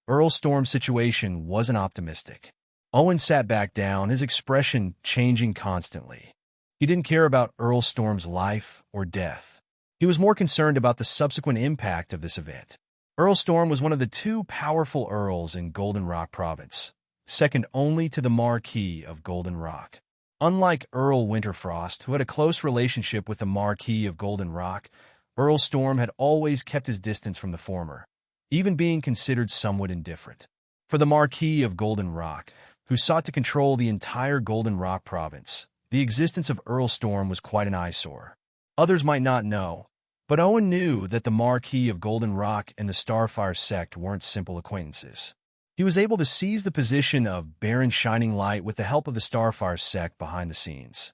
Earl Storm's situation wasn't optimistic. Owen sat back down, his expression changing constantly. He didn't care about Earl Storm's life or death. He was more concerned about the subsequent impact of this event. Earl Storm was one of the 2 powerful earls in Golden Rock Province, second only to the Marquis of Golden Rock. Unlike Earl Winterfrost, who had a close relationship with the Marquis of Golden Rock, Earl Storm had always kept his distance from the former, even being considered somewhat indifferent. For the Marquis of Golden Rock, who sought to control the entire Golden Rock province, the existence of Earl Storm was quite an eyesore. Others might not know, but Owen knew that the Marquis of Golden Rock and the Starfire sect weren't simple acquaintances. He was able to seize the position of Baron Shining Light with the help of the Starfire sect behind the scenes.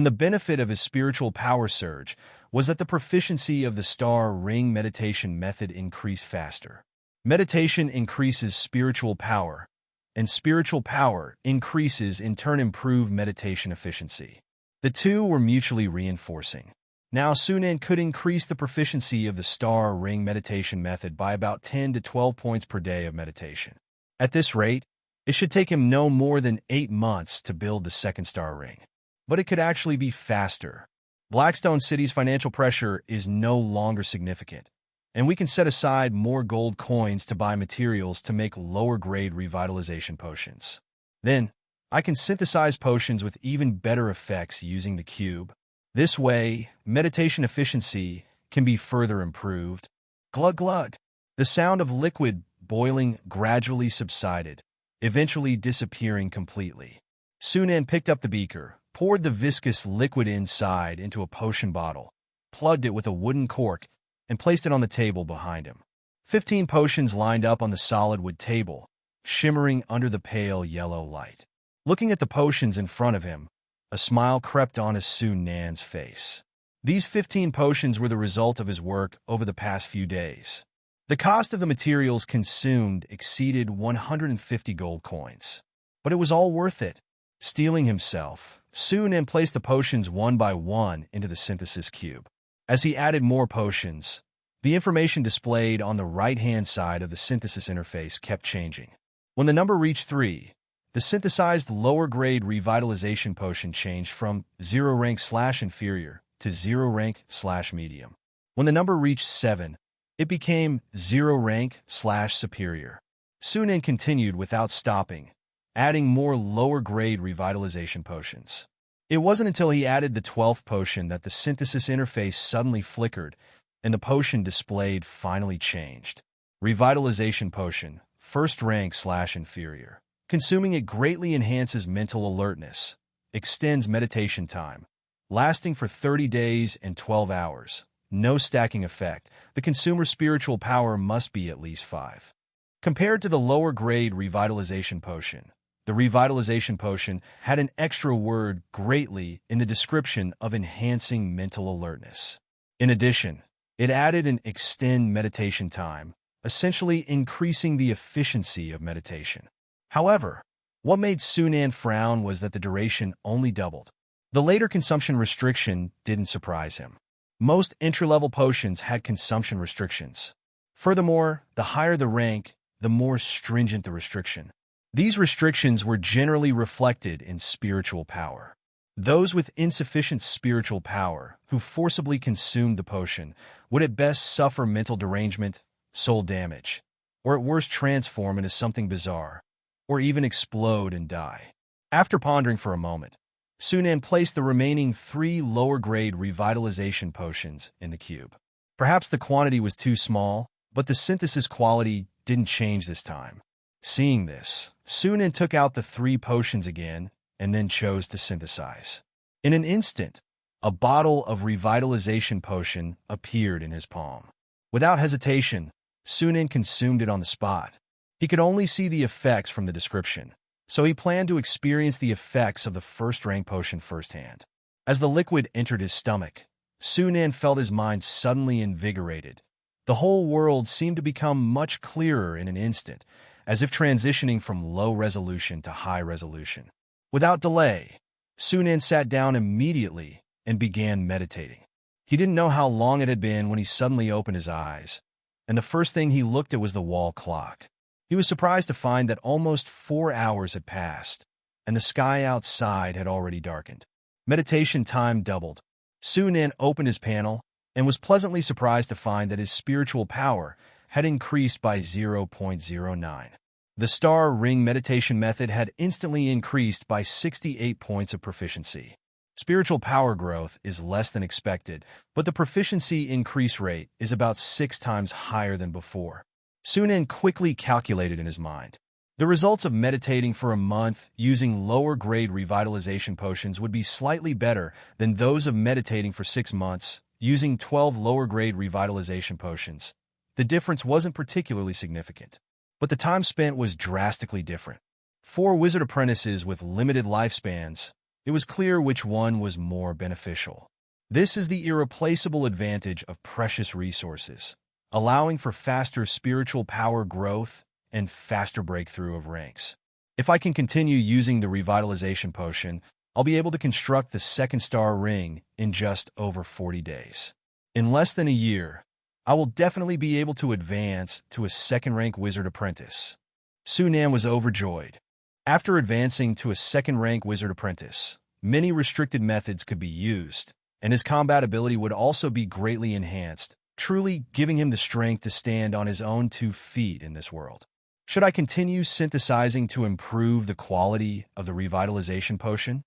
And the benefit of his spiritual power surge was that the proficiency of the star ring meditation method increased faster. Meditation increases spiritual power, and spiritual power increases in turn improve meditation efficiency. The two were mutually reinforcing. Now Sunan could increase the proficiency of the star ring meditation method by about 10 to 12 points per day of meditation. At this rate, it should take him no more than 8 months to build the second star ring. But it could actually be faster. Blackstone City's financial pressure is no longer significant, and we can set aside more gold coins to buy materials to make lower-grade revitalization potions. Then, I can synthesize potions with even better effects using the cube. This way, meditation efficiency can be further improved. Glug glug. The sound of liquid boiling gradually subsided, eventually disappearing completely. Sunan picked up the beaker, poured the viscous liquid inside into a potion bottle, plugged it with a wooden cork, and placed it on the table behind him. 15 potions lined up on the solid wood table, shimmering under the pale yellow light. Looking at the potions in front of him, a smile crept onto Sunan's face. These 15 potions were the result of his work over the past few days. The cost of the materials consumed exceeded 150 gold coins. But it was all worth it. Steeling himself, Sunan placed the potions one by one into the synthesis cube. As he added more potions, the information displayed on the right-hand side of the synthesis interface kept changing. When the number reached 3, the synthesized lower-grade revitalization potion changed from 0 rank/inferior to 0 rank/medium. When the number reached 7, it became 0 rank/superior. Sunan continued without stopping, adding more lower-grade revitalization potions. It wasn't until he added the 12th potion that the synthesis interface suddenly flickered, and the potion displayed finally changed. Revitalization potion, 1st rank/inferior. Consuming it greatly enhances mental alertness, extends meditation time, lasting for 30 days and 12 hours. No stacking effect. The consumer's spiritual power must be at least 5. Compared to the lower-grade revitalization potion, the revitalization potion had an extra word greatly in the description of enhancing mental alertness. In addition, it added an extend meditation time, essentially increasing the efficiency of meditation. However, what made Sunan frown was that the duration only doubled. The later consumption restriction didn't surprise him. Most entry-level potions had consumption restrictions. Furthermore, the higher the rank, the more stringent the restriction. These restrictions were generally reflected in spiritual power. Those with insufficient spiritual power who forcibly consumed the potion would at best suffer mental derangement, soul damage, or at worst transform into something bizarre, or even explode and die. After pondering for a moment, Sunan placed the remaining 3 lower-grade revitalization potions in the cube. Perhaps the quantity was too small, but the synthesis quality didn't change this time. Seeing this, Sunan took out the 3 potions again and then chose to synthesize. In an instant, a bottle of revitalization potion appeared in his palm. Without hesitation, Sunan consumed it on the spot. He could only see the effects from the description, so he planned to experience the effects of the 1st rank potion firsthand. As the liquid entered his stomach, Sunan felt his mind suddenly invigorated. The whole world seemed to become much clearer in an instant, as if transitioning from low resolution to high resolution. Without delay, Sunan sat down immediately and began meditating. He didn't know how long it had been when he suddenly opened his eyes, and the first thing he looked at was the wall clock. He was surprised to find that almost 4 hours had passed, and the sky outside had already darkened. Meditation time doubled. Sunan opened his panel and was pleasantly surprised to find that his spiritual power had increased by 0.09. The star ring meditation method had instantly increased by 68 points of proficiency. Spiritual power growth is less than expected, but the proficiency increase rate is about 6 times higher than before. Sunan quickly calculated in his mind. The results of meditating for a month using lower-grade revitalization potions would be slightly better than those of meditating for 6 months using 12 lower-grade revitalization potions. The difference wasn't particularly significant, but the time spent was drastically different. 4 wizard apprentices with limited lifespans, it was clear which one was more beneficial. This is the irreplaceable advantage of precious resources, allowing for faster spiritual power growth and faster breakthrough of ranks. If I can continue using the revitalization potion, I'll be able to construct the 2nd star ring in just over 40 days. In less than a year, I will definitely be able to advance to a 2nd rank wizard apprentice. Sunan was overjoyed. After advancing to a 2nd rank wizard apprentice, many restricted methods could be used, and his combat ability would also be greatly enhanced, truly giving him the strength to stand on his own 2 feet in this world. Should I continue synthesizing to improve the quality of the revitalization potion?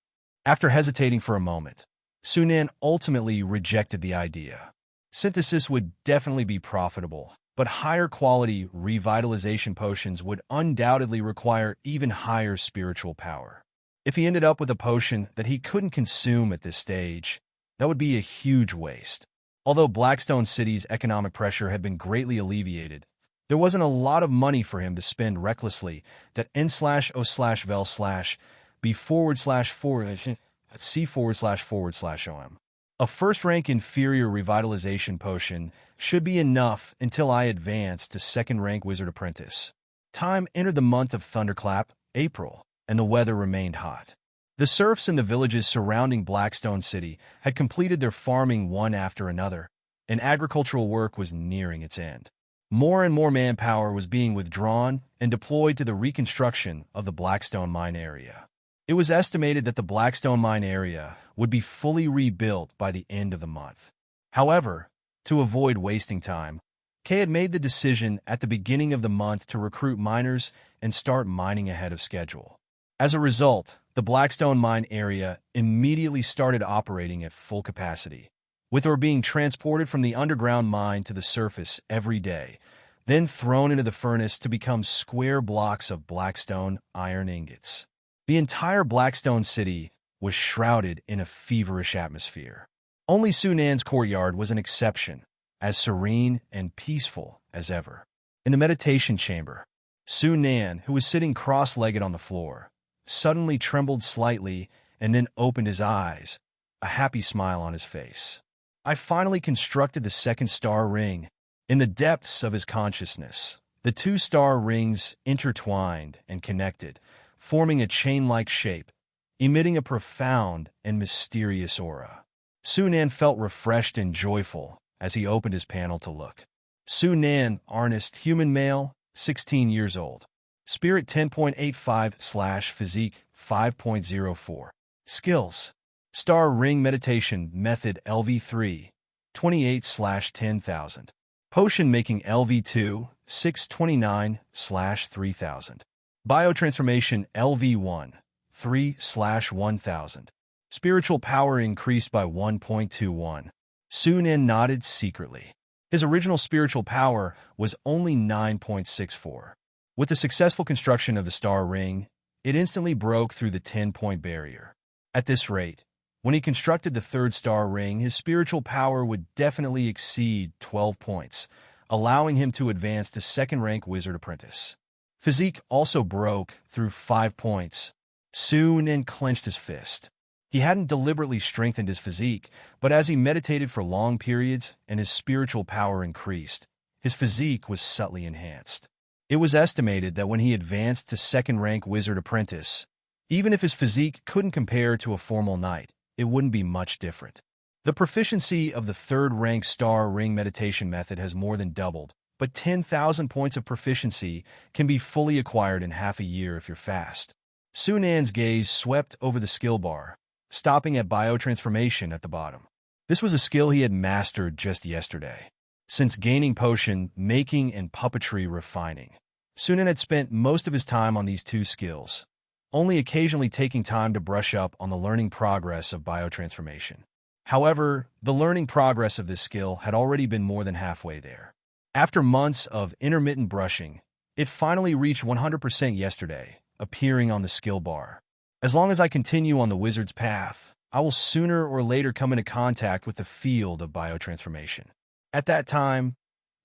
After hesitating for a moment, Sunan ultimately rejected the idea. Synthesis would definitely be profitable, but higher quality revitalization potions would undoubtedly require even higher spiritual power. If he ended up with a potion that he couldn't consume at this stage, that would be a huge waste. Although Blackstone City's economic pressure had been greatly alleviated, there wasn't a lot of money for him to spend recklessly that n/o/vel/b/4/c//om. A 1st rank inferior revitalization potion should be enough until I advance to 2nd rank wizard apprentice. Time entered the month of Thunderclap, April, and the weather remained hot. The serfs in the villages surrounding Blackstone City had completed their farming one after another, and agricultural work was nearing its end. More and more manpower was being withdrawn and deployed to the reconstruction of the Blackstone mine area. It was estimated that the Blackstone mine area would be fully rebuilt by the end of the month. However, to avoid wasting time, Kay had made the decision at the beginning of the month to recruit miners and start mining ahead of schedule. As a result, the Blackstone mine area immediately started operating at full capacity, with ore being transported from the underground mine to the surface every day, then thrown into the furnace to become square blocks of Blackstone iron ingots. The entire Blackstone city was shrouded in a feverish atmosphere. Only Sunan's courtyard was an exception, as serene and peaceful as ever. In the meditation chamber, Sunan, who was sitting cross-legged on the floor, suddenly trembled slightly and then opened his eyes, a happy smile on his face. I finally constructed the second star ring. In the depths of his consciousness, the two star rings intertwined and connected, forming a chain-like shape, emitting a profound and mysterious aura. Sunan felt refreshed and joyful as he opened his panel to look. Sunan, Arnest, human male, 16 years old. Spirit 10.85/Physique 5.04. Skills. Star Ring Meditation Method LV3, 28/10,000. Potion Making LV2, 629/3000. Biotransformation LV1, 3/1000. Spiritual power increased by 1.21. Sunan nodded secretly. His original spiritual power was only 9.64. With the successful construction of the star ring, it instantly broke through the 10-point barrier. At this rate, when he constructed the third star ring, his spiritual power would definitely exceed 12 points, allowing him to advance to second-rank wizard apprentice. Physique also broke through 5 points. Sunan clenched his fist. He hadn't deliberately strengthened his physique, but as he meditated for long periods and his spiritual power increased, his physique was subtly enhanced. It was estimated that when he advanced to second-rank wizard apprentice, even if his physique couldn't compare to a formal knight, it wouldn't be much different. The proficiency of the third-rank star ring meditation method has more than doubled, but 10,000 points of proficiency can be fully acquired in half a year if you're fast. Sunan's gaze swept over the skill bar, stopping at biotransformation at the bottom. This was a skill he had mastered just yesterday. Since gaining potion, making, and puppetry refining, Sunan had spent most of his time on these two skills, only occasionally taking time to brush up on the learning progress of biotransformation. However, the learning progress of this skill had already been more than halfway there. After months of intermittent brushing, it finally reached 100% yesterday, appearing on the skill bar. As long as I continue on the wizard's path, I will sooner or later come into contact with the field of biotransformation. At that time,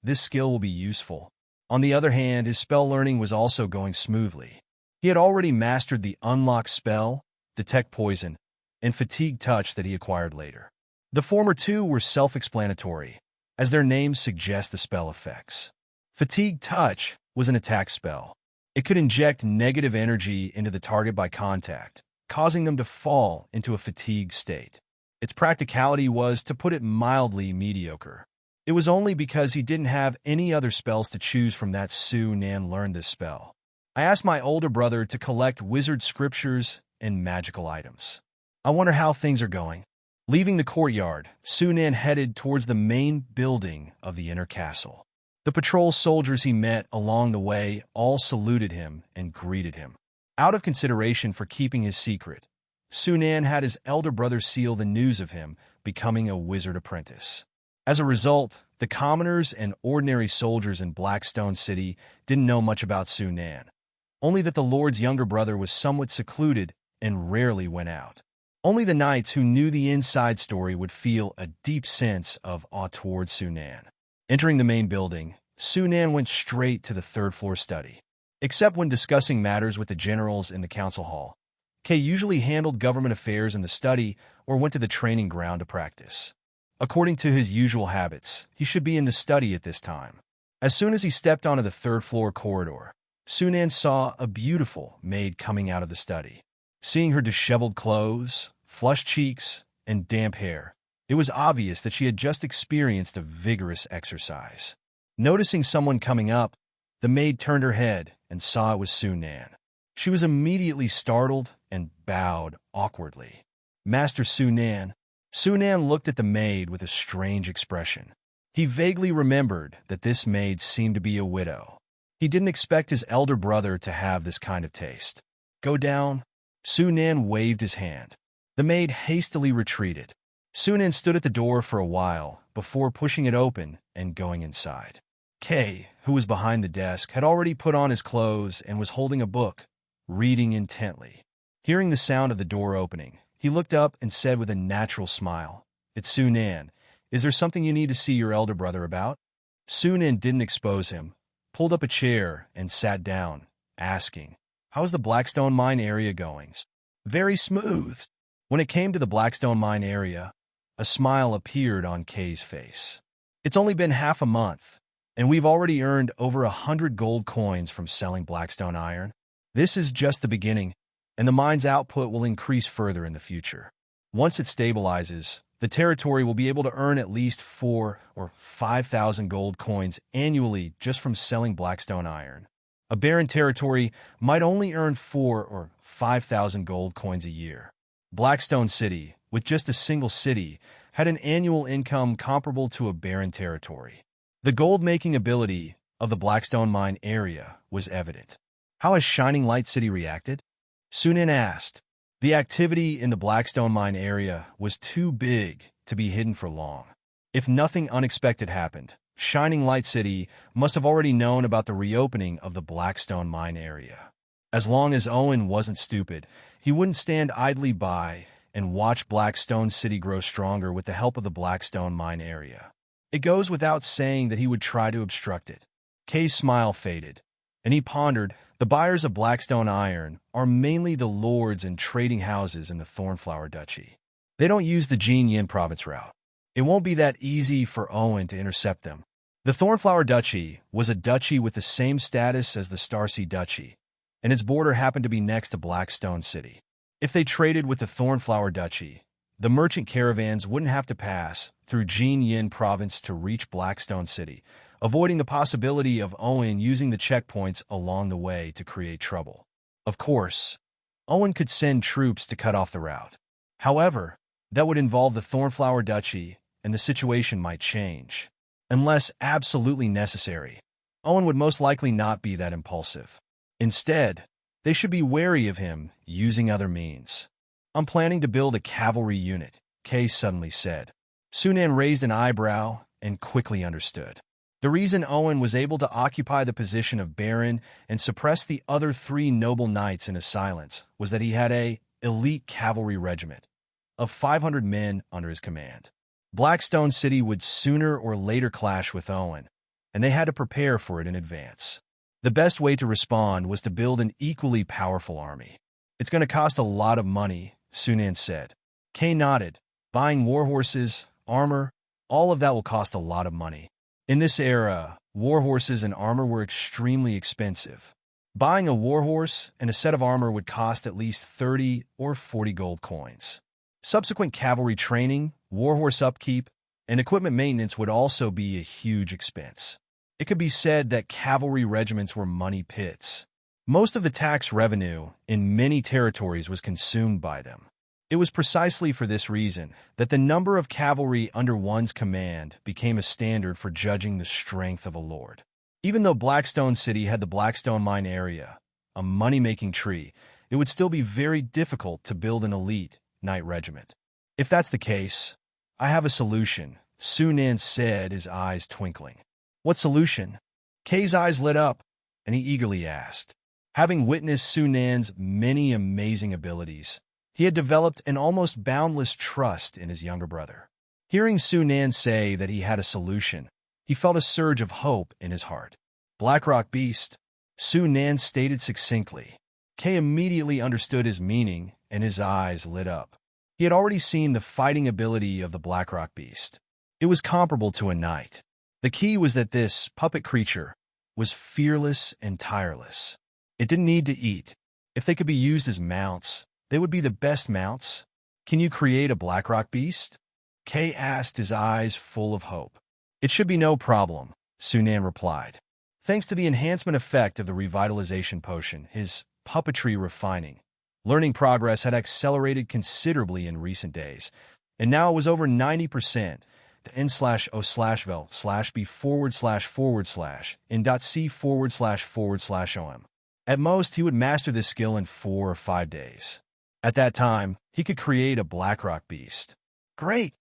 this skill will be useful. On the other hand, his spell learning was also going smoothly. He had already mastered the Unlock spell, Detect Poison, and Fatigue Touch that he acquired later. The former two were self-explanatory, as their names suggest the spell effects. Fatigue Touch was an attack spell. It could inject negative energy into the target by contact, causing them to fall into a fatigued state. Its practicality was, to put it mildly, mediocre. It was only because he didn't have any other spells to choose from that Sunan learned this spell. I asked my older brother to collect wizard scriptures and magical items. I wonder how things are going. Leaving the courtyard, Sunan headed towards the main building of the inner castle. The patrol soldiers he met along the way all saluted him and greeted him. Out of consideration for keeping his secret, Sunan had his elder brother seal the news of him becoming a wizard apprentice. As a result, the commoners and ordinary soldiers in Blackstone City didn't know much about Sunan, only that the Lord's younger brother was somewhat secluded and rarely went out. Only the knights who knew the inside story would feel a deep sense of awe towards Sunan. Entering the main building, Sunan went straight to the third-floor study. Except when discussing matters with the generals in the council hall, Kay usually handled government affairs in the study or went to the training ground to practice. According to his usual habits, he should be in the study at this time. As soon as he stepped onto the third-floor corridor, Sunan saw a beautiful maid coming out of the study. Seeing her disheveled clothes, flushed cheeks, and damp hair, it was obvious that she had just experienced a vigorous exercise. Noticing someone coming up, the maid turned her head and saw it was Sunan. She was immediately startled and bowed awkwardly. "Master Sunan." Sunan looked at the maid with a strange expression. He vaguely remembered that this maid seemed to be a widow. He didn't expect his elder brother to have this kind of taste. Go down. Sunan waved his hand. The maid hastily retreated. Sunan stood at the door for a while before pushing it open and going inside. Kay, who was behind the desk, had already put on his clothes and was holding a book, reading intently. Hearing the sound of the door opening, he looked up and said with a natural smile, "It's Sunan. Is there something you need to see your elder brother about?" Sunan didn't expose him, pulled up a chair and sat down, asking, "How's the Blackstone Mine area going?" "Very smooth." When it came to the Blackstone Mine area, a smile appeared on Kay's face. "It's only been half a month, and we've already earned over 100 gold coins from selling Blackstone iron. This is just the beginning, and the mine's output will increase further in the future. Once it stabilizes, the territory will be able to earn at least 4,000 or 5,000 gold coins annually just from selling Blackstone iron. A barren territory might only earn 4,000 or 5,000 gold coins a year. Blackstone City, with just a single city, had an annual income comparable to a barren territory. The gold-making ability of the Blackstone Mine area was evident. How has Shining Light City reacted? Sunan asked. The activity in the Blackstone Mine area was too big to be hidden for long. If nothing unexpected happened, Shining Light City must have already known about the reopening of the Blackstone Mine area. As long as Owen wasn't stupid, he wouldn't stand idly by and watch Blackstone City grow stronger with the help of the Blackstone Mine area. It goes without saying that he would try to obstruct it. Kay's smile faded, and he pondered, the buyers of Blackstone iron are mainly the lords and trading houses in the Thornflower Duchy. They don't use the Jin Yin province route. It won't be that easy for Owen to intercept them. The Thornflower Duchy was a duchy with the same status as the Starsea Duchy, and its border happened to be next to Blackstone City. If they traded with the Thornflower Duchy, the merchant caravans wouldn't have to pass through Jin Yin province to reach Blackstone City, avoiding the possibility of Owen using the checkpoints along the way to create trouble. Of course, Owen could send troops to cut off the route. However, that would involve the Thornflower Duchy, and the situation might change. Unless absolutely necessary, Owen would most likely not be that impulsive. Instead, they should be wary of him using other means. "I'm planning to build a cavalry unit," Kay suddenly said. Sunan raised an eyebrow and quickly understood. The reason Owen was able to occupy the position of Baron and suppress the other 3 noble knights in his silence was that he had an elite cavalry regiment of 500 men under his command. Blackstone City would sooner or later clash with Owen, and they had to prepare for it in advance. The best way to respond was to build an equally powerful army. "It's going to cost a lot of money," Sunan said. Kay nodded. "Buying warhorses, armor, all of that will cost a lot of money. In this era, warhorses and armor were extremely expensive. Buying a warhorse and a set of armor would cost at least 30 or 40 gold coins. Subsequent cavalry training, warhorse upkeep, and equipment maintenance would also be a huge expense. It could be said that cavalry regiments were money pits. Most of the tax revenue in many territories was consumed by them. It was precisely for this reason that the number of cavalry under one's command became a standard for judging the strength of a lord. Even though Blackstone City had the Blackstone Mine area, a money-making tree, it would still be very difficult to build an elite knight regiment. "If that's the case, I have a solution," Sunan said, his eyes twinkling. "What solution?" Kay's eyes lit up, and he eagerly asked. Having witnessed Sunan's many amazing abilities, he had developed an almost boundless trust in his younger brother. Hearing Sunan say that he had a solution, he felt a surge of hope in his heart. "Blackrock Beast," Sunan stated succinctly. Kay immediately understood his meaning, and his eyes lit up. He had already seen the fighting ability of the Blackrock Beast. It was comparable to a knight. The key was that this puppet creature was fearless and tireless. It didn't need to eat. If they could be used as mounts, they would be the best mounts. "Can you create a Blackrock Beast?" Kay asked, his eyes full of hope. "It should be no problem," Sunan replied. Thanks to the enhancement effect of the revitalization potion, his puppetry refining, learning progress had accelerated considerably in recent days, and now it was over 90%, to n/o/b/b/in.c/om. At most, he would master this skill in 4 or 5 days. At that time, he could create a Blackrock beast. Great!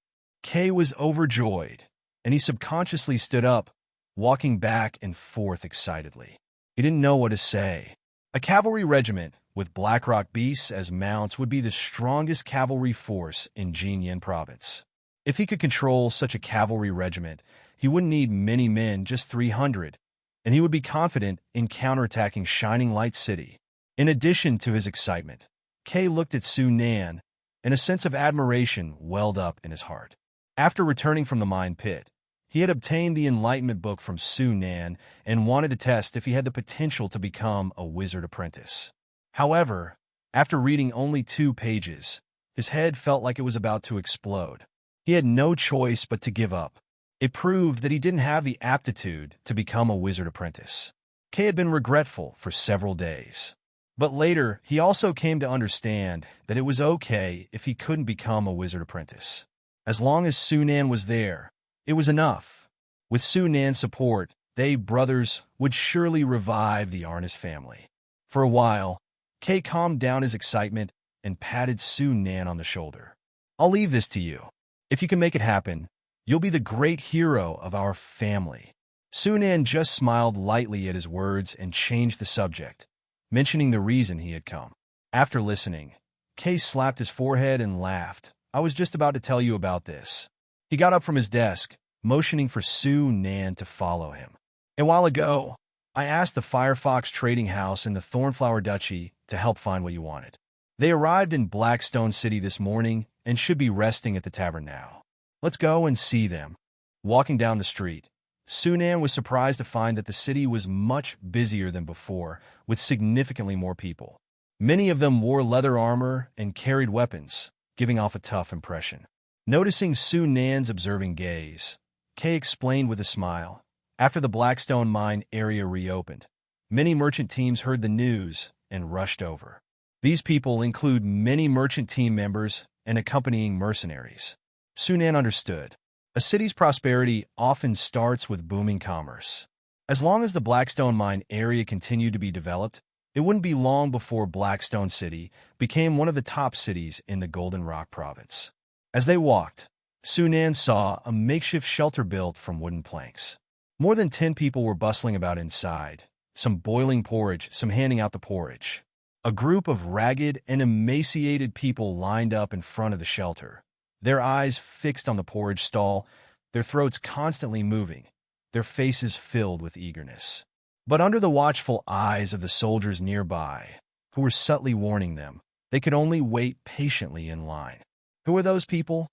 Kay was overjoyed, and he subconsciously stood up, walking back and forth excitedly. He didn't know what to say. A cavalry regiment with Blackrock beasts as mounts would be the strongest cavalry force in Jinyan province. If he could control such a cavalry regiment, he wouldn't need many men, just 300, and he would be confident in counterattacking Shining Light City. In addition to his excitement, Kay looked at Su Nan, and a sense of admiration welled up in his heart. After returning from the mine pit, he had obtained the Enlightenment book from Su Nan and wanted to test if he had the potential to become a wizard apprentice. However, after reading only 2 pages, his head felt like it was about to explode. He had no choice but to give up. It proved that he didn't have the aptitude to become a wizard apprentice. Kay had been regretful for several days. But later, he also came to understand that it was okay if he couldn't become a wizard apprentice. As long as Su Nan was there, it was enough. With Su Nan's support, they brothers would surely revive the Arnis family. For a while, Kay calmed down his excitement and patted Su Nan on the shoulder. I'll leave this to you. If you can make it happen, you'll be the great hero of our family. Su Nan just smiled lightly at his words and changed the subject, mentioning the reason he had come. After listening, Kay slapped his forehead and laughed. I was just about to tell you about this. He got up from his desk, motioning for Su Nan to follow him. A while ago, I asked the Firefox Trading House in the Thornflower Duchy to help find what you wanted. They arrived in Blackstone City this morning and should be resting at the tavern now. Let's go and see them. Walking down the street, Su Nan was surprised to find that the city was much busier than before, with significantly more people. Many of them wore leather armor and carried weapons, giving off a tough impression. Noticing Su Nan's observing gaze, Kay explained with a smile. After the Blackstone mine area reopened, many merchant teams heard the news and rushed over. These people include many merchant team members and accompanying mercenaries. Su Nan understood. A city's prosperity often starts with booming commerce. As long as the Blackstone mine area continued to be developed, it wouldn't be long before Blackstone City became one of the top cities in the Golden Rock province. As they walked, Su Nan saw a makeshift shelter built from wooden planks. More than 10 people were bustling about inside, some boiling porridge, some handing out the porridge. A group of ragged and emaciated people lined up in front of the shelter, their eyes fixed on the porridge stall, their throats constantly moving, their faces filled with eagerness. But under the watchful eyes of the soldiers nearby, who were subtly warning them, they could only wait patiently in line. Who are those people?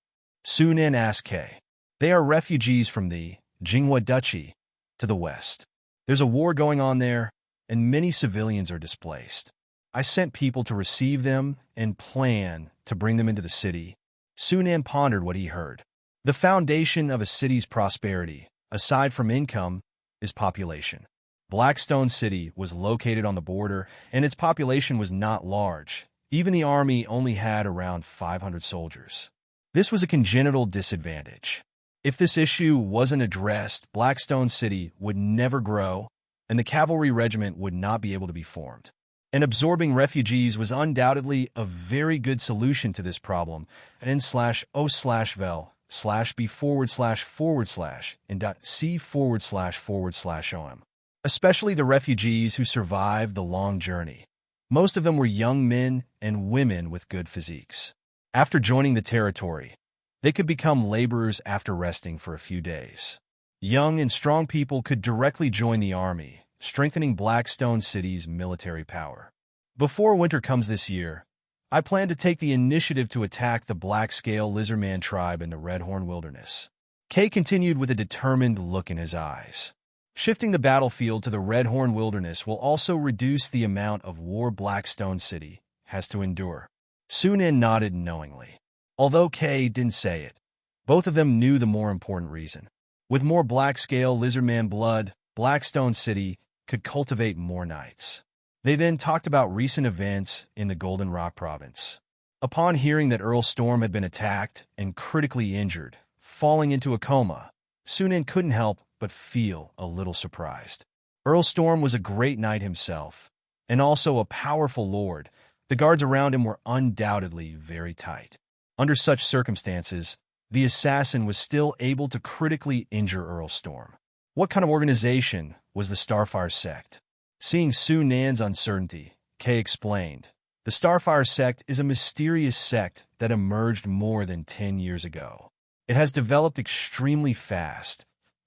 Su Nan asked Kay. They are refugees from the Jinghua Duchy to the west. There's a war going on there, and many civilians are displaced. I sent people to receive them and plan to bring them into the city. Su Nan pondered what he heard. The foundation of a city's prosperity, aside from income, is population. Blackstone City was located on the border, and its population was not large. Even the army only had around 500 soldiers. This was a congenital disadvantage. If this issue wasn't addressed, Blackstone City would never grow, and the cavalry regiment would not be able to be formed. And absorbing refugees was undoubtedly a very good solution to this problem at n/o/vel/b/in.c/om, especially the refugees who survived the long journey. Most of them were young men and women with good physiques. After joining the territory, they could become laborers after resting for a few days. Young and strong people could directly join the army, strengthening Blackstone City's military power. Before winter comes this year, I plan to take the initiative to attack the Black-Scale Lizardman tribe in the Redhorn Wilderness. Kay continued with a determined look in his eyes. Shifting the battlefield to the Redhorn Wilderness will also reduce the amount of war Blackstone City has to endure. Su Nan nodded knowingly. Although Kay didn't say it, both of them knew the more important reason. With more Black-Scale Lizardman blood, Blackstone City could cultivate more knights. They then talked about recent events in the Golden Rock province. Upon hearing that Earl Storm had been attacked and critically injured, falling into a coma, Sunan couldn't help but feel a little surprised. Earl Storm was a great knight himself, and also a powerful lord. The guards around him were undoubtedly very tight. Under such circumstances, the assassin was still able to critically injure Earl Storm. What kind of organization was the Starfire sect? Seeing Su Nan's uncertainty, Kay explained, the Starfire sect is a mysterious sect that emerged more than 10 years ago. It has developed extremely fast,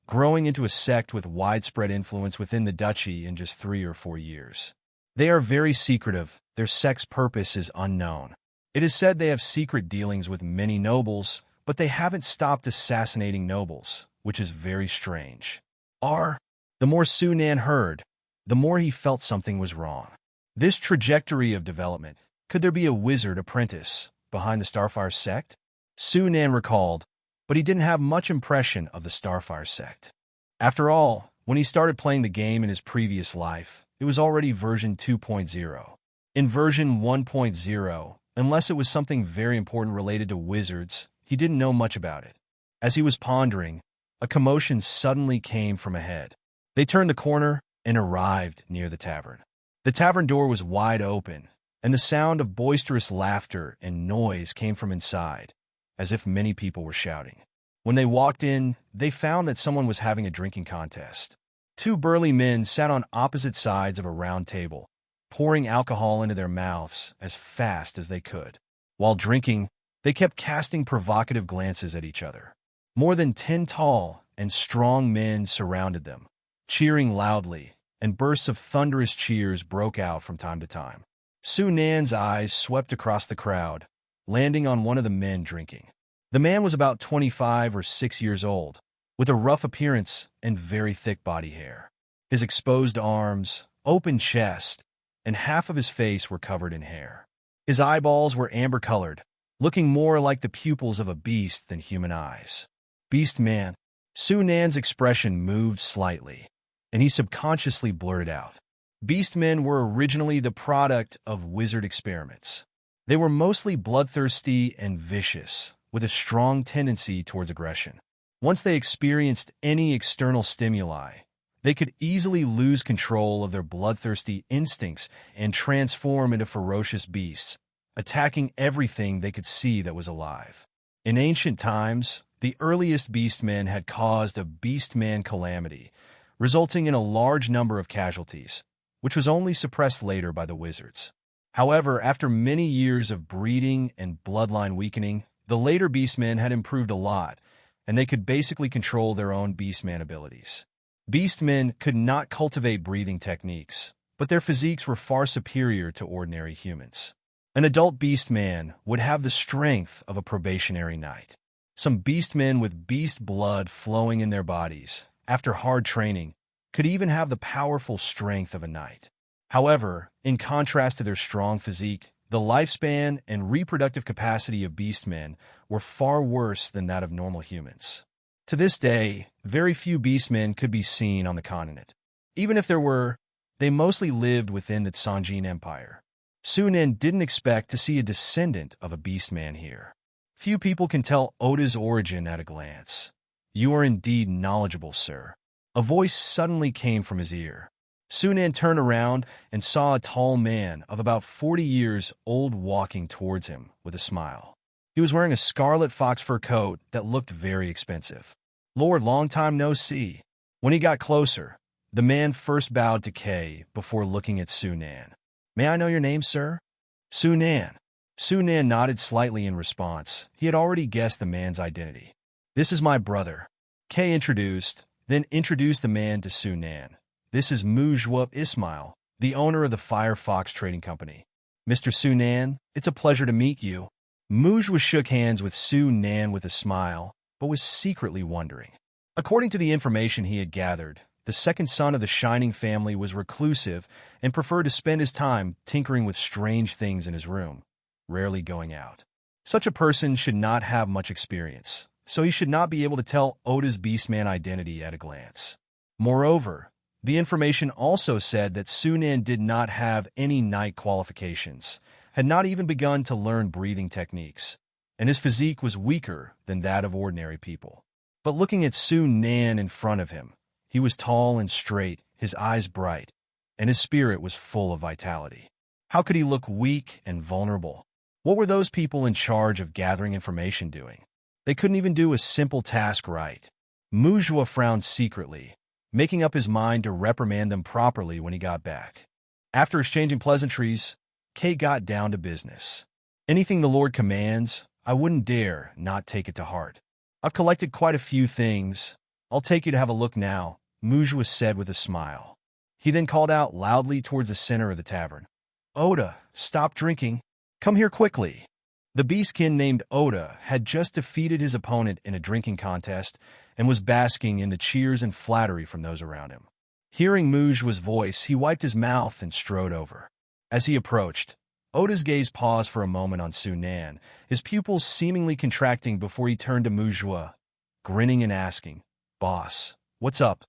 growing into a sect with widespread influence within the duchy in just 3 or 4 years. They are very secretive. Their sect's purpose is unknown. It is said they have secret dealings with many nobles, but they haven't stopped assassinating nobles, which is very strange. The more Su Nan heard, the more he felt something was wrong. This trajectory of development, could there be a wizard apprentice behind the Starfire sect? Su Nan recalled, but he didn't have much impression of the Starfire sect. After all, when he started playing the game in his previous life, it was already version 2.0. In version 1.0, unless it was something very important related to wizards, he didn't know much about it. As he was pondering, a commotion suddenly came from ahead. They turned the corner and arrived near the tavern. The tavern door was wide open, and the sound of boisterous laughter and noise came from inside, as if many people were shouting. When they walked in, they found that someone was having a drinking contest. 2 burly men sat on opposite sides of a round table, pouring alcohol into their mouths as fast as they could. While drinking, they kept casting provocative glances at each other. More than 10 tall and strong men surrounded them, cheering loudly, and bursts of thunderous cheers broke out from time to time. Su Nan's eyes swept across the crowd, landing on one of the men drinking. The man was about 25 or 6 years old, with a rough appearance and very thick body hair. His exposed arms, open chest, and half of his face were covered in hair. His eyeballs were amber-colored, looking more like the pupils of a beast than human eyes. Beast man. Su Nan's expression moved slightly, and he subconsciously blurted out. Beastmen were originally the product of wizard experiments. They were mostly bloodthirsty and vicious, with a strong tendency towards aggression. Once they experienced any external stimuli, they could easily lose control of their bloodthirsty instincts and transform into ferocious beasts, attacking everything they could see that was alive. In ancient times, the earliest beastmen had caused a beastman calamity, resulting in a large number of casualties, which was only suppressed later by the wizards. However, after many years of breeding and bloodline weakening, the later beastmen had improved a lot, and they could basically control their own beastman abilities. Beastmen could not cultivate breathing techniques, but their physiques were far superior to ordinary humans. An adult beastman would have the strength of a probationary knight. Some beastmen with beast blood flowing in their bodies, after hard training, could even have the powerful strength of a knight. However, in contrast to their strong physique, the lifespan and reproductive capacity of beastmen were far worse than that of normal humans. To this day, very few beastmen could be seen on the continent. Even if there were, they mostly lived within the Sanjin Empire. Su Nan didn't expect to see a descendant of a beastman here. Few people can tell Oda's origin at a glance. You are indeed knowledgeable, sir. A voice suddenly came from his ear. Su Nan turned around and saw a tall man of about 40 years old walking towards him with a smile. He was wearing a scarlet fox fur coat that looked very expensive. Lord, long time no see. When he got closer, the man first bowed to Kay before looking at Su Nan. May I know your name, sir? Su Nan. Su Nan nodded slightly in response. He had already guessed the man's identity. This is my brother. Kay introduced, then introduced the man to Su Nan. This is Mujwa Ismail, the owner of the Firefox Trading Company. Mr. Su Nan, it's a pleasure to meet you. Mujwa shook hands with Su Nan with a smile, but was secretly wondering. According to the information he had gathered, the second son of the Shining family was reclusive and preferred to spend his time tinkering with strange things in his room, rarely going out. Such a person should not have much experience, so he should not be able to tell Oda's beastman identity at a glance. Moreover, the information also said that Su Nan did not have any knight qualifications, had not even begun to learn breathing techniques. and his physique was weaker than that of ordinary people. But looking at Su Nan in front of him, he was tall and straight, his eyes bright, and his spirit was full of vitality. How could he look weak and vulnerable? What were those people in charge of gathering information doing? They couldn't even do a simple task right. Mujua frowned secretly, making up his mind to reprimand them properly when he got back. After exchanging pleasantries, Kay got down to business. Anything the Lord commands, I wouldn't dare not take it to heart. I've collected quite a few things. I'll take you to have a look now, Mujua said with a smile. He then called out loudly towards the center of the tavern. Oda, stop drinking. Come here quickly. The beastkin named Oda had just defeated his opponent in a drinking contest and was basking in the cheers and flattery from those around him. Hearing Mujua's voice, he wiped his mouth and strode over. As he approached, Oda's gaze paused for a moment on Su Nan, his pupils seemingly contracting before he turned to Mujua, grinning and asking, Boss, what's up?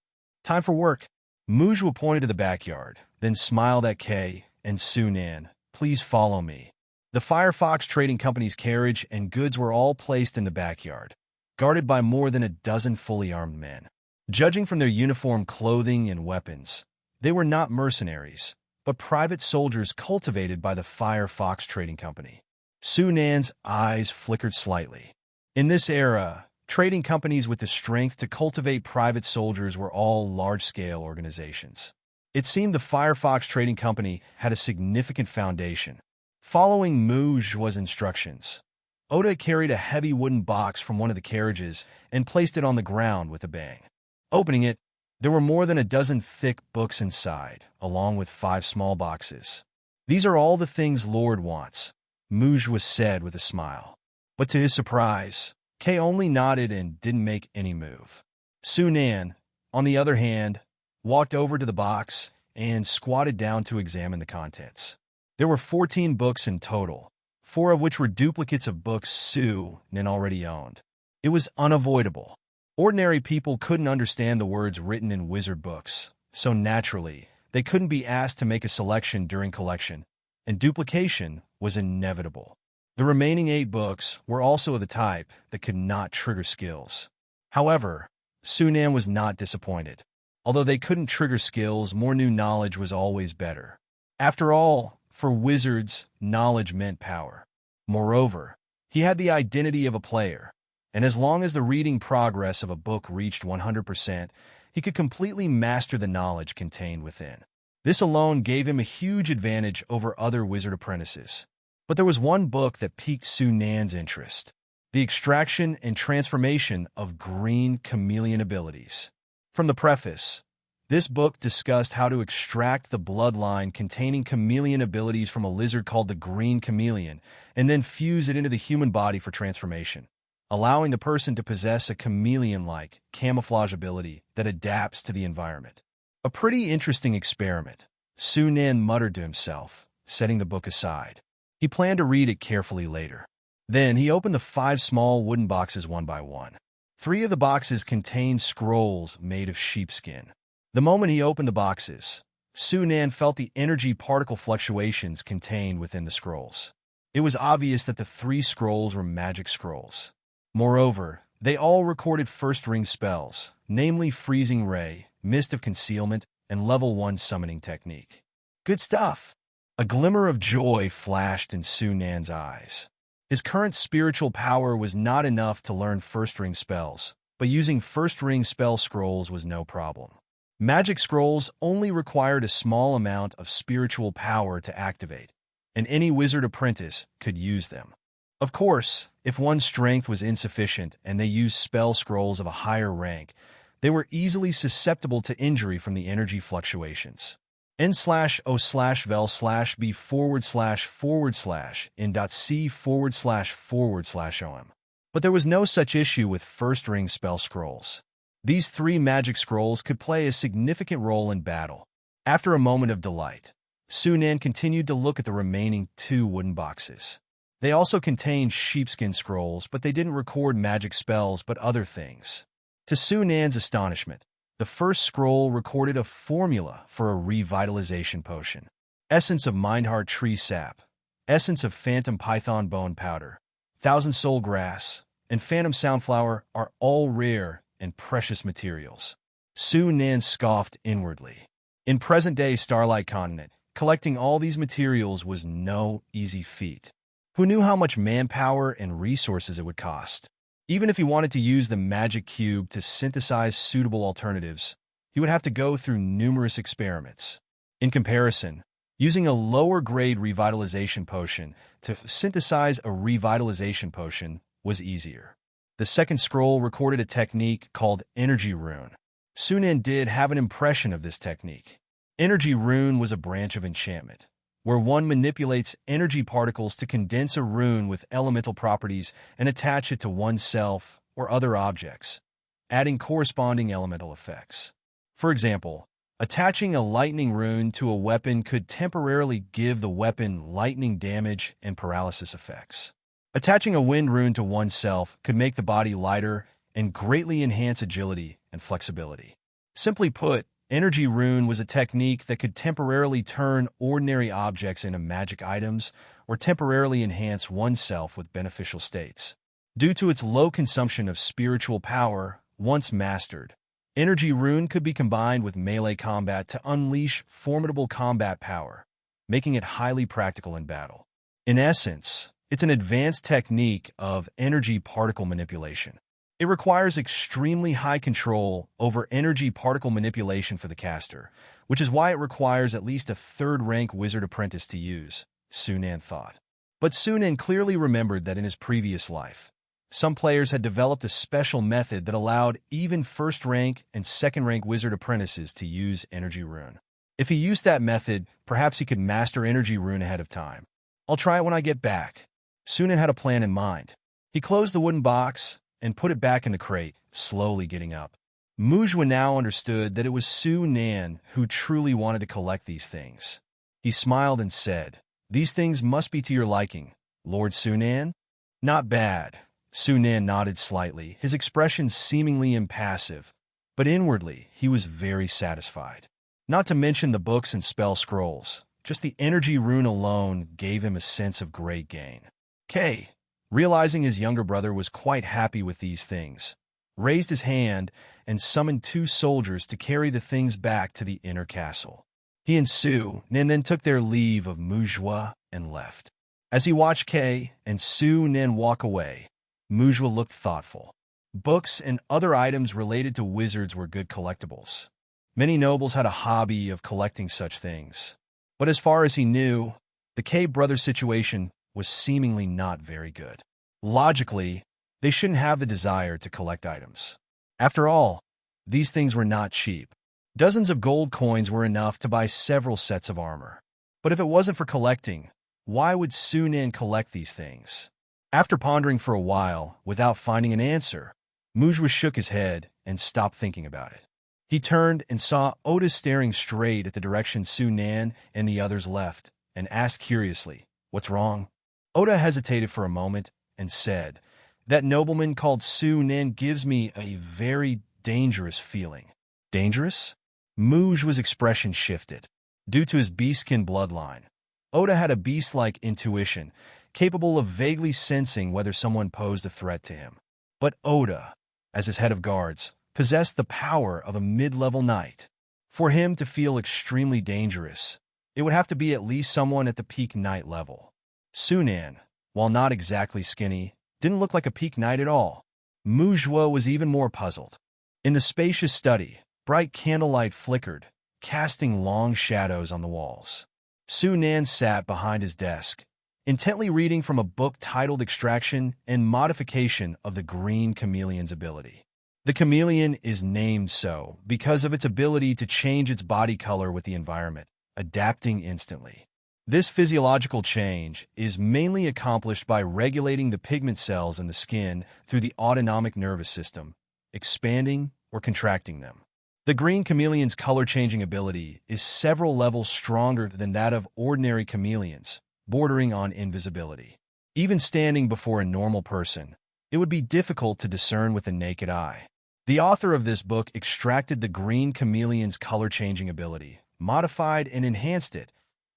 Time for work. Mujua pointed to the backyard, then smiled at Kay and Su Nan. Please follow me. The Firefox Trading Company's carriage and goods were all placed in the backyard, guarded by more than a dozen fully armed men. Judging from their uniform clothing and weapons, they were not mercenaries, but private soldiers cultivated by the Firefox Trading Company. Su Nan's eyes flickered slightly. In this era, trading companies with the strength to cultivate private soldiers were all large-scale organizations. It seemed the Firefox Trading Company had a significant foundation. Following Mujua's instructions, Oda carried a heavy wooden box from one of the carriages and placed it on the ground with a bang. Opening it, there were more than a dozen thick books inside, along with 5 small boxes. These are all the things Lord wants, Mujua said with a smile. But to his surprise, Kay only nodded and didn't make any move. Su Nan, on the other hand, walked over to the box and squatted down to examine the contents. There were 14 books in total, 4 of which were duplicates of books Su Nan already owned. It was unavoidable. Ordinary people couldn't understand the words written in wizard books, so naturally, they couldn't be asked to make a selection during collection, and duplication was inevitable. The remaining 8 books were also of the type that could not trigger skills. However, Su Nan was not disappointed. Although they couldn't trigger skills, more new knowledge was always better. After all, for wizards, knowledge meant power. Moreover, he had the identity of a player, and as long as the reading progress of a book reached 100%, he could completely master the knowledge contained within. This alone gave him a huge advantage over other wizard apprentices. But there was one book that piqued Su Nan's interest: the extraction and transformation of green chameleon abilities. From the preface, this book discussed how to extract the bloodline containing chameleon abilities from a lizard called the green chameleon and then fuse it into the human body for transformation, allowing the person to possess a chameleon-like camouflage ability that adapts to the environment. A pretty interesting experiment, Su Nan muttered to himself, setting the book aside. He planned to read it carefully later. Then he opened the 5 small wooden boxes one by one. 3 of the boxes contained scrolls made of sheepskin. The moment he opened the boxes, Su Nan felt the energy particle fluctuations contained within the scrolls. It was obvious that the 3 scrolls were magic scrolls. Moreover, they all recorded first-ring spells, namely Freezing Ray, Mist of Concealment, and Level 1 Summoning Technique. Good stuff! A glimmer of joy flashed in Su Nan's eyes. His current spiritual power was not enough to learn first-ring spells, but using first-ring spell scrolls was no problem. Magic scrolls only required a small amount of spiritual power to activate, and any wizard apprentice could use them. Of course, if one's strength was insufficient and they used spell scrolls of a higher rank, they were easily susceptible to injury from the energy fluctuations. n/o/vel/b/in.c//om. But there was no such issue with first-ring spell scrolls. These 3 magic scrolls could play a significant role in battle. After a moment of delight, Su Nan continued to look at the remaining 2 wooden boxes. They also contained sheepskin scrolls, but they didn't record magic spells but other things. To Su Nan's astonishment, the first scroll recorded a formula for a revitalization potion. Essence of Mindheart Tree Sap, Essence of Phantom Python Bone Powder, thousand soul grass, and phantom soundflower are all rare and precious materials. Su Nan scoffed inwardly. In present-day Starlight Continent, collecting all these materials was no easy feat. Who knew how much manpower and resources it would cost? Even if he wanted to use the magic cube to synthesize suitable alternatives, he would have to go through numerous experiments. In comparison, using a lower-grade revitalization potion to synthesize a revitalization potion was easier. The second scroll recorded a technique called Energy Rune. Su Nan did have an impression of this technique. Energy Rune was a branch of enchantment, where one manipulates energy particles to condense a rune with elemental properties and attach it to oneself or other objects, adding corresponding elemental effects. For example, attaching a lightning rune to a weapon could temporarily give the weapon lightning damage and paralysis effects. Attaching a wind rune to oneself could make the body lighter and greatly enhance agility and flexibility. Simply put, Energy Rune was a technique that could temporarily turn ordinary objects into magic items or temporarily enhance oneself with beneficial states. Due to its low consumption of spiritual power, once mastered, Energy Rune could be combined with melee combat to unleash formidable combat power, making it highly practical in battle. In essence, it's an advanced technique of energy particle manipulation. It requires extremely high control over energy particle manipulation for the caster, which is why it requires at least a third-rank wizard apprentice to use, Su Nan thought. But Su Nan clearly remembered that in his previous life, some players had developed a special method that allowed even first-rank and second-rank wizard apprentices to use Energy Rune. If he used that method, perhaps he could master Energy Rune ahead of time. I'll try it when I get back. Su Nan had a plan in mind. He closed the wooden box and put it back in the crate, slowly getting up. Mujwa now understood that it was Su Nan who truly wanted to collect these things. He smiled and said, "These things must be to your liking, Lord Su Nan?" "Not bad." Su Nan nodded slightly, his expression seemingly impassive, but inwardly he was very satisfied. Not to mention the books and spell scrolls, just the Energy Rune alone gave him a sense of great gain. Kay, realizing his younger brother was quite happy with these things, raised his hand and summoned 2 soldiers to carry the things back to the inner castle. He and Su Nan then took their leave of Mujwa and left. As he watched Kay and Su Nan walk away, Mujwa looked thoughtful. Books and other items related to wizards were good collectibles. Many nobles had a hobby of collecting such things. But as far as he knew, the Kay brothers' situation was seemingly not very good. Logically, they shouldn't have the desire to collect items. After all, these things were not cheap. Dozens of gold coins were enough to buy several sets of armor. But if it wasn't for collecting, why would Su Nan collect these things? After pondering for a while, without finding an answer, Mujwa shook his head and stopped thinking about it. He turned and saw Oda staring straight at the direction Su Nan and the others left, and asked curiously, "What's wrong?" Oda hesitated for a moment and said, "That nobleman called Su Nan gives me a very dangerous feeling." Dangerous? Mujwa's expression shifted. Due to his beast-kin bloodline, Oda had a beast-like intuition, capable of vaguely sensing whether someone posed a threat to him. But Oda, as his head of guards, possessed the power of a mid-level knight. For him to feel extremely dangerous, it would have to be at least someone at the peak knight level. Su Nan, while not exactly skinny, didn't look like a peak knight at all. Mujwa was even more puzzled. In the spacious study, bright candlelight flickered, casting long shadows on the walls. Su Nan sat behind his desk, intently reading from a book titled Extraction and Modification of the Green Chameleon's Ability. The chameleon is named so because of its ability to change its body color with the environment, adapting instantly. This physiological change is mainly accomplished by regulating the pigment cells in the skin through the autonomic nervous system, expanding or contracting them. The green chameleon's color-changing ability is several levels stronger than that of ordinary chameleons, bordering on invisibility. Even standing before a normal person, it would be difficult to discern with the naked eye. The author of this book extracted the green chameleon's color-changing ability, modified and enhanced it,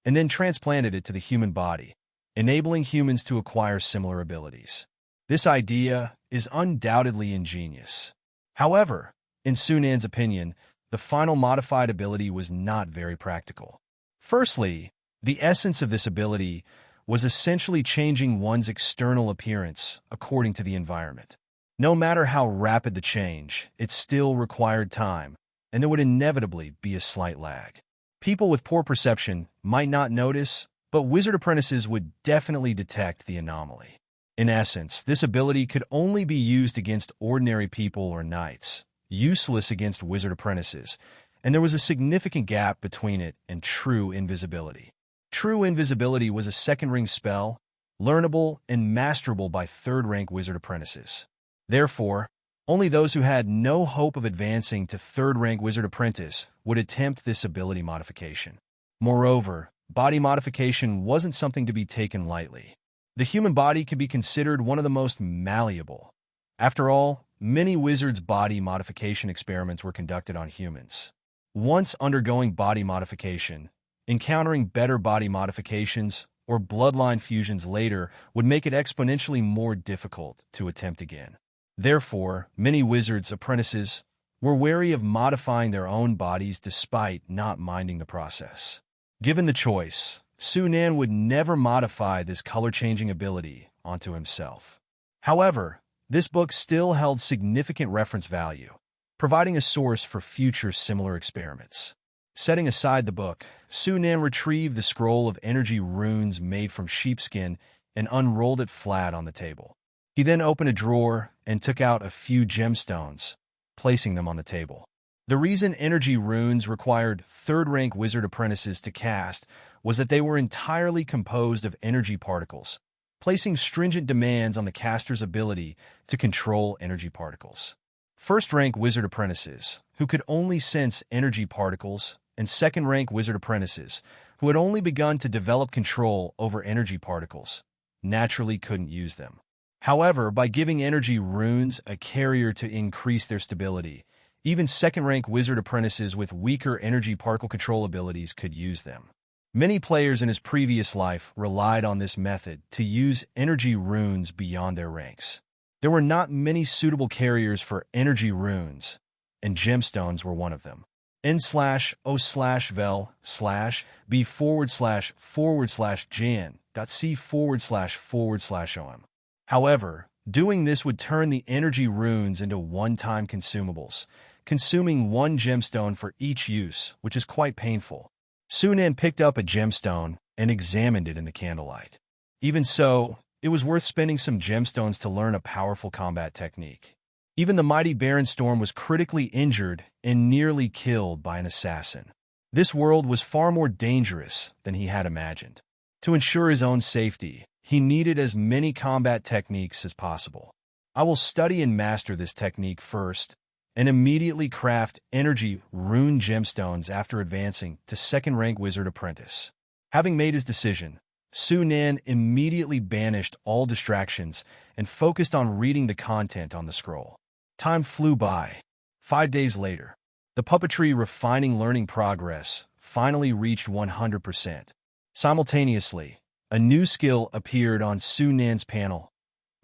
and then transplanted it to the human body, enabling humans to acquire similar abilities. This idea is undoubtedly ingenious. However, in Sunan's opinion, the final modified ability was not very practical. Firstly, the essence of this ability was essentially changing one's external appearance according to the environment. No matter how rapid the change, it still required time, and there would inevitably be a slight lag. People with poor perception might not notice, but wizard apprentices would definitely detect the anomaly. In essence, this ability could only be used against ordinary people or knights, useless against wizard apprentices, and there was a significant gap between it and true invisibility. True invisibility was a second-ring spell, learnable and masterable by third-rank wizard apprentices. Therefore, only those who had no hope of advancing to third-rank wizard apprentice would attempt this ability modification. Moreover, body modification wasn't something to be taken lightly. The human body could be considered one of the most malleable. After all, many wizards' body modification experiments were conducted on humans. Once undergoing body modification, encountering better body modifications or bloodline fusions later would make it exponentially more difficult to attempt again. Therefore, many wizards' apprentices were wary of modifying their own bodies despite not minding the process. Given the choice, Sunan would never modify this color-changing ability onto himself. However, this book still held significant reference value, providing a source for future similar experiments. Setting aside the book, Sunan retrieved the scroll of energy runes made from sheepskin and unrolled it flat on the table. He then opened a drawer and took out a few gemstones, placing them on the table. The reason energy runes required third-rank wizard apprentices to cast was that they were entirely composed of energy particles, placing stringent demands on the caster's ability to control energy particles. First-rank wizard apprentices, who could only sense energy particles, and second-rank wizard apprentices, who had only begun to develop control over energy particles, naturally couldn't use them. However, by giving energy runes a carrier to increase their stability, even second-rank wizard apprentices with weaker energy particle control abilities could use them. Many players in his previous life relied on this method to use energy runes beyond their ranks. There were not many suitable carriers for energy runes, and gemstones were one of them. n/o/vel/b/jan.c//om. However, doing this would turn the energy runes into one-time consumables, consuming one gemstone for each use, which is quite painful. Sunan picked up a gemstone and examined it in the candlelight. Even so, it was worth spending some gemstones to learn a powerful combat technique. Even the mighty Baron Storm was critically injured and nearly killed by an assassin. This world was far more dangerous than he had imagined. To ensure his own safety, he needed as many combat techniques as possible. I will study and master this technique first, and immediately craft energy rune gemstones after advancing to second-rank wizard apprentice. Having made his decision, Sunan immediately banished all distractions and focused on reading the content on the scroll. Time flew by. 5 days later, the puppetry refining learning progress finally reached 100%. Simultaneously, a new skill appeared on Sunan's panel,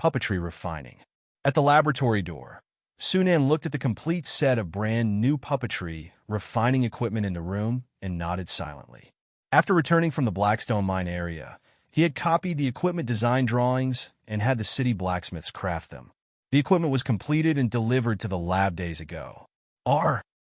puppetry refining. At the laboratory door, Sunan looked at the complete set of brand new puppetry refining equipment in the room and nodded silently. After returning from the Blackstone mine area, he had copied the equipment design drawings and had the city blacksmiths craft them. The equipment was completed and delivered to the lab days ago.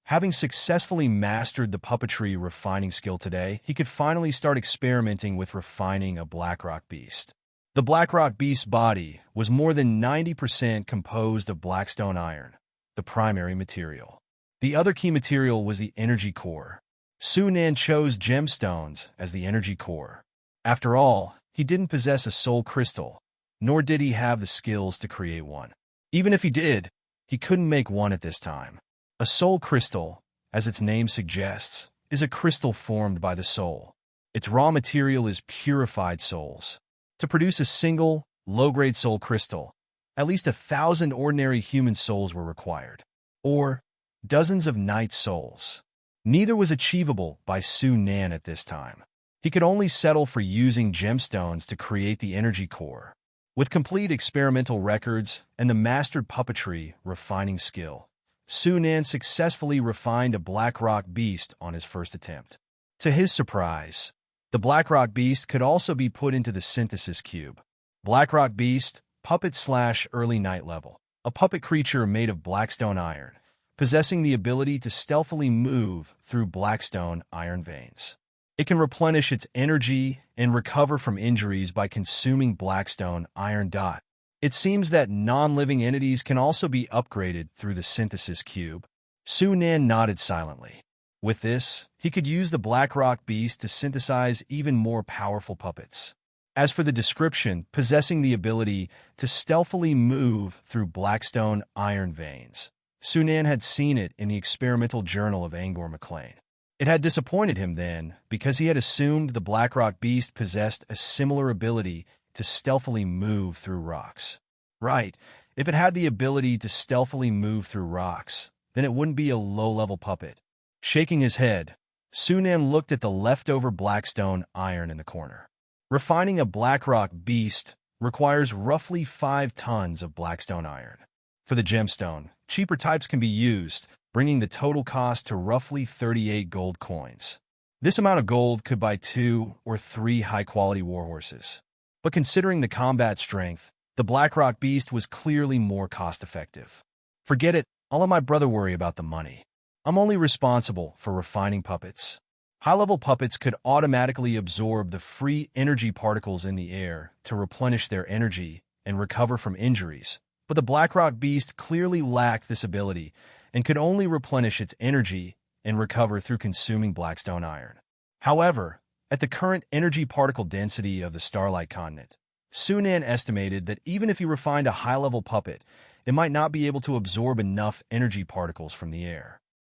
Having successfully mastered the puppetry refining skill today, he could finally start experimenting with refining a Blackrock beast. The Blackrock beast's body was more than 90% composed of blackstone iron, the primary material. The other key material was the energy core. Sunan chose gemstones as the energy core. After all, he didn't possess a soul crystal, nor did he have the skills to create one. Even if he did, he couldn't make one at this time. A soul crystal, as its name suggests, is a crystal formed by the soul. Its raw material is purified souls. To produce a single, low-grade soul crystal, at least 1,000 ordinary human souls were required, or dozens of knight souls. Neither was achievable by Sunan at this time. He could only settle for using gemstones to create the energy core. With complete experimental records and the mastered puppetry refining skill, Sunan successfully refined a Black Rock beast on his first attempt. To his surprise, the Black Rock beast could also be put into the synthesis cube. Black Rock beast, puppet/early night level. A puppet creature made of blackstone iron, possessing the ability to stealthily move through blackstone iron veins. It can replenish its energy and recover from injuries by consuming blackstone iron. It seems that non-living entities can also be upgraded through the synthesis cube. Sunan nodded silently. With this, he could use the Black Rock beast to synthesize even more powerful puppets. As for the description, possessing the ability to stealthily move through blackstone iron veins, Sunan had seen it in the experimental journal of Angor McLean. It had disappointed him then because he had assumed the Black Rock beast possessed a similar ability to stealthily move through rocks. Right, if it had the ability to stealthily move through rocks, then it wouldn't be a low-level puppet. Shaking his head, Sunan looked at the leftover blackstone iron in the corner. Refining a Black Rock beast requires roughly 5 tons of blackstone iron. For the gemstone, cheaper types can be used, bringing the total cost to roughly 38 gold coins. This amount of gold could buy 2 or 3 high-quality warhorses. But considering the combat strength, the Black Rock beast was clearly more cost-effective. Forget it, I'll let my brother worry about the money. I'm only responsible for refining puppets. High-level puppets could automatically absorb the free energy particles in the air to replenish their energy and recover from injuries, but the Black Rock beast clearly lacked this ability and could only replenish its energy and recover through consuming blackstone iron. However, at the current energy particle density of the Starlight Continent, Sunan estimated that even if he refined a high-level puppet, it might not be able to absorb enough energy particles from the air.